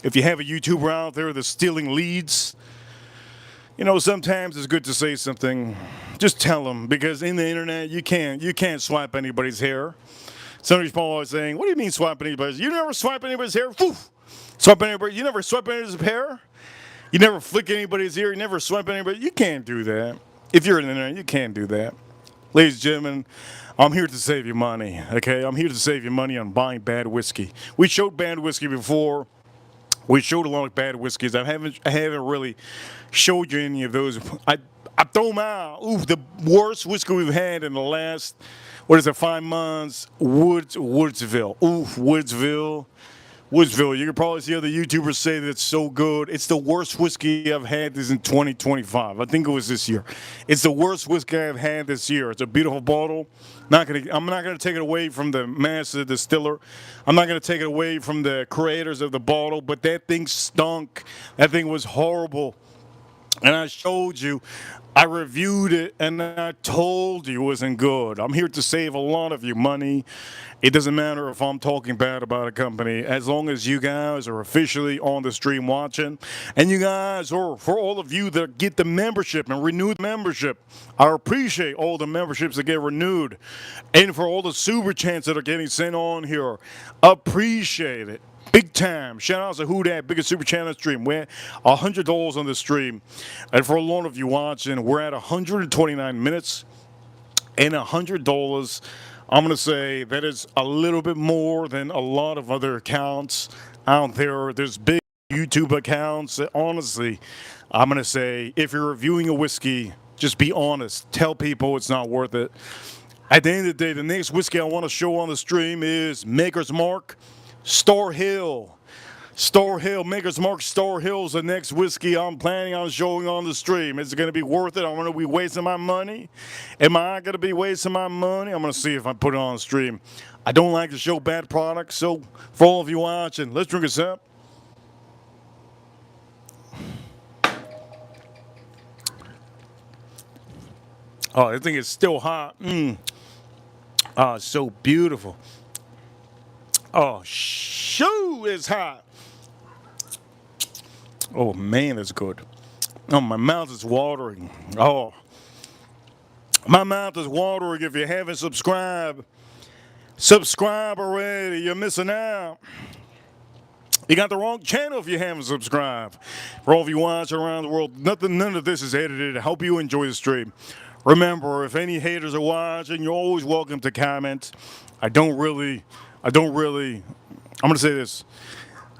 If you have a YouTuber out there that's stealing leads, you know, sometimes it's good to say something. Just tell them, because in the internet, you can't swipe anybody's hair. Somebody's probably saying, what do you mean swipe anybody's? You never swipe anybody's hair? Poof! Swipe anybody? You never swipe anybody's hair? You never flick anybody's ear? You never swipe anybody? You can't do that. If you're in the internet, you can't do that. Ladies and gentlemen, I'm here to save you money, okay? I'm here to save you money on buying bad whiskey. We showed bad whiskey before. We showed a lot of bad whiskeys. I haven't really showed you any of those. I throw them out. Ooh, the worst whiskey we've had in the last, 5 months? Woodsville. Oof, Woodsville. You can probably see other YouTubers say that it's so good. It's the worst whiskey I've had this in 2025. I think it was this year. It's the worst whiskey I've had this year. It's a beautiful bottle. I'm not gonna take it away from the master distiller. I'm not gonna take it away from the creators of the bottle, but that thing stunk. That thing was horrible. And I showed you, I reviewed it, and I told you it wasn't good. I'm here to save a lot of you money. It doesn't matter if I'm talking bad about a company, as long as you guys are officially on the stream watching. And you guys, or for all of you that get the membership and renew the membership, I appreciate all the memberships that get renewed. And for all the super chats that are getting sent on here, appreciate it. Big time. Shout out to Who Dat, biggest super channel stream. We're at $100 on the stream. And for a lot of you watching, we're at 129 minutes and $100. I'm going to say that is a little bit more than a lot of other accounts out there. There's big YouTube accounts that honestly, I'm going to say, if you're reviewing a whiskey, just be honest. Tell people it's not worth it. At the end of the day, the next whiskey I want to show on the stream is Maker's Mark Star Hill. Star Hill, Maker's Mark Star Hill is the next whiskey I'm planning on showing on the stream. Is it going to be worth it? I'm going to be wasting my money. Am I going to be wasting my money? I'm going to see if I put it on the stream. I don't like to show bad products, so for all of you watching, let's drink a sip. Oh, this thing is still hot. Oh, it's so beautiful. Oh, shoo, it's hot. Oh, man, it's good. Oh, my mouth is watering. Oh, my mouth is watering. If you haven't subscribed, subscribe already. You're missing out. You got the wrong channel if you haven't subscribed. For all of you watching around the world, none of this is edited. I hope you enjoy the stream. Remember, if any haters are watching, you're always welcome to comment. I'm going to say this.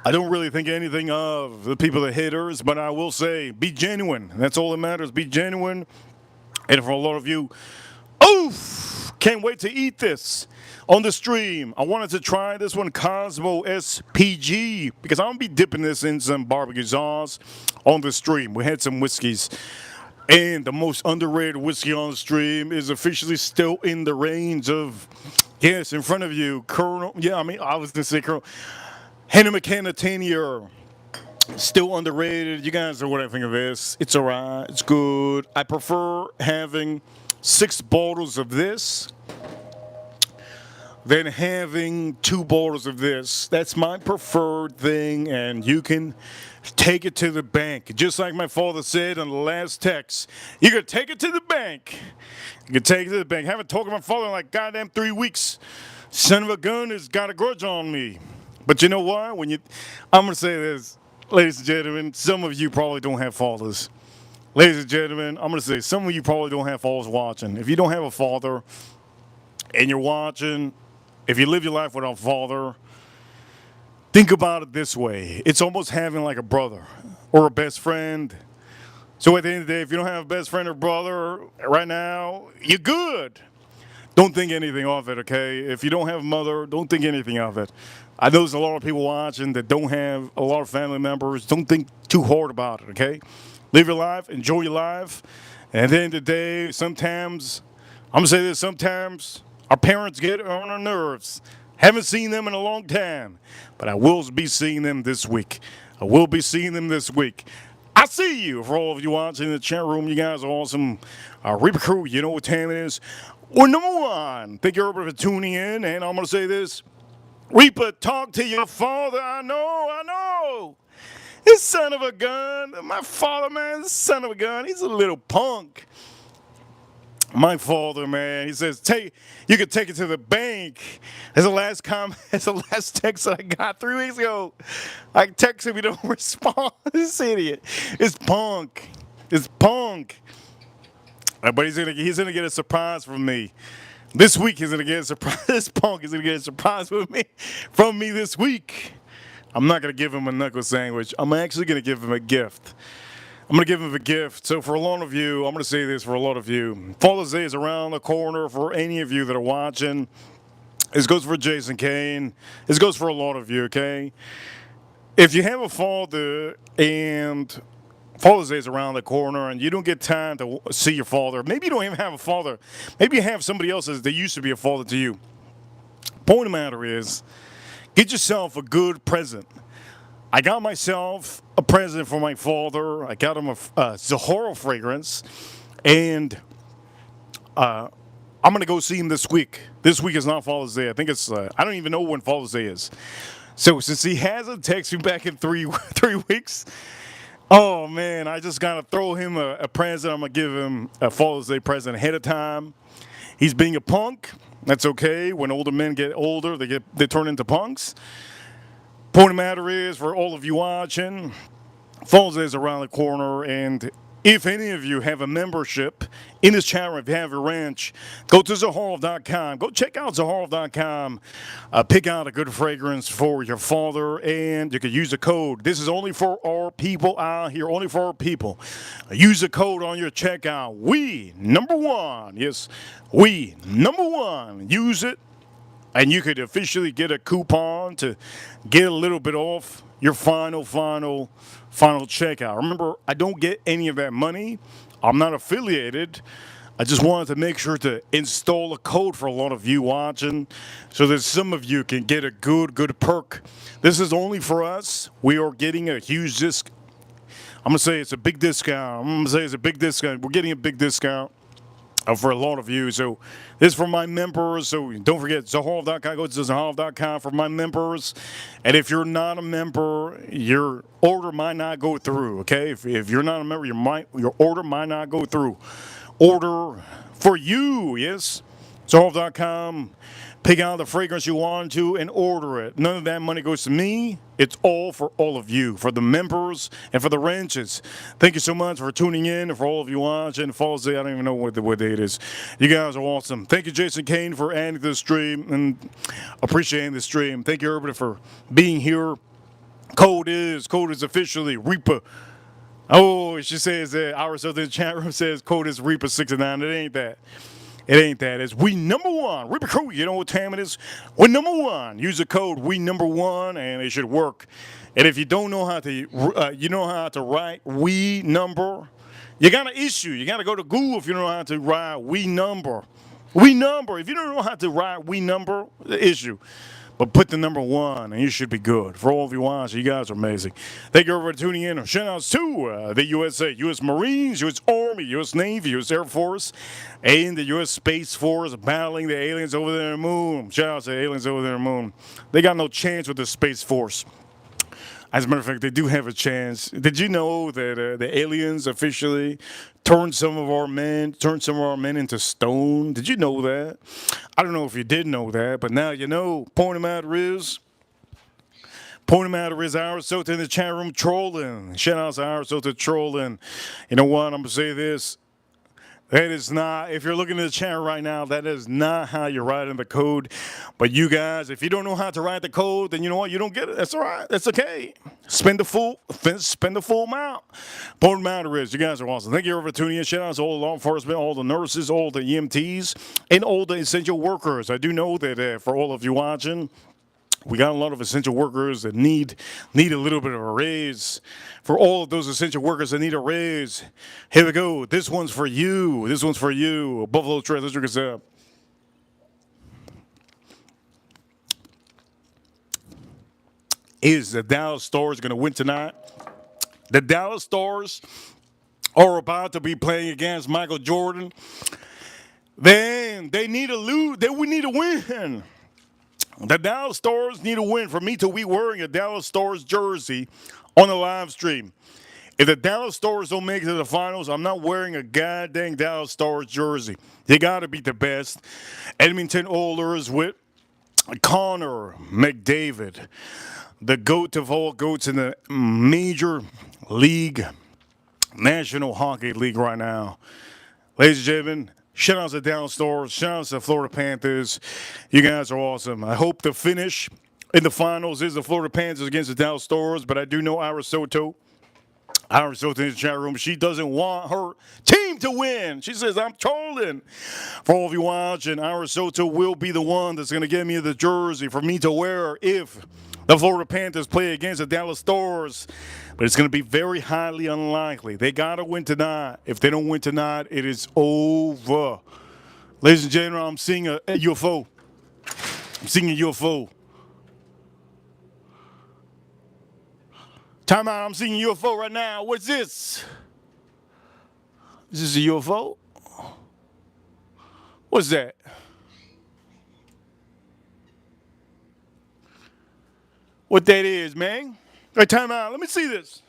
I don't really think anything of the people that haters, but I will say, be genuine. That's all that matters. Be genuine. And for a lot of you, oof, can't wait to eat this on the stream. I wanted to try this one, Cosmo SPG, because I'm going to be dipping this in some barbecue sauce on the stream. We had some whiskeys. And the most underrated whiskey on the stream is officially still in the range of, yes, in front of you, Colonel, I was going to say Colonel, Hannah McKenna 10-year, still underrated. You guys know what I think of this. It's all right. It's good. I prefer having 6 bottles of this than having 2 bottles of this. That's my preferred thing, and you can take it to the bank. Just like my father said on the last text, you can take it to the bank. You can take it to the bank. I haven't talked to my father in like goddamn 3 weeks. Son of a gun has got a grudge on me. But you know what? I'm going to say this, ladies and gentlemen, some of you probably don't have fathers. Ladies and gentlemen, I'm going to say some of you probably don't have fathers watching. If you don't have a father and you're watching, if you live your life without a father, think about it this way. It's almost having like a brother or a best friend. So at the end of the day, if you don't have a best friend or brother right now, you're good. Don't think anything of it, okay? If you don't have a mother, don't think anything of it. I know there's a lot of people watching that don't have a lot of family members. Don't think too hard about it, okay? Live your life, enjoy your life. And at the end of the day, sometimes, I'm going to say this, sometimes our parents get on our nerves. Haven't seen them in a long time, but I will be seeing them this week. I see you. For all of you watching in the chat room, you guys are awesome. Reaper Crew, you know what time it is. We're number 1. Thank you everybody for tuning in, and I'm going to say this. Reaper, talk to your father. I know. This son of a gun. My father, man, this son of a gun. He's a little punk. My father, man, he says, you can take it to the bank. That's the last comment. That's the last text that I got 3 weeks ago. I text him, he don't respond. This idiot. It's punk. But he's gonna get a surprise from me. This week he's gonna get a surprise. This punk is gonna get a surprise from me this week. I'm not gonna give him a knuckle sandwich. I'm actually gonna give him a gift. So for a lot of you, I'm going to say this for a lot of you. Father's Day is around the corner for any of you that are watching. This goes for Jason Kane. This goes for a lot of you, okay? If you have a father and Father's Day is around the corner and you don't get time to see your father, maybe you don't even have a father. Maybe you have somebody else that used to be a father to you. Point of the matter is, get yourself a good present. I got myself a present for my father. I got him a Zahara fragrance, and I'm going to go see him this week. This week is not Father's Day. I think it's, I don't even know when Father's Day is. So since he hasn't texted me back in three weeks, oh man, I just got to throw him a present. I'm going to give him a Father's Day present ahead of time. He's being a punk. That's okay. When older men get older, they turn into punks. Point of the matter is, for all of you watching, Falls is around the corner, and if any of you have a membership in this channel, if you have your ranch, go to Zaharov.com. Go check out Zaharov.com. Pick out a good fragrance for your father, and you can use the code. This is only for our people out here, only for our people. Use the code on your checkout. We number one. Yes, we number one. Use it, and you could officially get a coupon to get a little bit off your final checkout. Remember, I don't get any of that money. I'm not affiliated. I just wanted to make sure to install a code for a lot of you watching so that some of you can get a good perk. This is only for us. We are getting a huge discount. I'm going to say it's a big discount. We're getting a big discount for a lot of you. So this is for my members. So don't forget Zaharov.com. Go to Zaharov.com for my members. And if you're not a member, your order might not go through. Okay, if you're not a member, your order might not go through. Order for you. Yes, Zaharov.com. Pick out the fragrance you want to and order it. None of that money goes to me. It's all for all of you, for the members and for the ranches. Thank you so much for tuning in, and for all of you watching. Falls Day, I don't even know what day it is. You guys are awesome. Thank you, Jason Kane, for adding to the stream and appreciating the stream. Thank you, everybody, for being here. Code is officially Reaper. Oh, she says that our Southern chat room says code is Reaper69. It ain't that. It ain't that. It's we number one. Reaper Crew, you know what time it is? We number one. Use the code we number one, and it should work. And if you don't know how to, write we number, you got an issue. You got to go to Google if you don't know how to write we number. We number. If you don't know how to write we number, the issue. But put the number one, and you should be good. For all of you watching, you guys are amazing. Thank you everybody for tuning in. Shout outs to the USA, U.S. Marines, U.S. Army, U.S. Navy, U.S. Air Force, and the U.S. Space Force battling the aliens over there on the moon. Shout out to the aliens over there on the moon. They got no chance with the Space Force. As a matter of fact, they do have a chance. Did you know that the aliens officially turned some of our men into stone? Did you know that? I don't know if you did know that, but now you know. Point of the matter is, our Sota in the chat room trolling. Shout out to our Sota trolling. You know what? I'm gonna say this. That is not, if you're looking at the channel right now, that is not how you're writing the code. But you guys, if you don't know how to write the code, then you know what? You don't get it. That's all right. That's okay. Spend the full amount. Point of the matter is, you guys are awesome. Thank you for tuning in. Shout out to all the law enforcement, all the nurses, all the EMTs, and all the essential workers. I do know that for all of you watching, we got a lot of essential workers that need a little bit of a raise. For all of those essential workers that need a raise, here we go. This one's for you. This one's for you. Buffalo Trace, let's drink this up. Is the Dallas Stars going to win tonight? The Dallas Stars are about to be playing against Michael Jordan. Then they need to lose. We need to win. The Dallas Stars need a win for me to be wearing a Dallas Stars jersey on the live stream. If the Dallas Stars don't make it to the finals, I'm not wearing a goddamn Dallas Stars jersey. They got to be the best. Edmonton Oilers with Connor McDavid, the GOAT of all GOATs in the Major League, National Hockey League right now. Ladies and gentlemen, shout out to the Dallas Stars. Shout out to the Florida Panthers. You guys are awesome. I hope the finish in the finals is the Florida Panthers against the Dallas Stars, but I do know Ira Soto in the chat room, she doesn't want her team to win. She says, I'm trolling. For all of you watching, Ira Soto will be the one that's going to give me the jersey for me to wear if the Florida Panthers play against the Dallas Stars. But it's going to be very highly unlikely. They got to win tonight. If they don't win tonight, it is over. Ladies and gentlemen, I'm seeing a UFO. I'm seeing a UFO. Time out, I'm seeing a UFO right now. What's this? Is this a UFO? What's that? What that is, man? Hey, time out. Let me see this.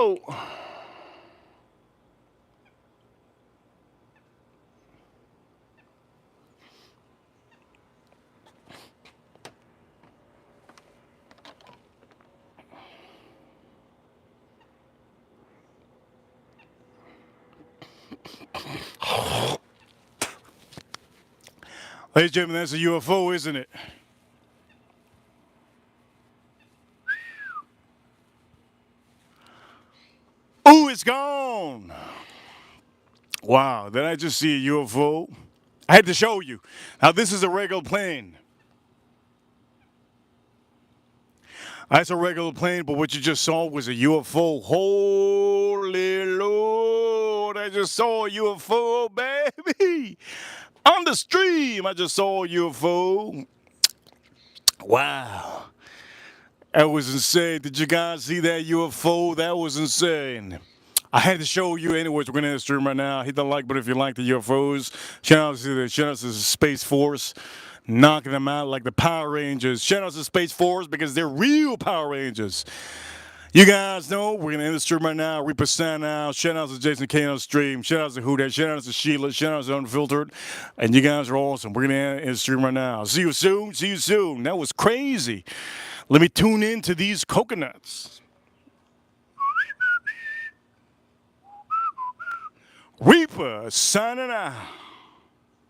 go. Ladies and gentlemen, that's a UFO, isn't it? Ooh, it's gone. Wow, did I just see a UFO? I had to show you. Now, this is a regular plane. That's a regular plane, but what you just saw was a UFO. Holy Lord, I just saw a UFO, baby. On the stream, I just saw a UFO. Wow. That was insane. Did you guys see that UFO? That was insane. I had to show you anyways. We're going to end the stream right now. Hit the like button if you like the UFOs. Shout out to the Space Force. Knocking them out like the Power Rangers. Shout out to Space Force because they're real Power Rangers. You guys know we're going to end the stream right now. Reaper sign out. Shout out to Jason Kano stream. Shout out to Who Dat. Shout out to Sheila. Shout out to Unfiltered. And you guys are awesome. We're going to end the stream right now. See you soon. See you soon. That was crazy. Let me tune in to these coconuts. Reaper signing out.